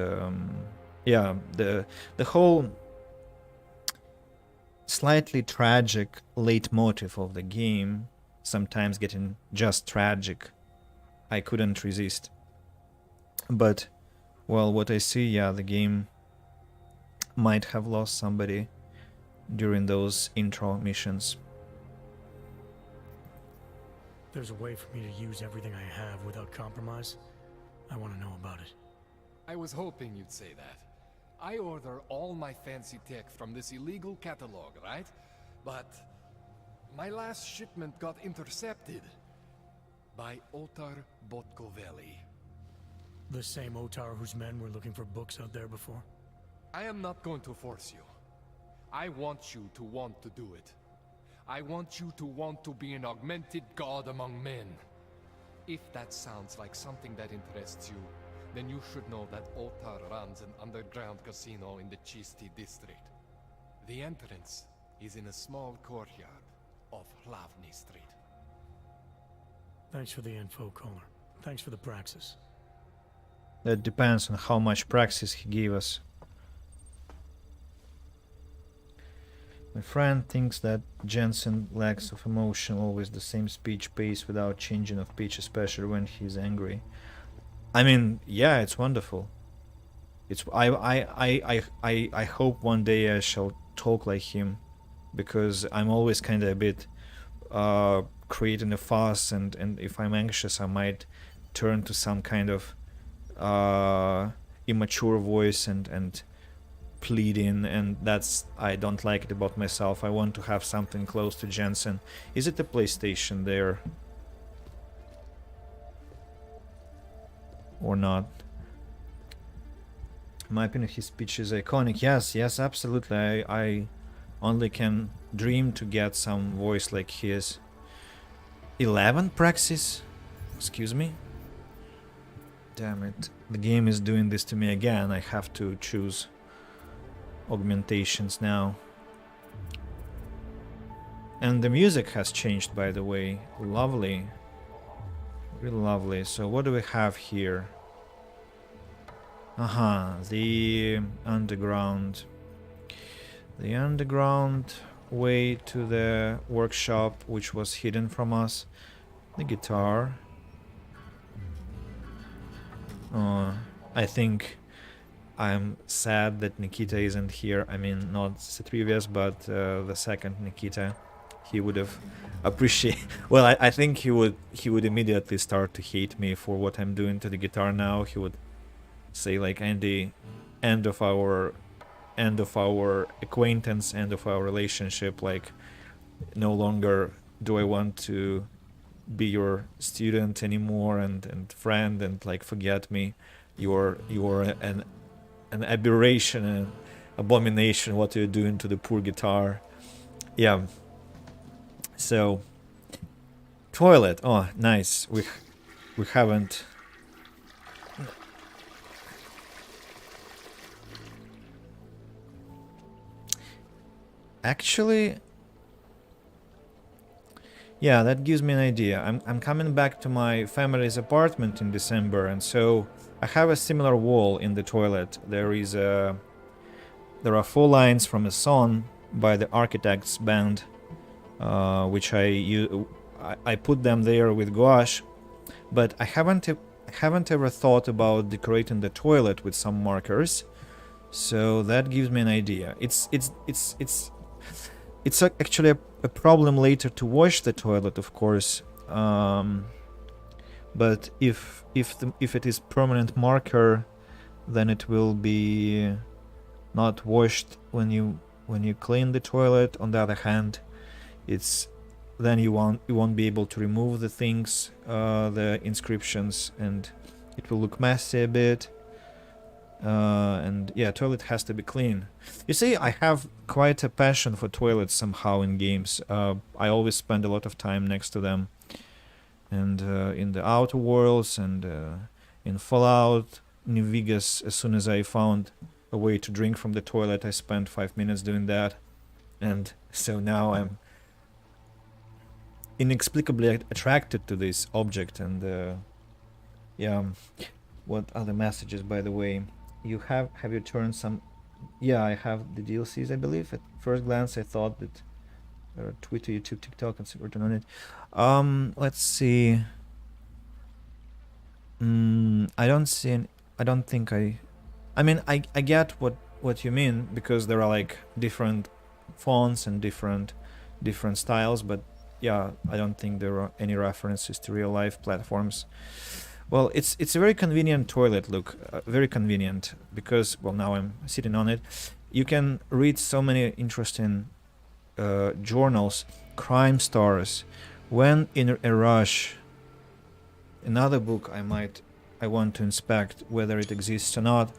yeah, the whole slightly tragic leitmotif of the game, sometimes getting just tragic, I couldn't resist. But, well, what I see, yeah, the game might have lost somebody during those intro missions. There's a way for me to use everything I have without compromise. I want to know about it. I was hoping you'd say that. I order all my fancy tech from this illegal catalog, right? But my last shipment got intercepted by Otar Botkoveli. The same Otar whose men were looking for books out there before? I am not going to force you. I want you to want to do it. I want you to want to be an augmented god among men. If that sounds like something that interests you, then you should know that Otar runs an underground casino in the Chisti district. The entrance is in a small courtyard off Hlavny Street. Thanks for the info, Kohler. Thanks for the praxis. That depends on how much praxis he gave us. My friend thinks that Jensen lacks of emotion, always the same speech pace without changing of pitch, especially when he's angry. I mean, yeah, it's wonderful. It's I hope one day I shall talk like him, because I'm always kind of a bit creating a fuss, and if I'm anxious, I might turn to some kind of immature voice and pleading, and that's, I don't like it about myself. I want to have something close to Jensen. Is it the PlayStation there? Or not? In my opinion, his speech is iconic. Yes, absolutely. I only can dream to get some voice like his. 11 praxis? Excuse me? Damn it. The game is doing this to me again. I have to choose augmentations now. And the music has changed, by the way. Lovely. Really lovely. So what do we have here? The underground. The underground way to the workshop, which was hidden from us. The guitar. I think I'm sad that Nikita isn't here. I mean, not Citrivius, but the second Nikita. He would have appreciated. Well, I think he would immediately start to hate me for what I'm doing to the guitar now. He would say like, Andy, end of our acquaintance, end of our relationship. Like, no longer do I want to be your student anymore and friend, and like, forget me. You're an aberration, an abomination. What are you doing to the poor guitar? Yeah. So, toilet. Oh, nice. We haven't. Actually, yeah, that gives me an idea. I'm coming back to my family's apartment in December, and so I have a similar wall in the toilet. There are 4 lines from a song by the Architects band, which I put them there with gouache, but I haven't ever thought about decorating the toilet with some markers. So that gives me an idea. It's actually a problem later to wash the toilet, of course. But if it is permanent marker, then it will be not washed when you clean the toilet. On the other hand, then you won't be able to remove the things, the inscriptions, and it will look messy a bit. And yeah, toilet has to be clean. You see, I have quite a passion for toilets somehow in games. I always spend a lot of time next to them, and in the Outer Worlds and in Fallout New Vegas. As soon as I found a way to drink from the toilet. I spent 5 minutes doing that, and so now I'm inexplicably attracted to this object. And yeah, what other messages, by the way? Have you turned some? Yeah, I have the DLCs, I believe. At first glance, I thought that Twitter, YouTube, TikTok, and return on it. Let's see. I don't see any, I don't think I mean, I get what you mean, because there are like different fonts and different styles, but yeah, I don't think there are any references to real life platforms. Well, it's a very convenient toilet, look, very convenient, because, well, now I'm sitting on it. You can read so many interesting journals, crime stories, when in a rush. Another book I want to inspect whether it exists or not.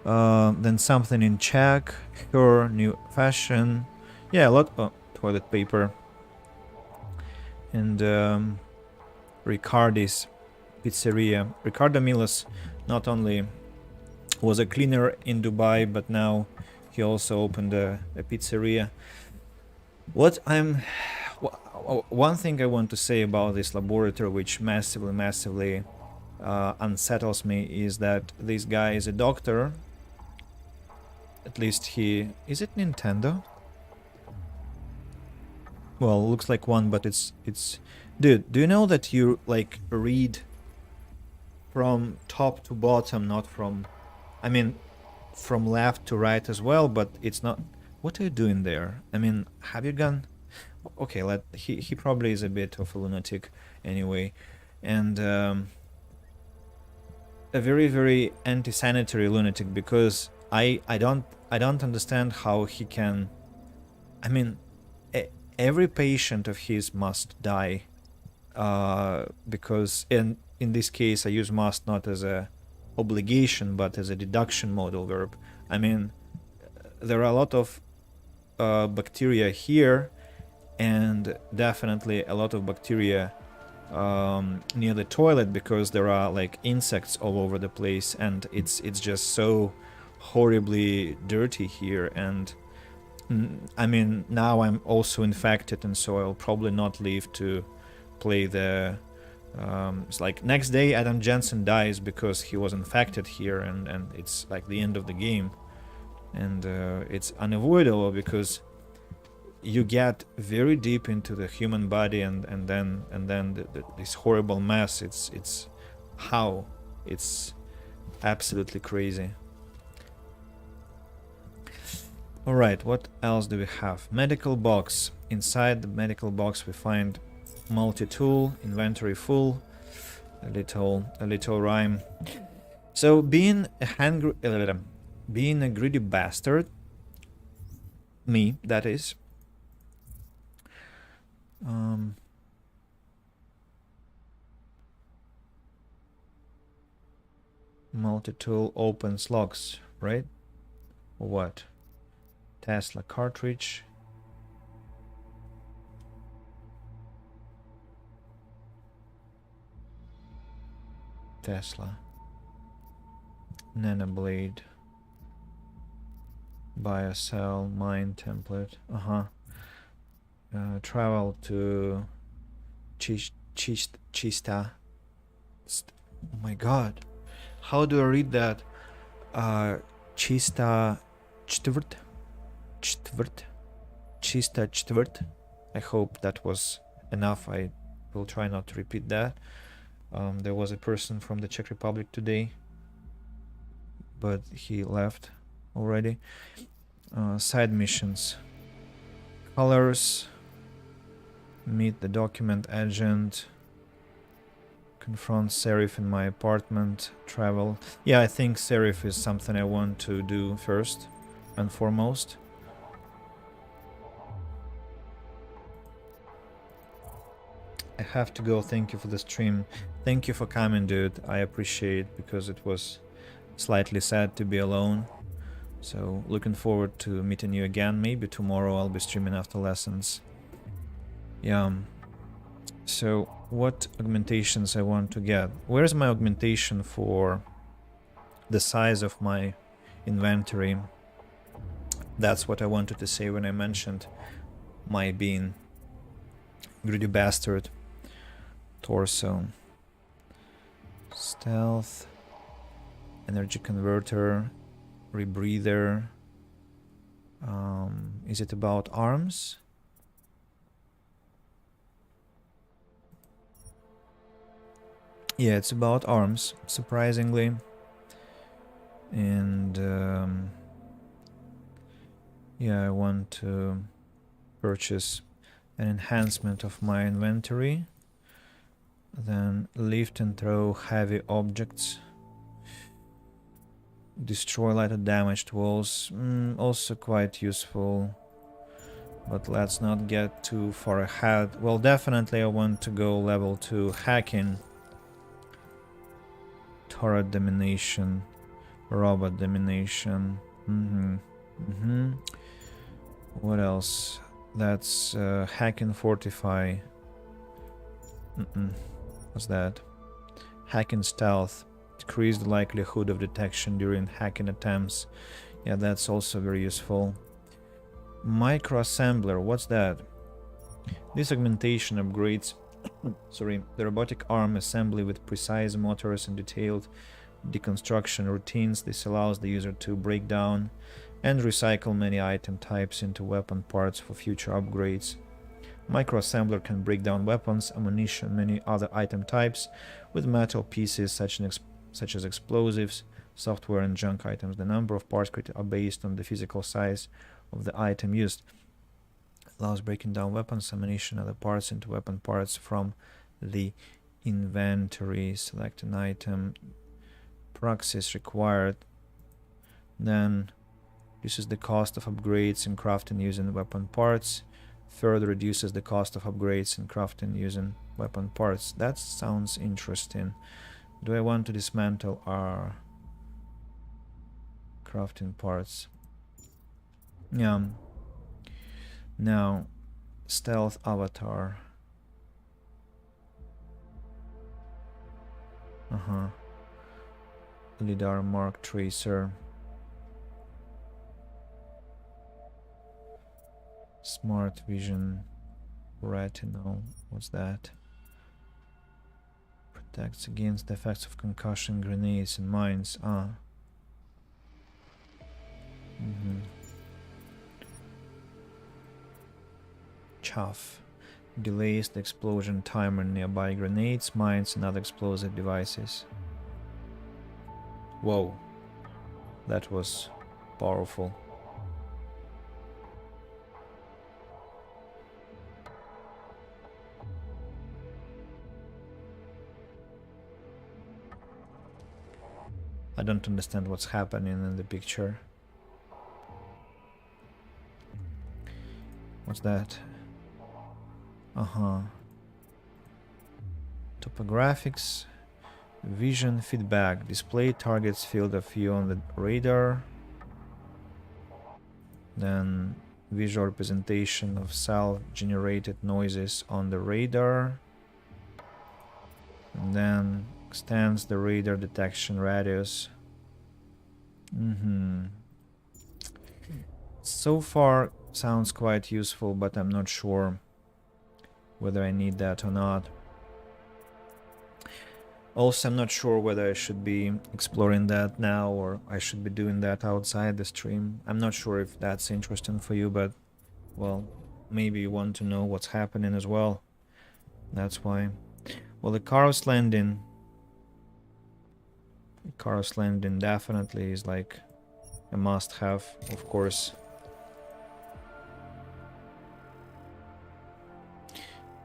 Then something in Czech, her new fashion. Yeah, a lot of toilet paper. And Riccardi's pizzeria. Riccardo Milas not only was a cleaner in Dubai, but now he also opened a pizzeria. One thing I want to say about this laboratory, which massively unsettles me, is that this guy is a doctor. At least is it Nintendo? Well, looks like one, but it's dude, do you know that you like read from top to bottom, not from, I mean, from left to right as well, but it's not. What are you doing there? I mean, have you gone? Okay, he probably is a bit of a lunatic anyway, and a very anti-sanitary lunatic, because I don't understand how he can. I mean, every patient of his must die, because in this case I use must not as a obligation but as a deduction modal verb. I mean, there are a lot of bacteria here, and definitely a lot of bacteria near the toilet, because there are like insects all over the place, and it's just so horribly dirty here. And I mean, now I'm also infected, and so I'll probably not leave to play the it's like next day Adam Jensen dies because he was infected here, and it's like the end of the game. And it's unavoidable, because you get very deep into the human body, and then this horrible mess. It's absolutely crazy. All right, what else do we have? Medical box. Inside the medical box we find multi-tool, inventory full, a little rhyme. So being a greedy bastard, me that is, multi-tool opens locks, right? Or what? Tesla cartridge. Tesla. Nanoblade. Biocell. Mine template. Travel to Chista. Oh my god. How do I read that? Chista Chtvrt? Chista Chtvrt. I hope that was enough. I will try not to repeat that. There was a person from the Czech Republic today, but he left already. Side missions. Colors. Meet the document agent. Confront Serif in my apartment. Travel. Yeah, I think Serif is something I want to do first and foremost. I have to go. Thank you for the stream. Thank you for coming, dude. I appreciate it, because it was slightly sad to be alone. So looking forward to meeting you again. Maybe tomorrow I'll be streaming after lessons. Yeah. So what augmentations I want to get? Where's my augmentation for the size of my inventory. That's what I wanted to say when I mentioned my being greedy bastard. Torso. Stealth. Energy converter. Rebreather. Is it about arms? Yeah, it's about arms, surprisingly. And yeah, I want to purchase an enhancement of my inventory. Then lift and throw heavy objects. Destroy lighter damaged walls. Also quite useful. But let's not get too far ahead. Well, definitely I want to go level 2 hacking. Turret domination. Robot domination. What else? That's hack and fortify. What's that? Hack and stealth. Decrease the likelihood of detection during hacking attempts. Yeah, that's also very useful. Microassembler. What's that? This augmentation upgrades the robotic arm assembly with precise motors and detailed deconstruction routines. This allows the user to break down and recycle many item types into weapon parts for future upgrades. Microassembler can break down weapons, ammunition, many other item types with metal pieces such as explosives, software and junk items. The number of parts created are based on the physical size of the item used. Allows breaking down weapons, ammunition, other parts into weapon parts from the inventory. Select an item. Praxis required. Then reduces the cost of upgrades in crafting using weapon parts. Further reduces the cost of upgrades in crafting using weapon parts. That sounds interesting. Do I want to dismantle our crafting parts? Yeah. Now, stealth avatar. LiDAR mark tracer. Smart vision. Retinal. What's that? Protects against the effects of concussion, grenades, and mines. Chaff. Delays the explosion timer nearby grenades, mines, and other explosive devices. Whoa. That was powerful. I don't understand what's happening in the picture. What's that? Topographics. Vision feedback. Display target's field of view on the radar. Then visual representation of self-generated noises on the radar. And then extends the radar detection radius. So far sounds quite useful, but I'm not sure whether I need that or not. Also, I'm not sure whether I should be exploring that now or I should be doing that outside the stream. I'm not sure if that's interesting for you, but, well, maybe you want to know what's happening as well. That's why. Well, the Karos landing. Karos landing definitely is like a must-have, of course.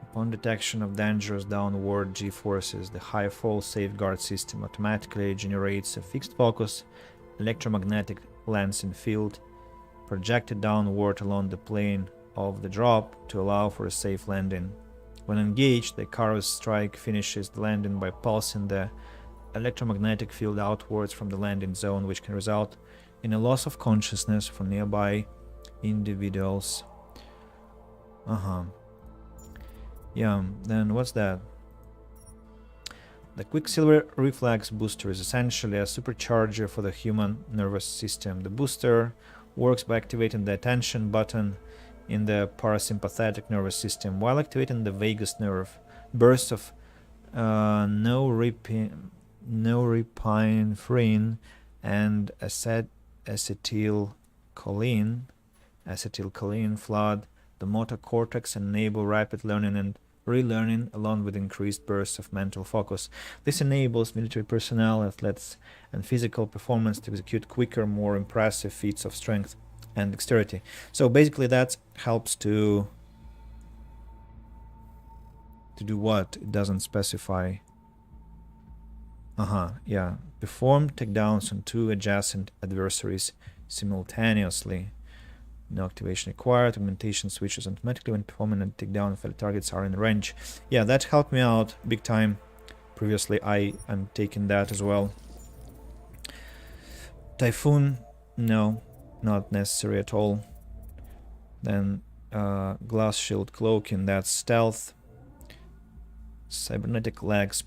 Upon detection of dangerous downward g-forces, the high fall safeguard system automatically generates a fixed focus electromagnetic lensing field projected downward along the plane of the drop to allow for a safe landing. When engaged, the Karos strike finishes the landing by pulsing the electromagnetic field outwards from the landing zone, which can result in a loss of consciousness for nearby individuals. Yeah, then what's that? The Quicksilver Reflex Booster is essentially a supercharger for the human nervous system. The booster works by activating the attention button in the parasympathetic nervous system while activating the vagus nerve. Bursts of norepinephrine and acetylcholine flood the motor cortex and enable rapid learning and relearning along with increased bursts of mental focus. This enables military personnel, athletes, and physical performance to execute quicker, more impressive feats of strength and dexterity. So basically that helps to do what? It doesn't specify. Yeah. Perform takedowns on 2 adjacent adversaries simultaneously. No activation required. Augmentation switches automatically when performing a takedown if targets are in range. Yeah, that helped me out big time. Previously, I am taking that as well. Typhoon, no, not necessary at all. Then glass shield cloaking, that's stealth. Cybernetic legs,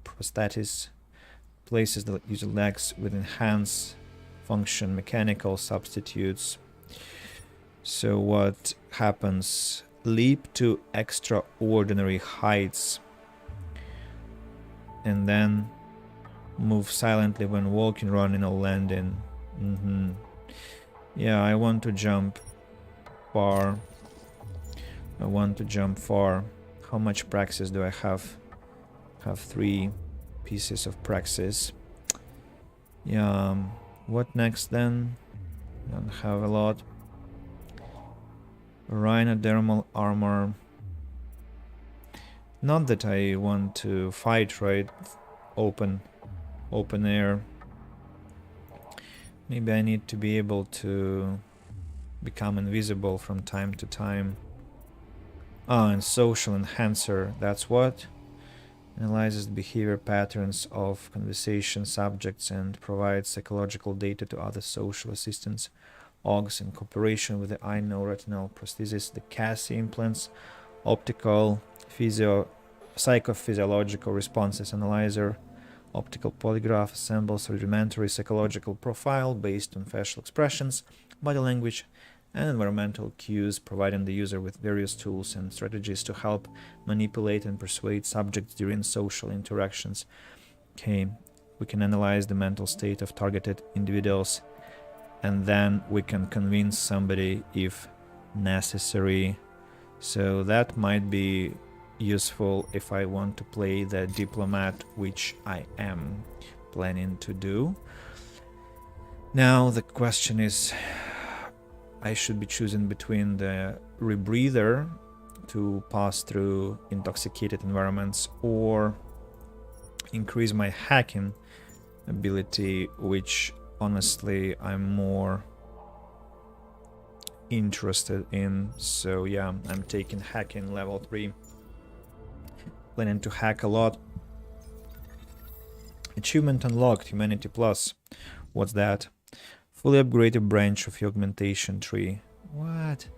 prosthesis. Places the user legs with enhanced function, mechanical substitutes. So what happens? Leap to extraordinary heights and then move silently when walking, running, or landing. Yeah, I want to jump far. How much praxis do I have? Have 3 pieces of praxis. Yeah, what next then? Don't have a lot. Rhinodermal armor. Not that I want to fight, right? Open air. Maybe I need to be able to become invisible from time to time. And social enhancer, that's what? Analyzes the behavior patterns of conversation subjects and provides psychological data to other social assistants. Augs in cooperation with the eye retinal prosthesis, the Cassie implants, optical psychophysiological responses analyzer, optical polygraph assembles a rudimentary psychological profile based on facial expressions, body language, and environmental cues, providing the user with various tools and strategies to help manipulate and persuade subjects during social interactions. Okay, we can analyze the mental state of targeted individuals, and then we can convince somebody if necessary. So that might be useful if I want to play the diplomat, which I am planning to do. Now the question is, I should be choosing between the rebreather to pass through intoxicated environments or increase my hacking ability, which honestly I'm more interested in. So yeah, I'm taking hacking level 3. Planning to hack a lot. Achievement unlocked, Humanity Plus. What's that? Fully upgraded branch of your augmentation tree. What?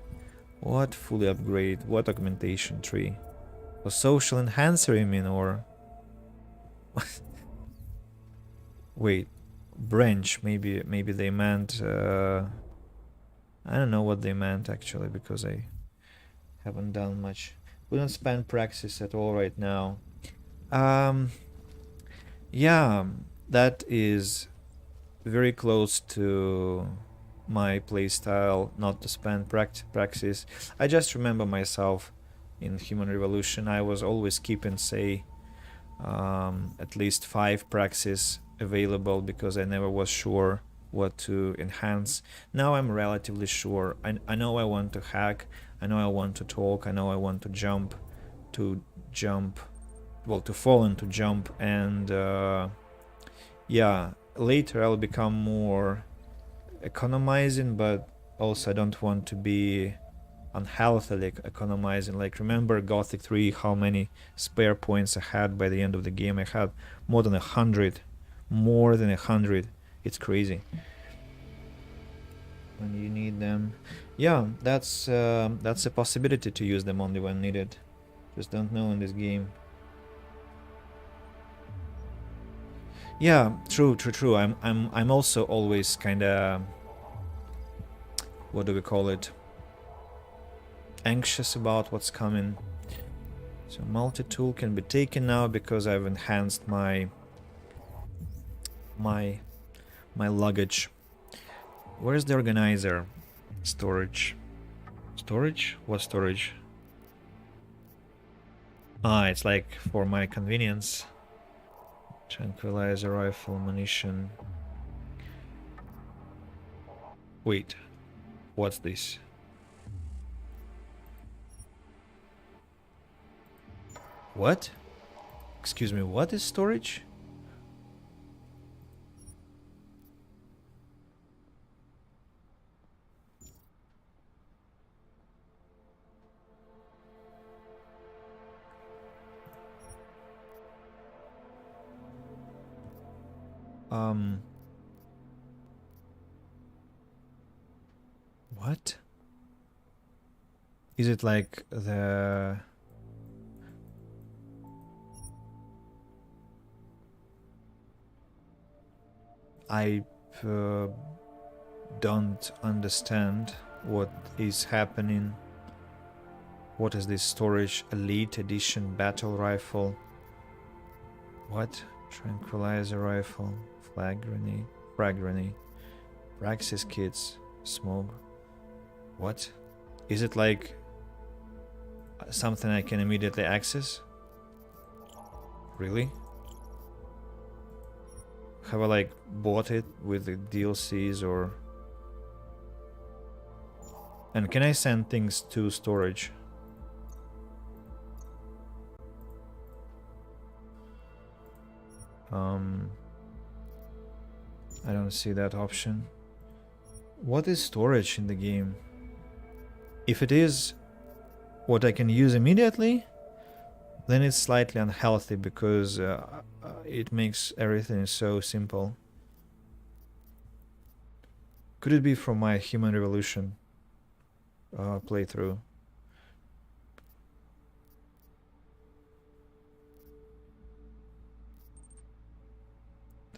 What fully upgrade? What augmentation tree? A social enhancer, you mean, or... Wait, branch, maybe they meant... I don't know what they meant actually, because I haven't done much. We don't spend praxis at all right now. Yeah, that is very close to my playstyle, not to spend praxis. I just remember myself in Human Revolution, I was always keeping, say, at least 5 praxis available because I never was sure what to enhance. Now I'm relatively sure. I know I want to hack, I know I want to talk, I know I want to jump, well, to fall and to jump, and yeah, later I'll become more economizing, but also I don't want to be unhealthily economizing. Like, remember Gothic 3, how many spare points I had by the end of the game? I had more than 100. More than 100. It's crazy. When you need them. Yeah, that's a possibility to use them only when needed. Just don't know in this game. Yeah, true. I'm also always kind of, what do we call it? Anxious about what's coming. So multi-tool can be taken now because I've enhanced my luggage. Where's the organizer? Storage. Storage? What storage? Ah, it's like for my convenience. Tranquilizer rifle, ammunition. Wait, what's this? What? Excuse me, what is storage? What? Is it like the... I don't understand what is happening. What is this storage? Elite edition battle rifle. What? Tranquilizer rifle. Frag grenade. Praxis kits. Smoke. What? Is it like something I can immediately access? Really? Have I like bought it with the DLCs or... And can I send things to storage? I don't see that option. What is storage in the game? If it is what I can use immediately, then it's slightly unhealthy because it makes everything so simple. Could it be from my Human Revolution playthrough?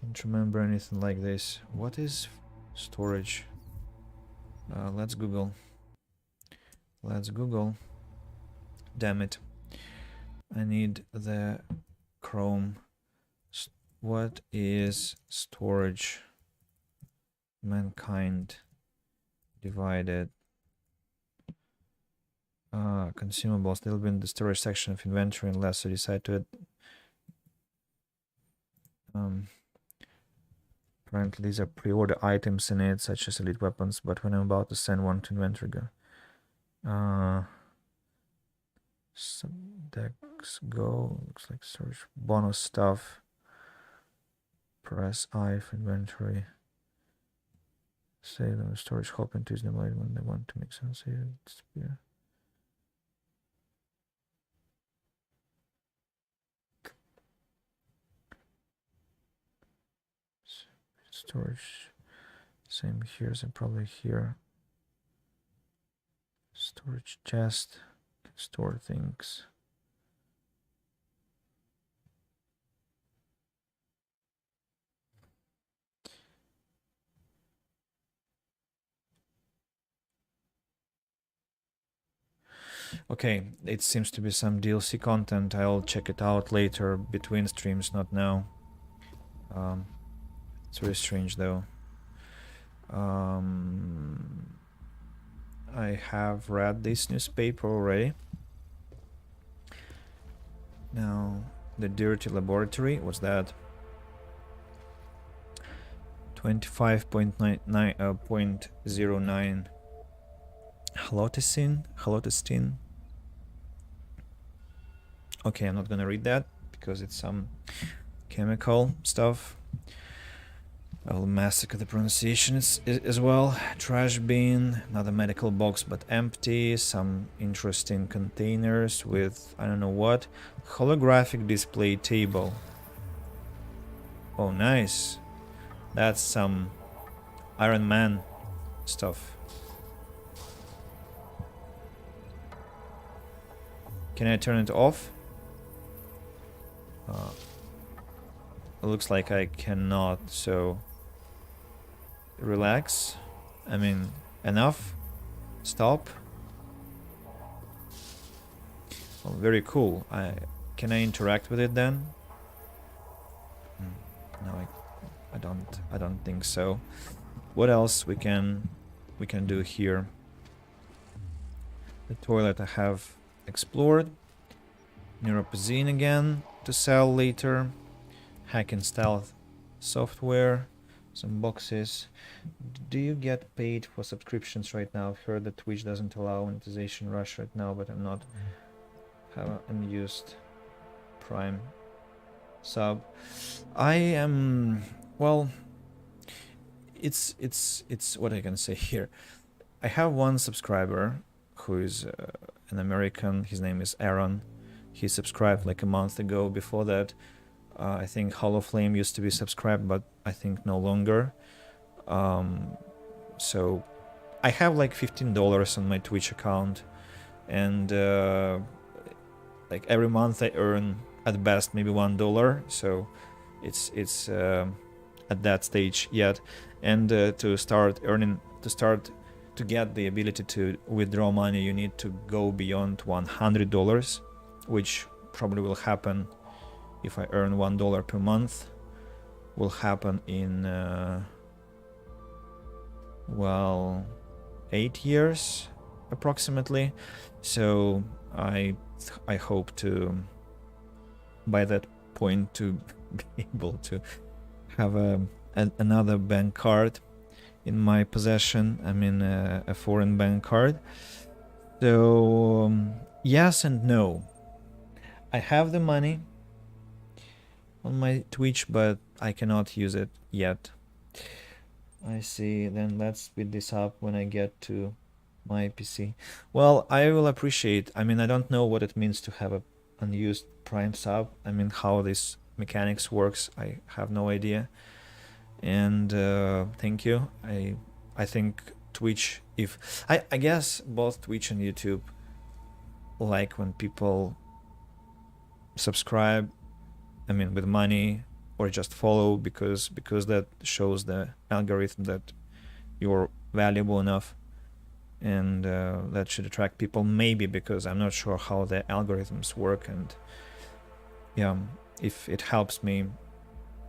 Don't remember anything like this. What is storage? Let's Google. Let's Google. Damn it. I need the Chrome. What is storage? Mankind divided. Consumables. They'll be in the storage section of inventory unless you decide to... Apparently these are pre-order items in it, such as elite weapons, but when I'm about to send one to inventory, Subdex go, looks like storage bonus stuff. Press I for inventory. Say the storage hoping to use them later when they want to make sense. Yeah. Storage, same here, so probably here. Storage chest, can store things. Okay, it seems to be some DLC content. I'll check it out later between streams, not now. It's very strange though. I have read this newspaper already. Now, the dirty laboratory, what's that? 25.09 halotestine. Okay, I'm not gonna read that because it's some chemical stuff. I'll massacre the pronunciation as well. Trash bin, another medical box but empty. Some interesting containers with I don't know what. Holographic display table. Oh, nice. That's some Iron Man stuff. Can I turn it off? looks like I cannot, so relax. I mean, enough. Stop. Oh, very cool. Can I interact with it then? No, I don't think so. What else we can do here? The toilet I have explored. Neuropazine again to sell later. Hack and stealth software. Some boxes. Do you get paid for subscriptions right now? I've heard that Twitch doesn't allow monetization rush right now, but I'm not have an unused Prime sub. I am, well, it's what I can say here. I have one subscriber who is an American. His name is Aaron. He subscribed like a month ago. Before that, I think Hollow Flame used to be subscribed, but I think no longer. So I have like $15 on my Twitch account, and like every month I earn at best maybe $1. So it's at that stage yet, and to start earning, to get the ability to withdraw money, you need to go beyond $100, which probably will happen if I earn $1 per month. Will happen in well, 8 years approximately. So I hope to, by that point, to be able to have another bank card in my possession. I mean, a foreign bank card. So yes and no. I have the money on my Twitch, but I cannot use it yet. I see. Then let's speed this up when I get to my PC. Well, I will appreciate. I mean, I don't know what it means to have a unused Prime sub. I mean, how this mechanics works, I have no idea. And thank you. I think Twitch, if I guess both Twitch and YouTube like when people subscribe, I mean, with money, or just follow, because that shows the algorithm that you're valuable enough, and that should attract people. Maybe, because I'm not sure how the algorithms work, and yeah, if it helps me,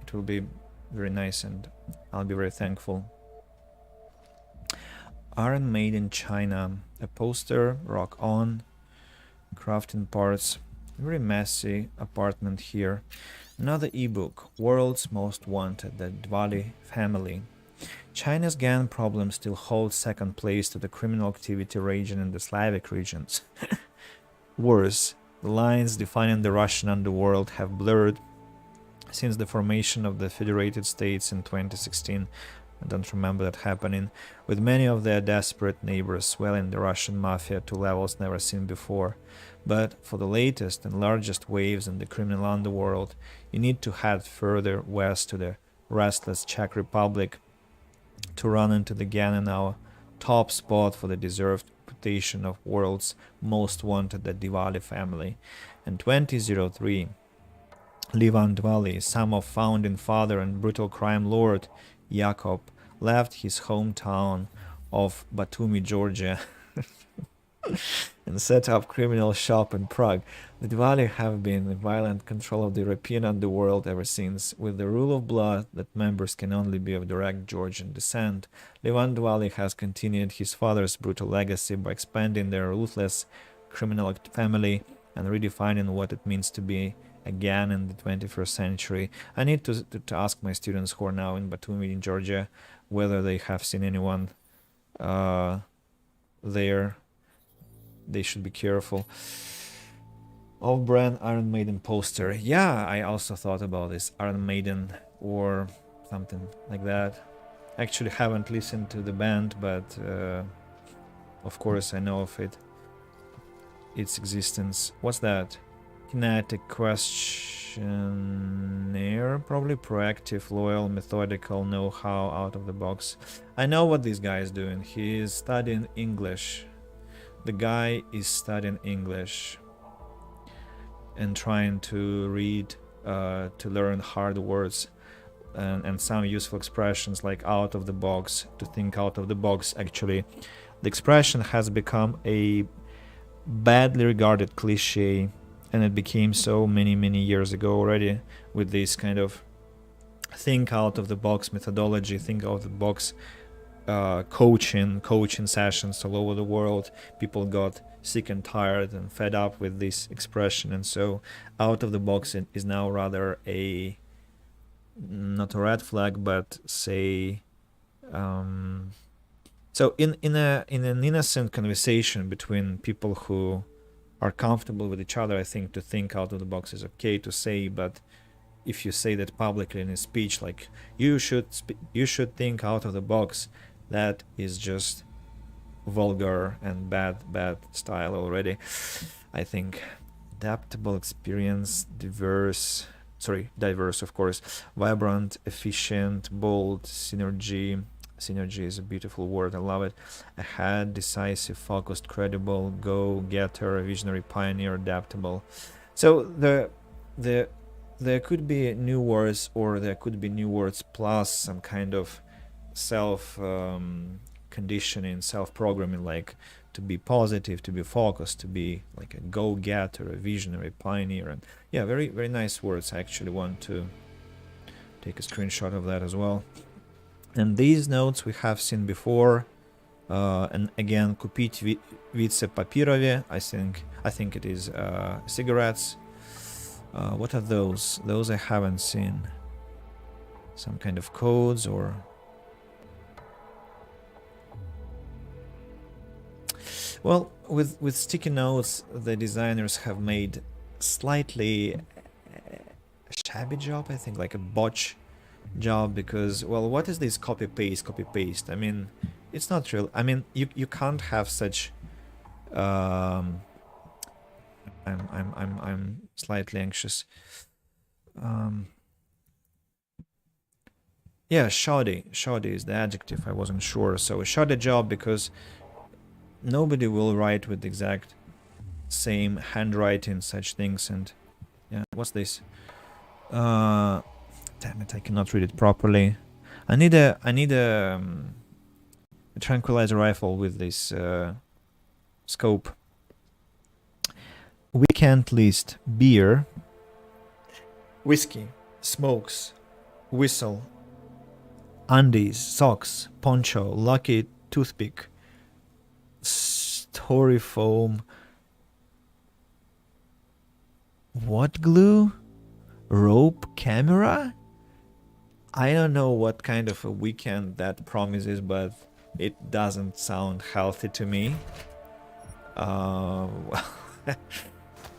it will be very nice, and I'll be very thankful. Iron Made in China, a poster, rock on, crafting parts. Very messy apartment here. Another ebook, World's Most Wanted, the Diwali Family. China's gang problem still holds second place to the criminal activity raging in the Slavic regions. Worse, the lines defining the Russian underworld have blurred since the formation of the Federated States in 2016. I don't remember that happening, with many of their desperate neighbors swelling the Russian mafia to levels never seen before. But for the latest and largest waves in the criminal underworld, you need to head further west to the restless Czech Republic to run into the Gananow, top spot for the deserved reputation of world's most wanted, the Diwali family. In 2003, Levan Dvali, son of founding father and brutal crime lord Jakob, left his hometown of Batumi, Georgia, and set up criminal shop in Prague. The Diwali have been in violent control of the European underworld ever since, with the rule of blood that members can only be of direct Georgian descent. Levan Diwali has continued his father's brutal legacy by expanding their ruthless criminal family and redefining what it means to be again in the 21st century. I need to ask my students who are now in Batumi in Georgia whether they have seen anyone there. They should be careful. Off-brand Iron Maiden poster. Yeah, I also thought about this. Iron Maiden or something like that. Actually haven't listened to the band, but of course I know of its existence. What's that? Kinetic questionnaire, probably proactive, loyal, methodical, know-how, out of the box. I know what this guy is doing. He is studying English. The guy is studying English and trying to read to learn hard words and some useful expressions like out of the box, to think out of the box. Actually, the expression has become a badly regarded cliche, and it became so many years ago already, with this kind of think out of the box methodology, think out of the box coaching sessions all over the world. People got sick and tired and fed up with this expression, and so out of the box is now rather a, not a red flag, but say so in an innocent conversation between people who are comfortable with each other, I think to think out of the box is okay to say. But if you say that publicly in a speech, like you should think out of the box, that is just vulgar and bad style already, I think. Adaptable, experience, diverse, of course, vibrant, efficient, bold, synergy is a beautiful word, I love it. Ahead, decisive, focused, credible, go-getter, visionary, pioneer, adaptable. So there could be new words, or there could be new words plus some kind of self conditioning, self-programming, like to be positive, to be focused, to be like a go-getter, a visionary, pioneer. And yeah, very nice words. I actually want to take a screenshot of that as well. And these notes we have seen before, and again, kupить vice papirovi, I think it is cigarettes. What are those? Those I haven't seen. Some kind of codes or... Well, with sticky notes, the designers have made slightly shabby job, I think, like a botch job, because, well, what is this copy paste? I mean, it's not real. I mean, you can't have such I'm slightly anxious. Yeah, shoddy is the adjective. I wasn't sure. So a shoddy job, because nobody will write with the exact same handwriting such things. And yeah, what's this? Damn it, I cannot read it properly. I need a tranquilizer rifle with this scope. Weekend list: beer, whiskey, smokes, whistle, undies, socks, poncho, lucky toothpick, styrofoam, what glue, rope, camera. I don't know what kind of a weekend that promises, but it doesn't sound healthy to me.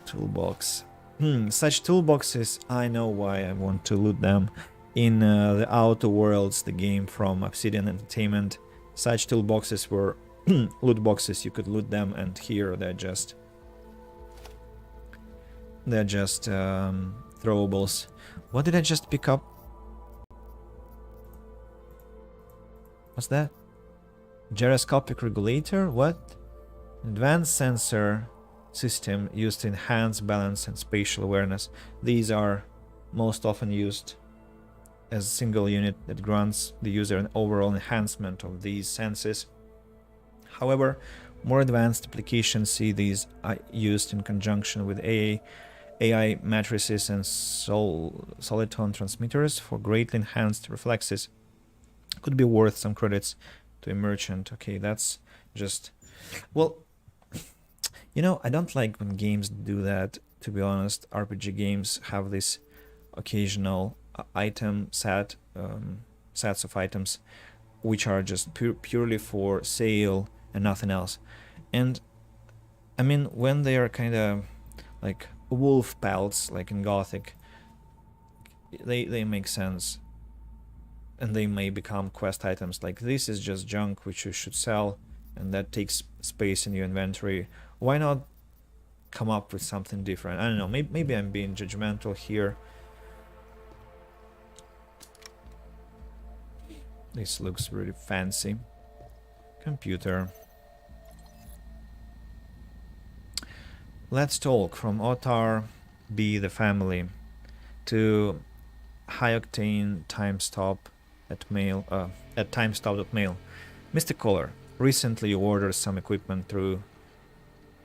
Toolbox. Such toolboxes, I know why I want to loot them. In the Outer Worlds, the game from Obsidian Entertainment, such toolboxes were loot boxes. You could loot them, and here they're just throwables. What did I just pick up? What's that? Gyroscopic regulator? What? Advanced sensor system used to enhance balance and spatial awareness. These are most often used as a single unit that grants the user an overall enhancement of these senses. However, more advanced applications see these used in conjunction with AI matrices and soliton transmitters for greatly enhanced reflexes. Could be worth some credits to a merchant. Okay, that's just... Well, you know, I don't like when games do that, to be honest. RPG games have this occasional item sets of items which are just purely for sale and nothing else. And I mean, when they are kind of like wolf pelts, like in Gothic, they make sense, and they may become quest items. Like this is just junk which you should sell, and that takes space in your inventory. Why not come up with something different? I don't know, maybe I'm being judgmental here. This looks really fancy. Computer. Let's talk from Otar B. the family. to high octane time stop at mail at timestop.mail. Mr. Kohler, recently you ordered some equipment through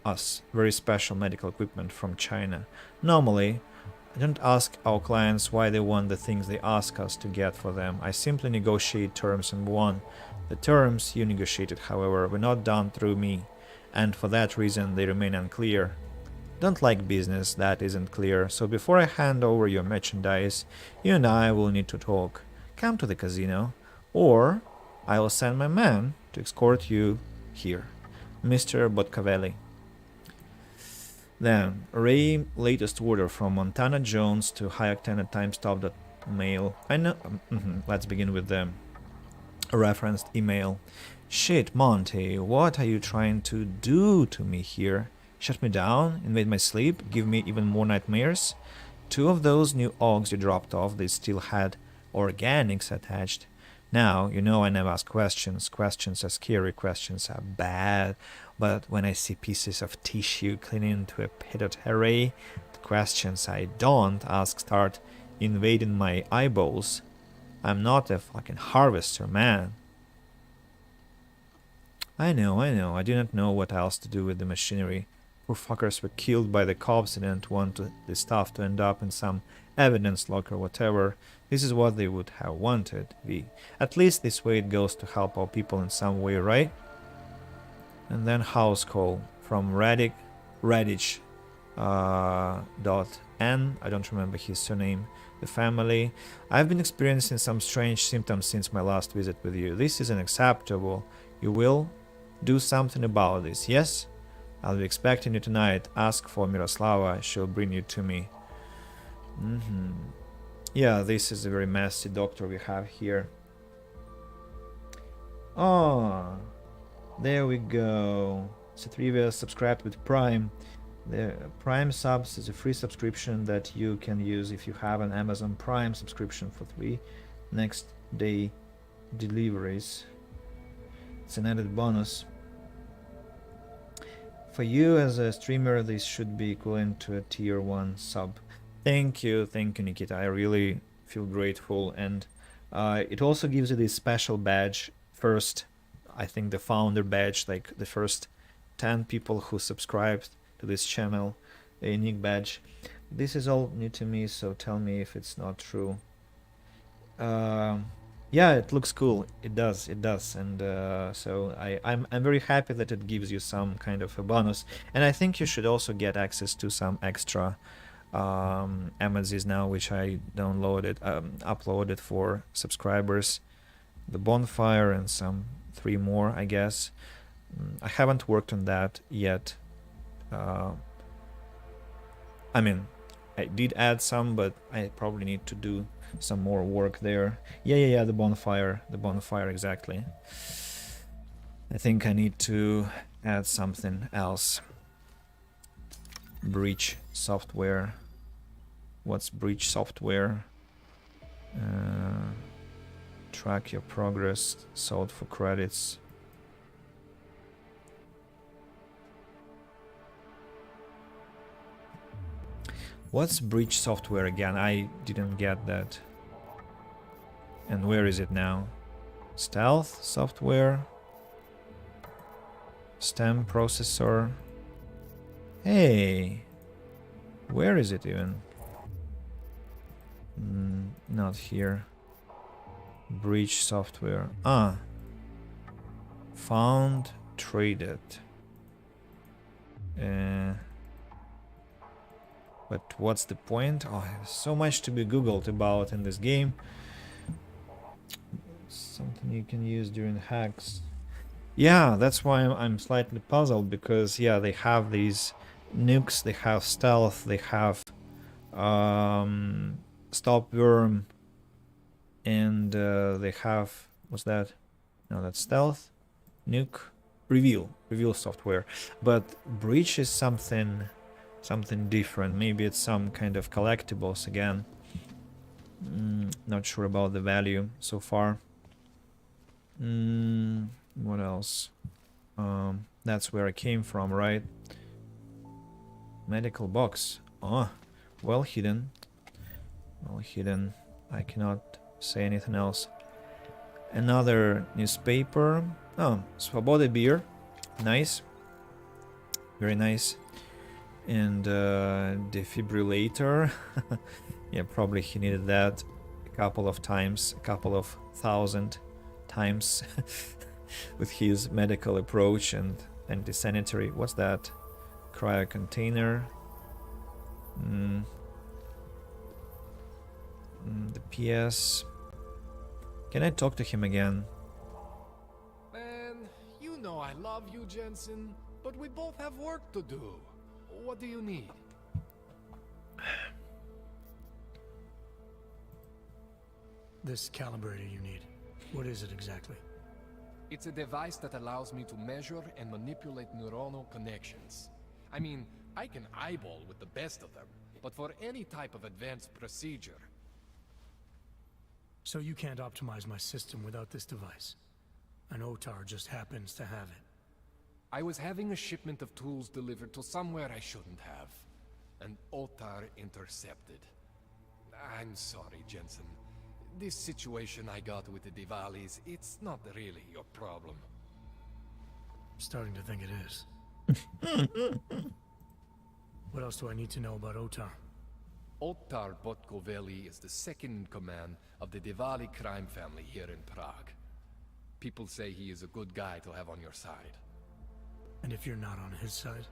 us, very special medical equipment from China. Normally, I don't ask our clients why they want the things they ask us to get for them. I simply negotiate terms and move on. The terms you negotiated, however, were not done through me, and for that reason they remain unclear. Don't like business that isn't clear, so before I hand over your merchandise, you and I will need to talk. Come to the casino, or I will send my man to escort you here. Mr. Botkavelli. Then, Ray, latest order from Montana Jones to High Octane at timestop.mail. I know. Let's begin with the referenced email. Shit, Monty, what are you trying to do to me here? Shut me down, invade my sleep, give me even more nightmares? 2 of those new Augs you dropped off, they still had organics attached. Now, you know I never ask questions. Questions are scary, questions are bad. But when I see pieces of tissue cleaning into a pitted array, the questions I don't ask start invading my eyeballs. I'm not a fucking harvester, man. I know. I do not know what else to do with the machinery. Poor fuckers were killed by the cops and didn't want the stuff to end up in some evidence locker or whatever. This is what they would have wanted, V. At least this way it goes to help our people in some way, right? And then house call from Radich dot N. I don't remember his surname. The family. I've been experiencing some strange symptoms since my last visit with you. This is unacceptable. You will do something about this, yes? I'll be expecting you tonight. Ask for Miroslava. She'll bring you to me. Yeah, this is a very messy doctor we have here. Oh, there we go. Citrivia subscribed with Prime. The Prime subs is a free subscription that you can use if you have an Amazon Prime subscription for 3 next day deliveries. It's an added bonus. For you as a streamer, this should be equivalent to a tier 1 sub. Thank you, Nikita. I really feel grateful, and it also gives you this special badge. First, I think the founder badge, like the first 10 people who subscribed to this channel, a unique badge. This is all new to me, so tell me if it's not true. Yeah, it looks cool. It does, and so I'm very happy that it gives you some kind of a bonus, and I think you should also get access to some extra emojis now, which I uploaded for subscribers. The bonfire and some 3 more, I guess. I haven't worked on that yet. I mean, I did add some, but I probably need to do some more work there. Yeah, the bonfire, exactly. I think I need to add something else. Breach software. What's breach software? Track your progress, sold for credits. What's breach software again? I didn't get that. And where is it now? Stealth software. STEM processor. Hey, where is it even? Not here. Breach software. Found, traded. But what's the point? Oh, there's so much to be googled about in this game. Something you can use during hacks. Yeah, that's why I'm slightly puzzled, because yeah, they have these nukes, they have stealth, they have stop worm, and they have, what's that? No, that's stealth, nuke, reveal software. But breach is something different. Maybe it's some kind of collectibles again. Not sure about the value so far. What else? That's where I came from, right? Medical box. Oh, well hidden. Well hidden. I cannot say anything else. Another newspaper. Oh, Svoboda beer. Nice. Very nice. And defibrillator. Yeah, probably he needed that a couple of times, a couple of thousand times with his medical approach and anti-sanitary. What's that? Cryo container. The PS. Can I talk to him again? Man, you know I love you, Jensen, but we both have work to do. What do you need? This calibrator you need. What is it exactly? It's a device that allows me to measure and manipulate neuronal connections. I mean, I can eyeball with the best of them, but for any type of advanced procedure... So you can't optimize my system without this device. An Otar just happens to have it. I was having a shipment of tools delivered to somewhere I shouldn't have. An Otar intercepted. I'm sorry, Jensen. This situation I got with the Diwalis, it's not really your problem. I'm starting to think it is. What else do I need to know about Otar? Otar Botkoveli is the second in command of the Diwali crime family here in Prague. People say he is a good guy to have on your side. And if you're not on his side?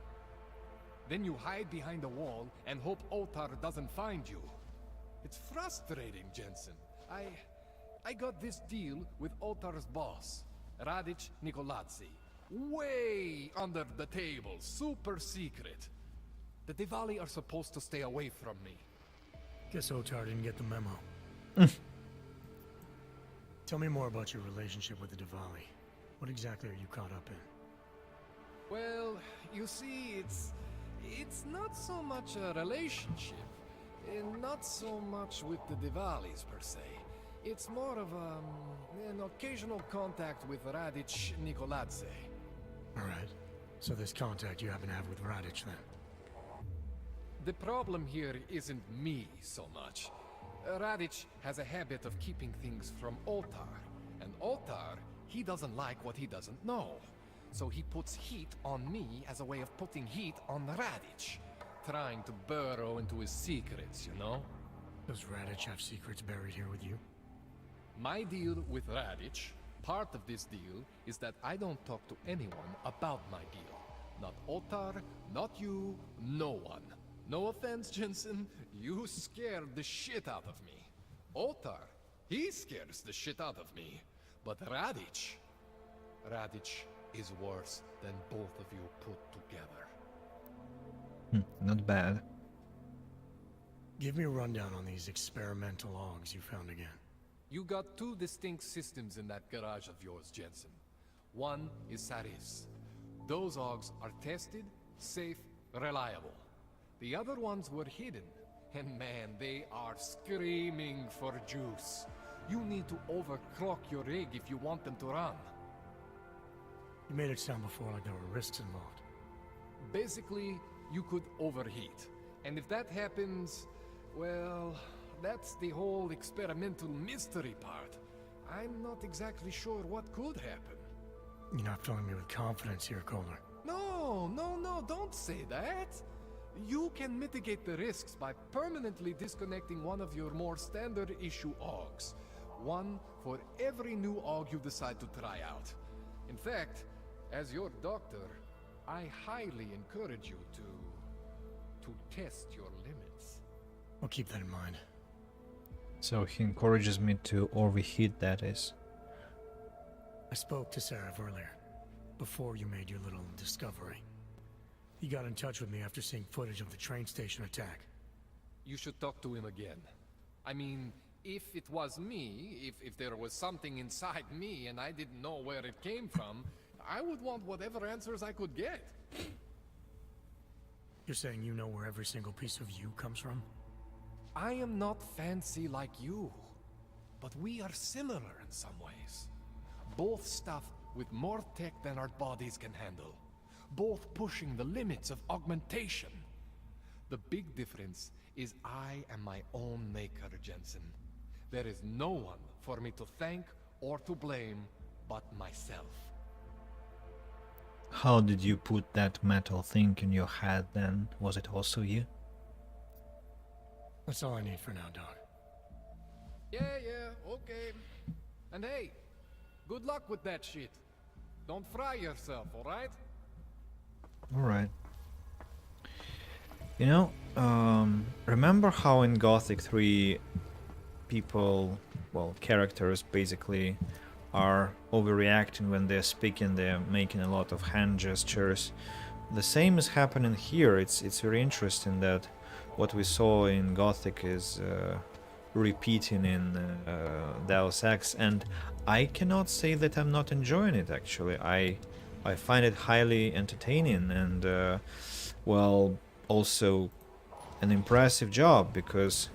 Then you hide behind a wall and hope Otar doesn't find you. It's frustrating, Jensen. I got this deal with Otar's boss, Radic Nikoladze. Way under the table, super secret. The Diwali are supposed to stay away from me. Guess Otar didn't get the memo. Tell me more about your relationship with the Diwali. What exactly are you caught up in? Well, you see, it's not so much a relationship, and not so much with the Diwalis per se. It's more of an occasional contact with Radic Nikoladze. Alright. So this contact you happen to have with Radic then? The problem here isn't me so much. Radic has a habit of keeping things from Otar. And Otar, he doesn't like what he doesn't know. So he puts heat on me as a way of putting heat on Radic. Trying to burrow into his secrets, you know? Does Radic have secrets buried here with you? My deal with Radic, part of this deal, is that I don't talk to anyone about my deal. Not Otar, not you, no one. No offense, Jensen, you scared the shit out of me. Otar, he scares the shit out of me. But Radic is worse than both of you put together. Not bad. Give me a rundown on these experimental logs you found again. You got two distinct systems in that garage of yours, Jensen. One is Saris. Those logs are tested, safe, reliable. The other ones were hidden. And man, they are screaming for juice. You need to overclock your rig if you want them to run. You made it sound before like there were risks involved. Basically, you could overheat. And if that happens, well, that's the whole experimental mystery part. I'm not exactly sure what could happen. You're not filling me with confidence here, Kohler. No, don't say that. You can mitigate the risks by permanently disconnecting one of your more standard issue AUGs. One for every new AUG you decide to try out. In fact, as your doctor, I highly encourage you to test your limits. I'll keep that in mind. So he encourages me to overheat, that is. I spoke to Sarah earlier, before you made your little discovery. He got in touch with me after seeing footage of the train station attack. You should talk to him again. I mean, if it was me, if there was something inside me and I didn't know where it came from, I would want whatever answers I could get. You're saying you know where every single piece of you comes from? I am not fancy like you, but we are similar in some ways. Both stuffed with more tech than our bodies can handle. Both pushing the limits of augmentation. The big difference is I am my own maker, Jensen. There is no one for me to thank or to blame but myself. How did you put that metal thing in your head then? Was it also you? That's all I need for now, Doc. Yeah, okay. And hey, good luck with that shit. Don't fry yourself, alright? Alright. You know, remember how in Gothic 3 people, well, characters basically are overreacting when they're speaking, they're making a lot of hand gestures. The same is happening here. It's very interesting that what we saw in Gothic is repeating in Deus Ex, and I cannot say that I'm not enjoying it actually. I find it highly entertaining and well, also an impressive job because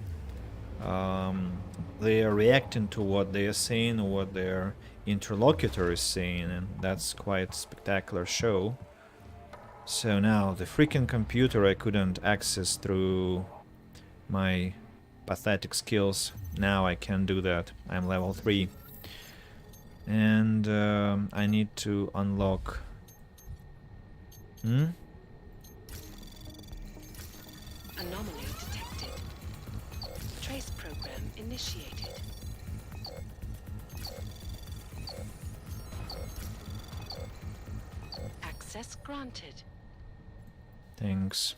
they are reacting to what they are saying or what their interlocutor is saying, and that's quite a spectacular show. So now the freaking computer I couldn't access through my pathetic skills, now I can do that. I'm level 3 and I need to unlock Anomaly detected. Trace program initiated. Access granted. Thanks.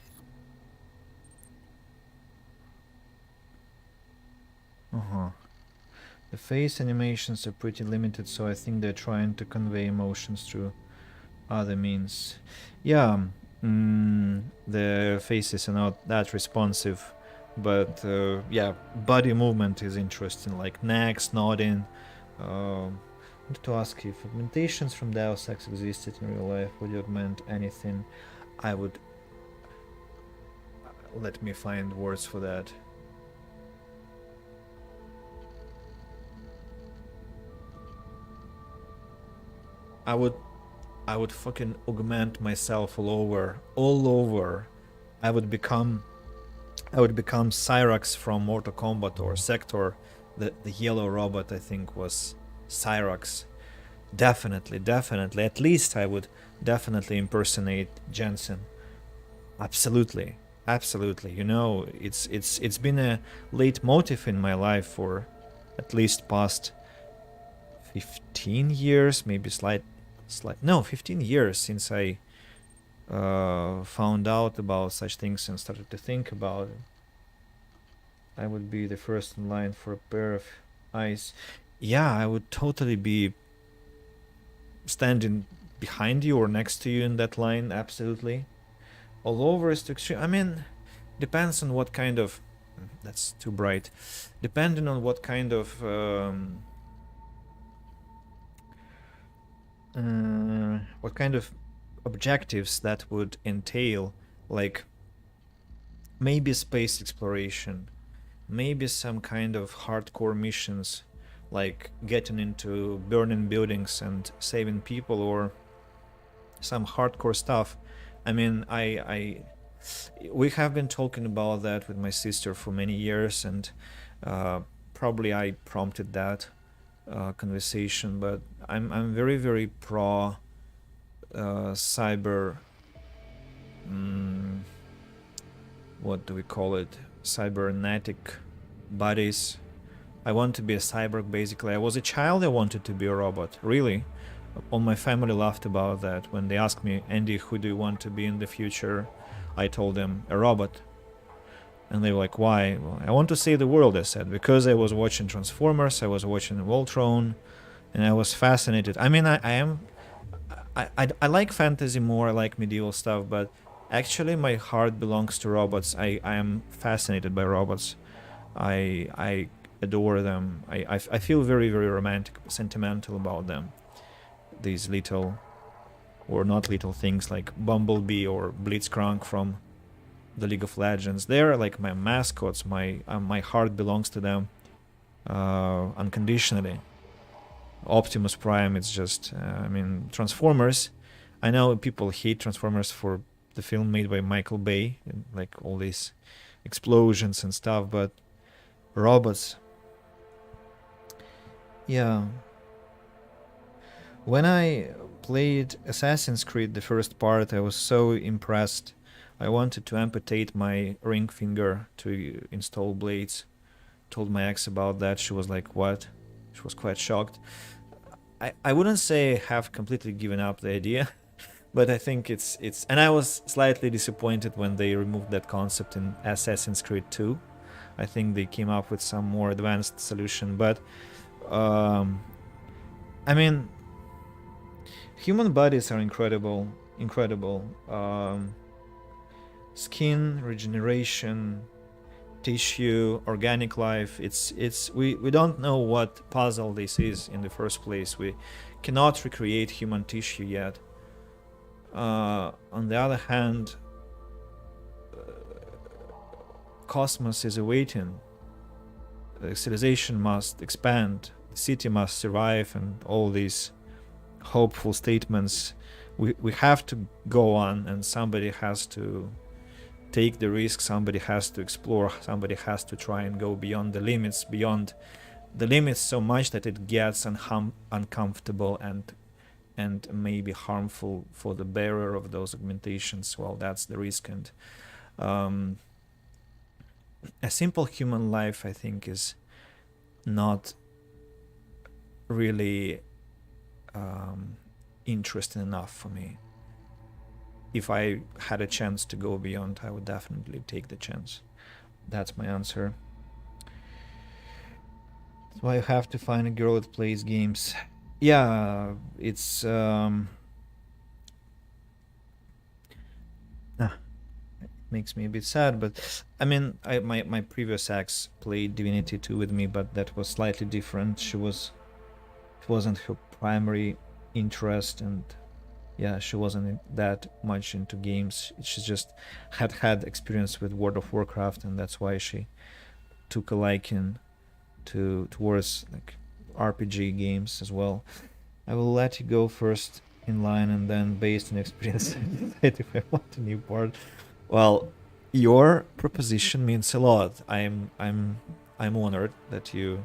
The face animations are pretty limited, so I think they're trying to convey emotions through other means. Yeah, the faces are not that responsive, but yeah, body movement is interesting, like necks, nodding. I wanted to ask you if augmentations from Deus Ex existed in real life, would you augment anything? I would... Let me find words for that. I would fucking augment myself all over. I would become Cyrax from Mortal Kombat, or Sector, the yellow robot. I think was Cyrax. Definitely. At least I would definitely impersonate Jensen. Absolutely. You know, it's been a leitmotif in my life for at least past 15 years, maybe no, 15 years since I found out about such things and started to think about it. I would be the first in line for a pair of eyes. Yeah, I would totally be standing behind you or next to you in that line, absolutely. All over is too extreme. I mean, depends on what kind of... That's too bright. Depending on what kind of... what kind of objectives that would entail, like maybe space exploration, maybe some kind of hardcore missions, like getting into burning buildings and saving people, or some hardcore stuff. I mean, we have been talking about that with my sister for many years, and probably I prompted that conversation, but I'm very pro cyber, what do we call it, cybernetic bodies. I want to be a cyborg, basically. I was a child, I wanted to be a robot, really. All my family laughed about that when they asked me, Andy, who do you want to be in the future? I told them, a robot. And they were like, why? Well, I want to save the world, I said, because I was watching Transformers, I was watching Voltron, and I was fascinated. I mean, I like fantasy more, I like medieval stuff, but actually my heart belongs to robots. I am fascinated by robots. I adore them. I feel very romantic, sentimental about them. These little, or not little things like Bumblebee or Blitzcrank from the League of Legends. They're like my mascots. My heart belongs to them unconditionally. Optimus Prime, it's just, I mean, Transformers. I know people hate Transformers for the film made by Michael Bay, and like all these explosions and stuff, but robots. Yeah. When I played Assassin's Creed, the first part, I was so impressed. I wanted to amputate my ring finger to install blades. Told my ex about that. She was like, what? She was quite shocked. I wouldn't say I have completely given up the idea, but I think it's and I was slightly disappointed when they removed that concept in Assassin's Creed 2. I think they came up with some more advanced solution, but I mean, human bodies are incredible. Skin regeneration, tissue, organic life. We don't know what puzzle this is in the first place. We cannot recreate human tissue yet. On the other hand, cosmos is awaiting. Civilization must expand. The city must survive, and all these hopeful statements. We have to go on, and somebody has to take the risk, somebody has to explore, somebody has to try and go beyond the limits so much that it gets uncomfortable and maybe harmful for the bearer of those augmentations. Well, that's the risk. And a simple human life, I think, is not really interesting enough for me. If I had a chance to go beyond, I would definitely take the chance. That's my answer. That's why you have to find a girl that plays games. Yeah, it's it makes me a bit sad, but I mean, my previous ex played Divinity 2 with me, but that was slightly different. It wasn't her primary interest, and yeah, she wasn't that much into games. She just had experience with World of Warcraft, and that's why she took a liking towards like RPG games as well. I will let you go first in line, and then based on experience, decide if I want a new part. Well, your proposition means a lot. I'm honored that you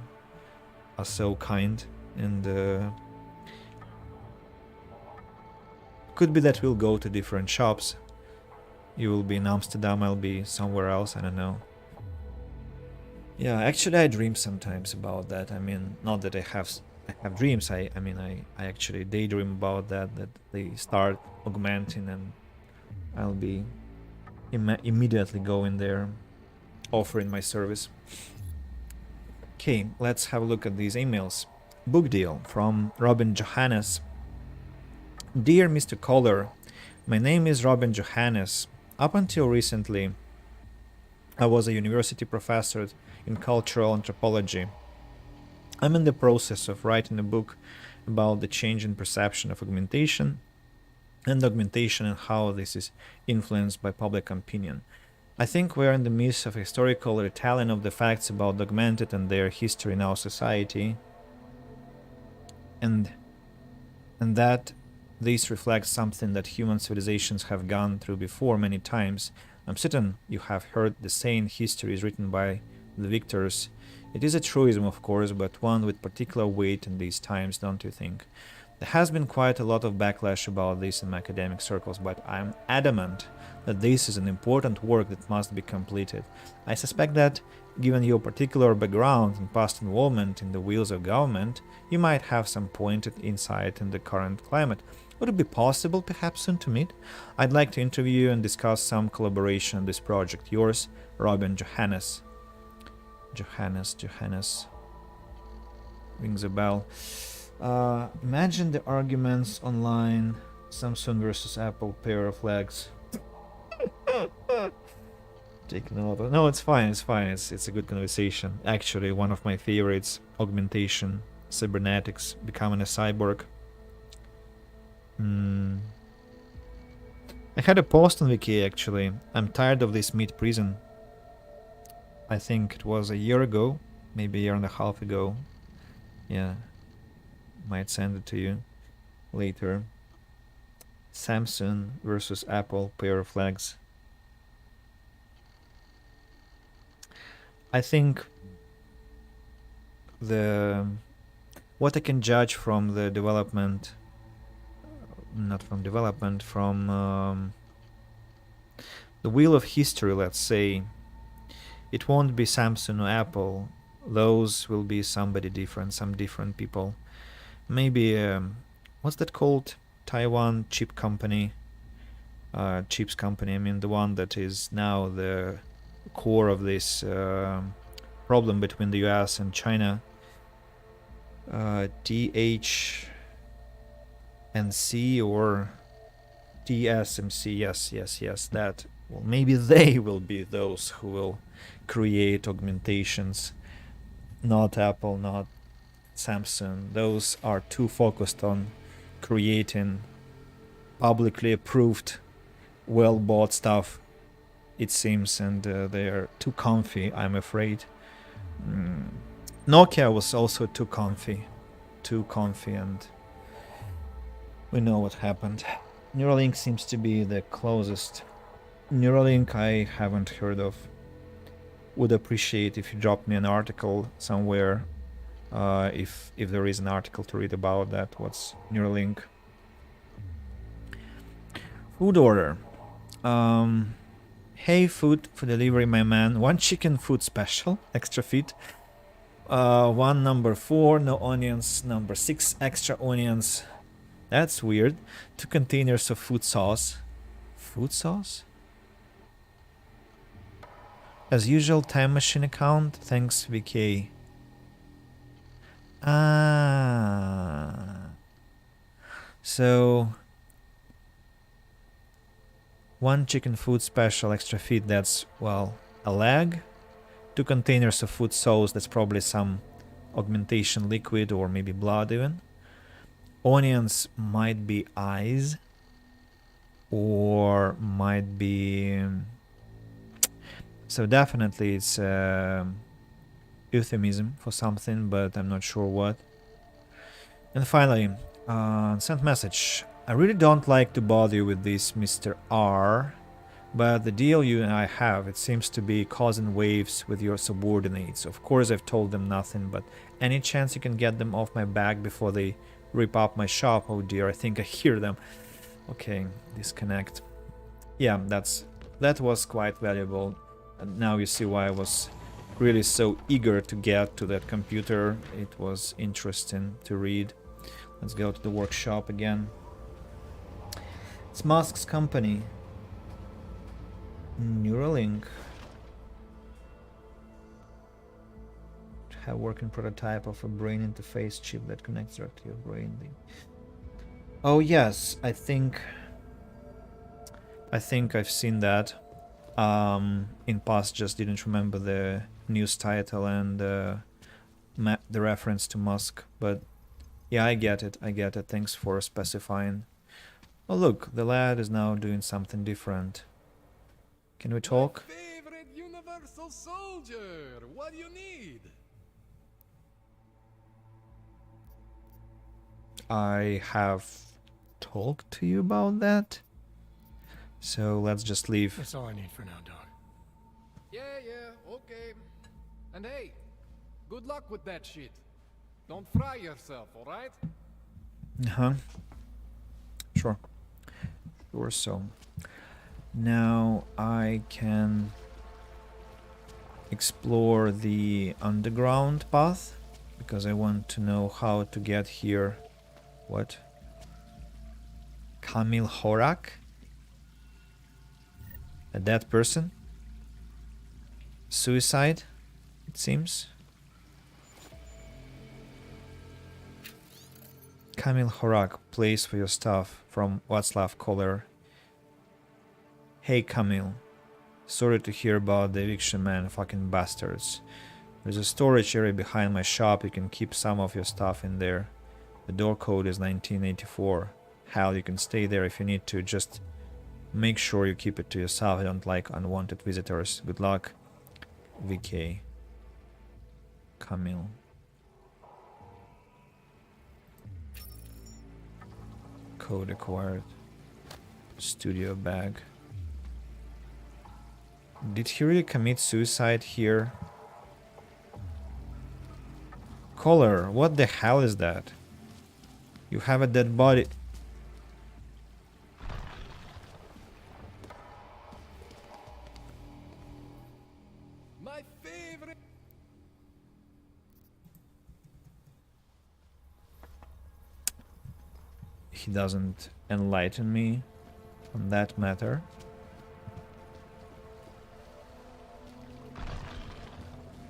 are so kind, and could be that we'll go to different shops. You will be in Amsterdam, I'll be somewhere else, I don't know. Yeah, actually I dream sometimes about that. I mean, not that I have dreams, I actually daydream about that they start augmenting, and I'll be immediately going there, offering my service. Okay, let's have a look at these emails. Book deal from Robin Johannes. Dear Mr. Kohler, my name is Robin Johannes. Up until recently, I was a university professor in cultural anthropology. I'm in the process of writing a book about the change in perception of augmentation and how this is influenced by public opinion. I think we're in the midst of a historical retelling of the facts about the augmented and their history in our society, and that this reflects something that human civilizations have gone through before many times. I'm certain you have heard the saying history is written by the victors. It is a truism, of course, but one with particular weight in these times, don't you think? There has been quite a lot of backlash about this in my academic circles, but I'm adamant that this is an important work that must be completed. I suspect that, given your particular background and past involvement in the wheels of government, you might have some pointed insight in the current climate. Would it be possible, perhaps, soon to meet? I'd like to interview you and discuss some collaboration on this project. Yours, Robin Johannes. Johannes. Rings a bell. Imagine the arguments online. Samsung versus Apple, pair of legs. Taking a lot of... No, it's fine. It's a good conversation. Actually, one of my favorites, augmentation, cybernetics, becoming a cyborg. I had a post on Wiki, actually. I'm tired of this meat prison. I think it was a year ago, maybe a year and a half ago. Yeah, might send it to you later. Samsung versus Apple, pair of legs. I think what I can judge from the development, not from development, from the wheel of history, let's say, it won't be Samsung or Apple. Those will be somebody different, some different people. Maybe, what's that called? Taiwan chip company. Chips company, I mean, the one that is now the core of this problem between the US and China. THNC or TSMC, yes, that. Well, maybe they will be those who will create augmentations, not Apple, not Samsung. Those are too focused on creating publicly approved, well-bought stuff, it seems, and they're too comfy, I'm afraid. Nokia was also too comfy, and we know what happened. Neuralink seems to be the closest. Neuralink I haven't heard of. Would appreciate if you drop me an article somewhere, if there is an article to read about that. What's Neuralink? Food order. Hey, food for delivery, my man. 1 chicken food special, extra feet. 1 number 4, no onions. Number 6, extra onions. That's weird. 2 containers of food sauce. Food sauce? As usual, time machine account. Thanks, VK. So 1 chicken food special, extra feet, that's, well, a leg. 2 containers of food sauce, that's probably some augmentation liquid or maybe blood even. Onions might be eyes, or might be... So definitely it's euphemism for something, but I'm not sure what. And finally, sent message. I really don't like to bother you with this, Mr. R, but the deal you and I have, it seems to be causing waves with your subordinates. Of course, I've told them nothing, but any chance you can get them off my back before they rip up my shop? Oh dear, I think I hear them. Okay, disconnect. Yeah, that was quite valuable. And now you see why I was really so eager to get to that computer. It was interesting to read. Let's go to the workshop again. It's Musk's company. Neuralink. Have working prototype of a brain interface chip that connects directly to your brain. Oh yes, I think I've seen that. In past, just didn't remember the news title and the reference to Musk, but yeah, I get it. Thanks for specifying. Oh look, the lad is now doing something different. Can we talk? My favorite universal soldier! What do you need? I have talked to you about that, so let's just leave. That's all I need for now, Doc. Yeah, okay. And hey, good luck with that shit. Don't fry yourself, alright? Uh-huh. Sure. So now I can explore the underground path because I want to know how to get here. What? Kamil Horak? A dead person? Suicide, it seems. Kamil Horak, place for your stuff, from Václav Koller. Hey Kamil, sorry to hear about the eviction man, fucking bastards. There's a storage area behind my shop, you can keep some of your stuff in there. The door code is 1984. Hell, you can stay there if you need to, just make sure you keep it to yourself. I don't like unwanted visitors. Good luck. VK. Kamil. Code acquired. Studio bag. Did he really commit suicide here? Caller, what the hell is that? You have a dead body. My favorite. He doesn't enlighten me on that matter.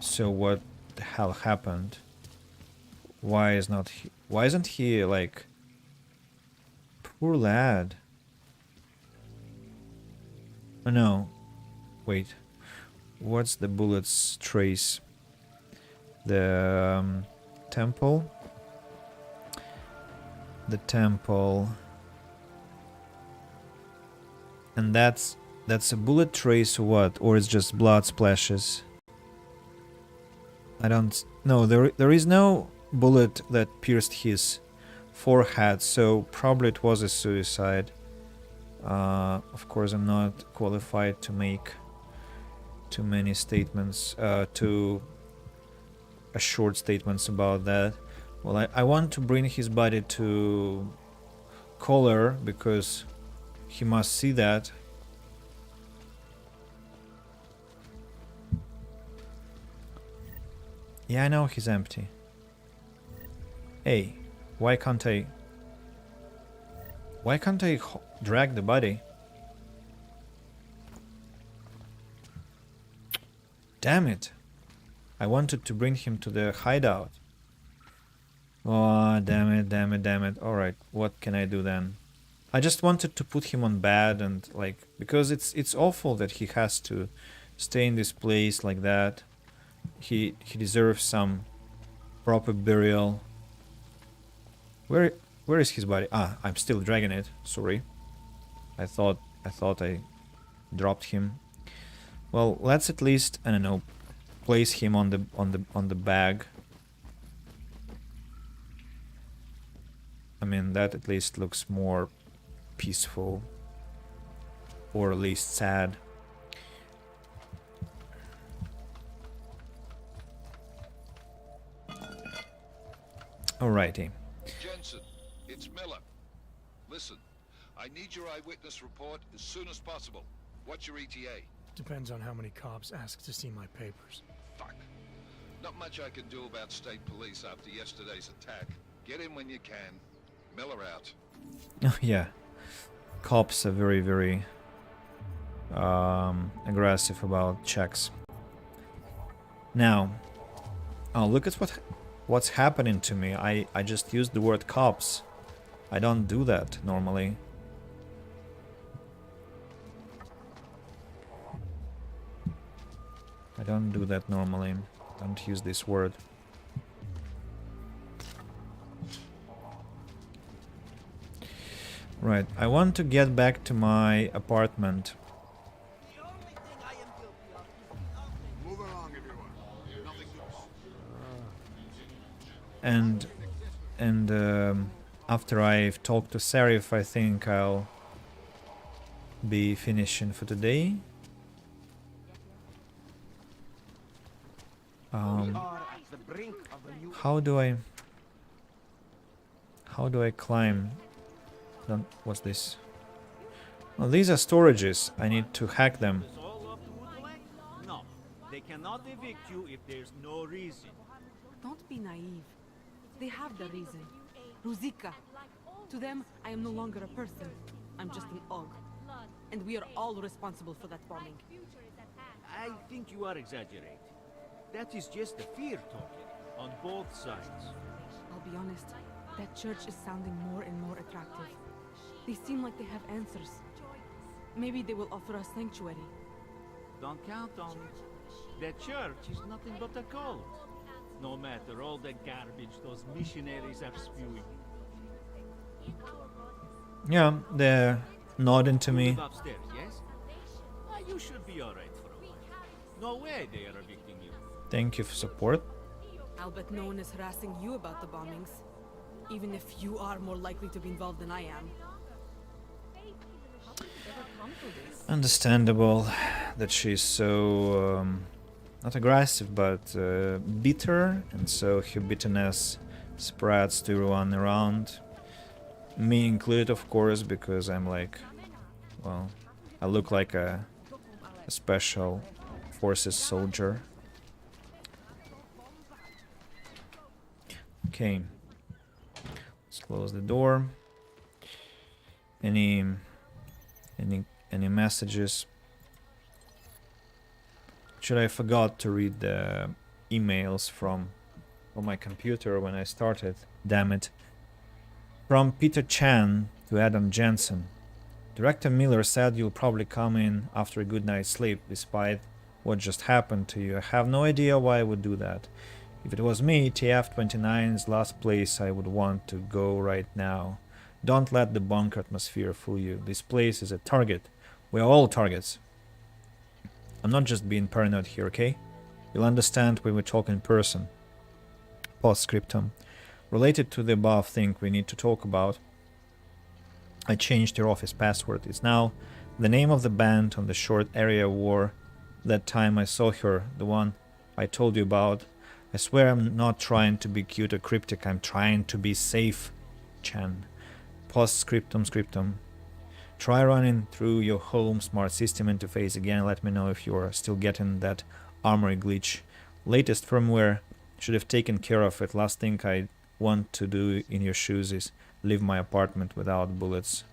So what the hell happened? Why isn't he like, poor lad? Oh no. Wait. What's the bullet's trace? The temple? The temple. And that's a bullet trace or what? Or it's just blood splashes? I don't know. There is no bullet that pierced his forehead, so probably it was a suicide. Of course, I'm not qualified to make too many statements, too short statements about that. Well, I want to bring his body to Collar because he must see that. Yeah, I know he's empty. Hey, why can't I drag the body? Damn it. I wanted to bring him to the hideout. Oh, damn it. Alright, what can I do then? I just wanted to put him on bed and like, because it's awful that he has to stay in this place like that. He deserves some proper burial. Where is his body? Ah, I'm still dragging it. Sorry. I thought I dropped him. Well, let's at least, I don't know, place him on the bag. I mean, that at least looks more peaceful, or at least sad. Alrighty. Jensen, it's Miller. Listen, I need your eyewitness report as soon as possible. What's your ETA? Depends on how many cops ask to see my papers. Fuck. Not much I can do about state police after yesterday's attack. Get in when you can. Miller out. Oh yeah. Cops are very, very aggressive about checks. Now, oh, look at what's happening to me. I just used the word cops. I don't do that normally. I don't do that normally. Don't use this word. Right, I want to get back to my apartment. Move along, everyone. Nothing And after I've talked to Serif, I think I'll be finishing for today. How do I climb? What's this? Well, these are storages. I need to hack them. No, they cannot evict you if there's no reason. Don't be naive. They have the reason. Ruzika. To them, I am no longer a person. I'm just an Og. And we are all responsible for that bombing. I think you are exaggerating. That is just the fear talking, on both sides. I'll be honest, that church is sounding more and more attractive. They seem like they have answers. Maybe they will offer us sanctuary. Don't count on it. That church is nothing but a cult. No matter all the garbage those missionaries are spewing. Yeah, they're nodding to You me. live upstairs, yes? You should be alright for a while. No way they are evicting you. Thank you for support. I'll bet no one is harassing you about the bombings. Even if you are more likely to be involved than I am. Understandable that she's so not aggressive, but bitter, and so her bitterness spreads to everyone around. Me included, of course, because I'm like, well, I look like a special forces soldier. Okay, let's close the door. Any messages? Actually, I forgot to read the emails from on my computer when I started. Damn it. From Peter Chan to Adam Jensen. Director Miller said you'll probably come in after a good night's sleep, despite what just happened to you. I have no idea why I would do that. If it was me, TF-29 is the last place I would want to go right now. Don't let the bunker atmosphere fool you. This place is a target. We are all targets. I'm not just being paranoid here, okay? You'll understand when we talk in person. Postscriptum. Related to the above thing we need to talk about, I changed your office password. It's now the name of the band on the short area wore that time I saw her, the one I told you about. I swear I'm not trying to be cute or cryptic, I'm trying to be safe, Chan. Postscriptum scriptum. Try running through your home smart system interface again. Let me know if you're still getting that armory glitch. Latest firmware should have taken care of it. Last thing I want to do in your shoes is leave my apartment without bullets.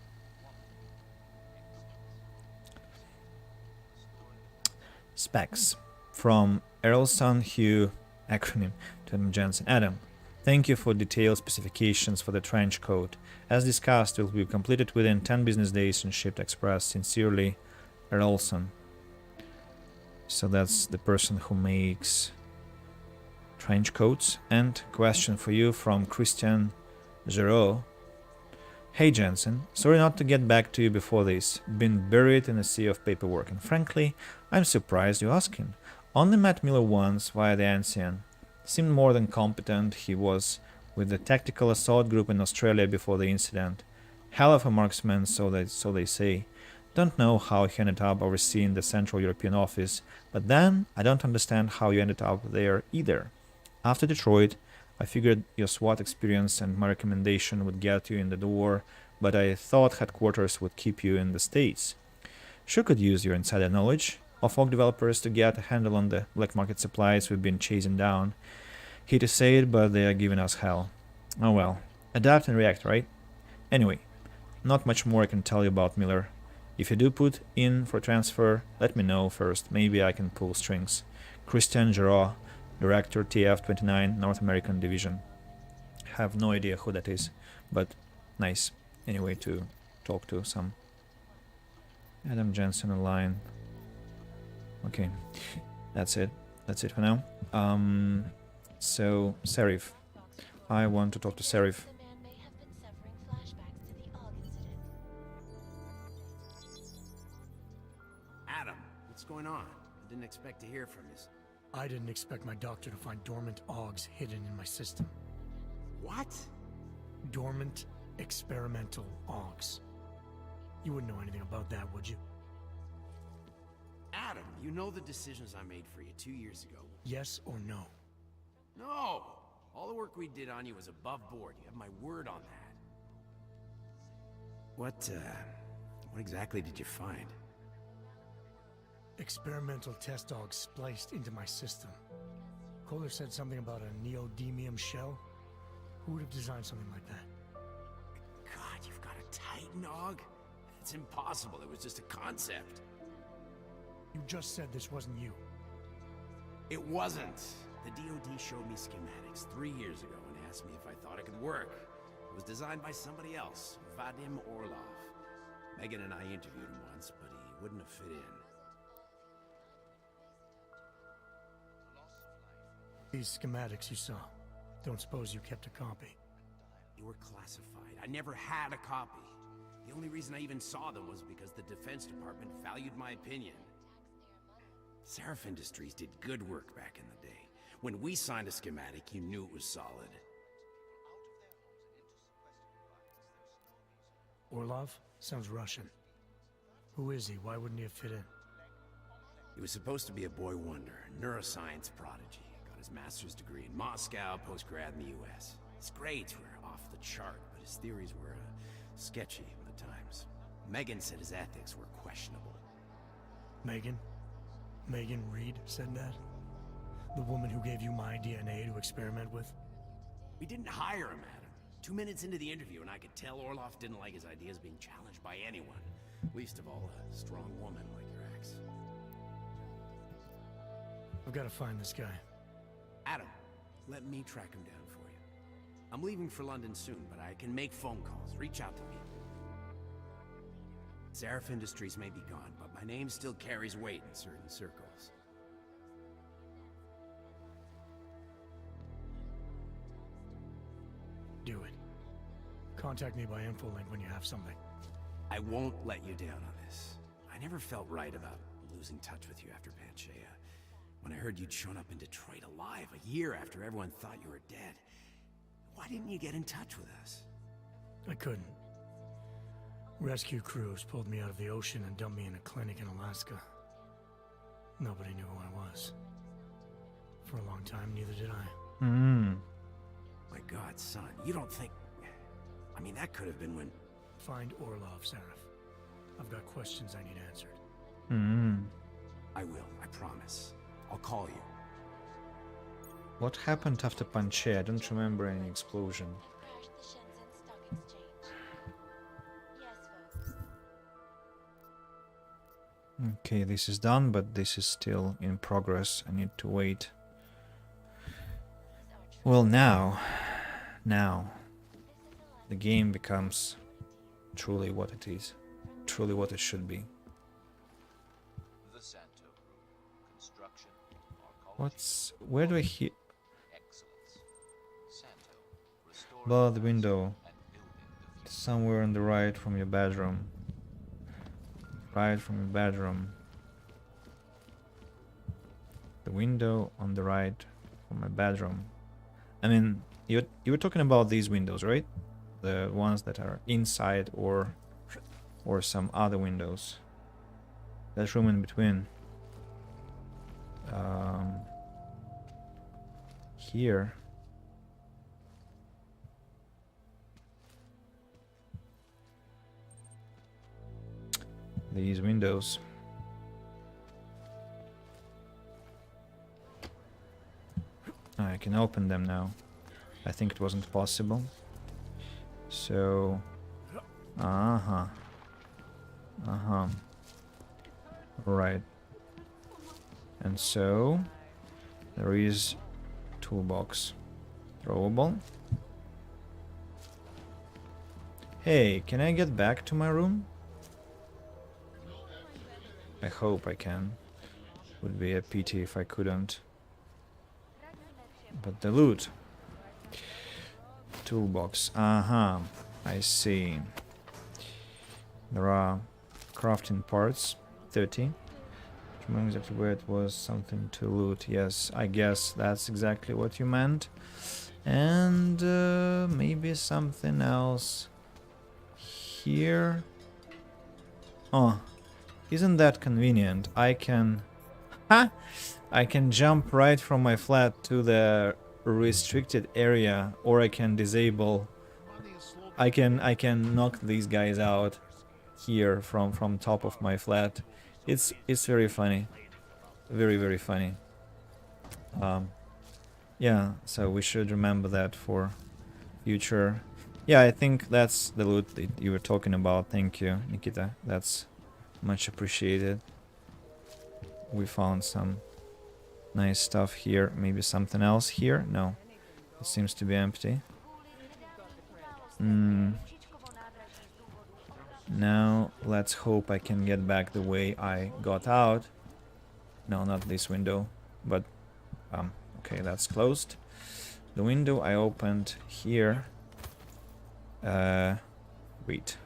Specs. From Errolson Hugh, acronym, to Adam Jensen. Adam, thank you for detailed specifications for the trench coat. As discussed, it will be completed within 10 business days and shipped express. Sincerely, Errolson. So that's the person who makes trench coats. And question for you from Christian Giraud. Hey Jensen, sorry not to get back to you before this. Been buried in a sea of paperwork, and frankly, I'm surprised you're asking. Only met Miller once via the Ancien. Seemed more than competent. He was with the tactical assault group in Australia before the incident. Hell of a marksman, so they say. Don't know how he ended up overseeing the Central European office, but then I don't understand how you ended up there either. After Detroit, I figured your SWAT experience and my recommendation would get you in the door, but I thought headquarters would keep you in the States. Sure could use your insider knowledge of AUG developers to get a handle on the black market supplies we've been chasing down. Hate to say it, but they are giving us hell. Oh well, adapt and react, right? Anyway, not much more I can tell you about Miller. If you do put in for transfer, let me know first. Maybe I can pull strings. Christian Giraud, Director TF-29 North American Division. Have no idea who that is, but nice. Anyway, to talk to some Adam Jensen online. Okay, that's it. That's it for now. So Serif, I want to talk to Serif. Adam, what's going on? I didn't expect to hear from you. I didn't expect my doctor to find dormant AUGs hidden in my system. What? Dormant experimental AUGs. You wouldn't know anything about that, would you? Adam, you know the decisions I made for you 2 years ago. Yes or no? No! All the work we did on you was above board. You have my word on that. What exactly did you find? Experimental test AUGs spliced into my system. Kohler said something about a neodymium shell. Who would have designed something like that? God, you've got a Titan AUG? It's impossible. It was just a concept. You just said this wasn't you. It wasn't. The DoD showed me schematics 3 years ago and asked me if I thought it could work. It was designed by somebody else, Vadim Orlov. Megan and I interviewed him once, but he wouldn't have fit in. These schematics you saw, don't suppose you kept a copy? They were classified. I never had a copy. The only reason I even saw them was because the Defense Department valued my opinion. Seraph Industries did good work back in the day. When we signed a schematic, you knew it was solid. Orlov? Sounds Russian. Who is he? Why wouldn't he have fit in? He was supposed to be a boy wonder, a neuroscience prodigy. Got his master's degree in Moscow, post-grad in the US. His grades were off the chart, but his theories were sketchy at times. Megan said his ethics were questionable. Megan? Megan Reed said that? The woman who gave you my DNA to experiment with? We didn't hire him, Adam. 2 minutes into the interview, and I could tell Orloff didn't like his ideas being challenged by anyone. Least of all, a strong woman like your ex. I've got to find this guy. Adam, let me track him down for you. I'm leaving for London soon, but I can make phone calls. Reach out to me. Seraph Industries may be gone, but my name still carries weight in certain circles. Do it. Contact me by infolink when you have something. I won't let you down on this. I never felt right about losing touch with you after Panchaea. When I heard you'd shown up in Detroit alive a year after everyone thought you were dead. Why didn't you get in touch with us? I couldn't. Rescue crews pulled me out of the ocean and dumped me in a clinic in Alaska. Nobody knew who I was. For a long time, neither did I. My God, son, you don't think... I mean, that could have been when... Find Orlov, Seraph. I've got questions I need answered. I will, I promise. I'll call you. What happened after Panchaea? I don't remember any explosion. Okay, this is done, but this is still in progress. I need to wait. Well, now, the game becomes truly what it is, truly what it should be. The Santo Group. Construction, Where do I hear? Above the window, somewhere on the right from your bedroom. Right from your bedroom. The window on the right from my bedroom. I mean, you were talking about these windows, right? The ones that are inside or some other windows. There's room in between. Here. These windows. I can open them now. I think it wasn't possible. So... Right. And so... There is... Toolbox. Throwable. Hey, can I get back to my room? I hope I can. Would be a pity if I couldn't. But the loot. Toolbox. I see. There are crafting parts. 30. Remember exactly where it was. Something to loot. Yes, I guess that's exactly what you meant. And maybe something else. Here. Oh. Isn't that convenient? I can jump right from my flat to the restricted area, or I can disable. I can knock these guys out here from top of my flat. It's very funny, very funny. Yeah, so we should remember that for future. Yeah, I think that's the loot that you were talking about. Thank you, Nikita. That's much appreciated. We found some nice stuff here. Maybe something else here? No. It seems to be empty. Now, let's hope I can get back the way I got out. No, not this window. But, okay, that's closed. The window I opened here. Wait.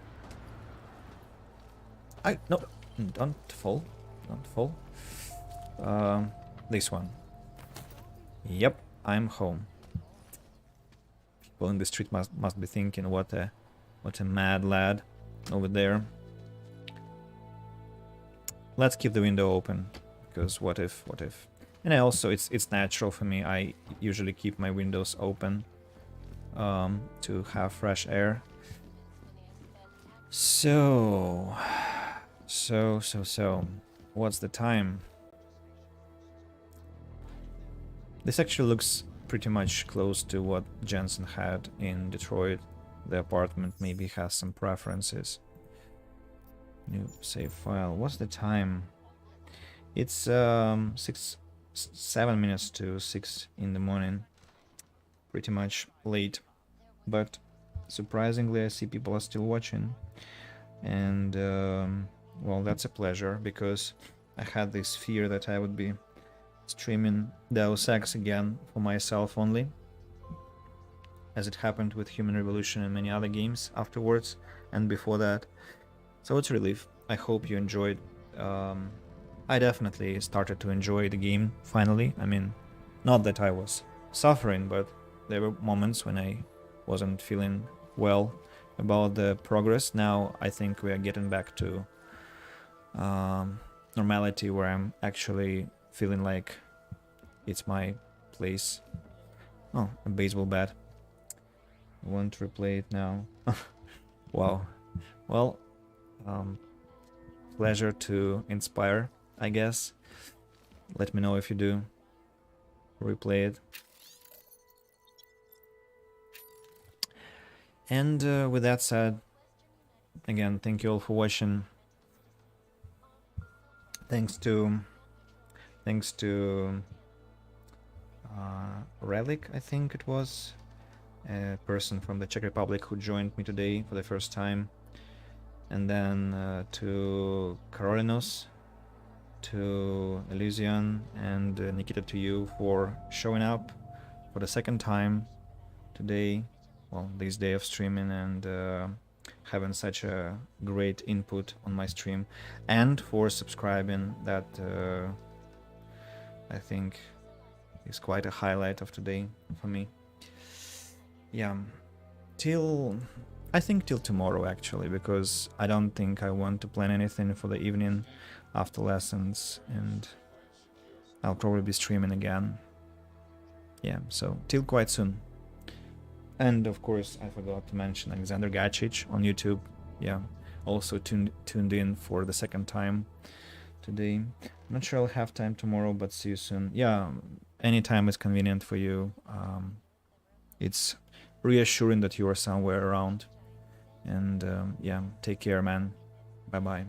No, don't fall. Don't fall. This one. Yep, I'm home. People in the street must be thinking, what a mad lad over there. Let's keep the window open, because what if? And I also, it's natural for me. I usually keep my windows open to have fresh air. So, what's the time? This actually looks pretty much close to what Jensen had in Detroit. The apartment maybe has some preferences. New save file. What's the time? It's 7 minutes to 6 in the morning. Pretty much late, but surprisingly I see people are still watching, and well, that's a pleasure, because I had this fear that I would be streaming Deus Ex again for myself only, as it happened with Human Revolution and many other games afterwards and before that. So it's a relief. I hope you enjoyed. I definitely started to enjoy the game finally. I mean, not that I was suffering, but there were moments when I wasn't feeling well about the progress. Now I think we are getting back to normality, where I'm actually feeling like it's my place. Oh, a baseball bat. I want to replay it now. Wow. Well, pleasure to inspire, I guess. Let me know if you do replay it. And with that said, again, thank you all for watching. Thanks to Relic, I think it was, a person from the Czech Republic who joined me today for the first time, and then to Carolinos, to Elysian, and Nikita, to you for showing up for the second time today, well, this day of streaming, and having such a great input on my stream, and for subscribing. That I think is quite a highlight of today for me. Yeah, I think till tomorrow actually, because I don't think I want to plan anything for the evening after lessons, and I'll probably be streaming again. Yeah, so till quite soon. And of course, I forgot to mention Alexander Gacic on YouTube. Yeah, also tuned in for the second time today. I'm not sure I'll have time tomorrow, but see you soon. Yeah, anytime is convenient for you. It's reassuring that you are somewhere around. And yeah, take care, man. Bye bye.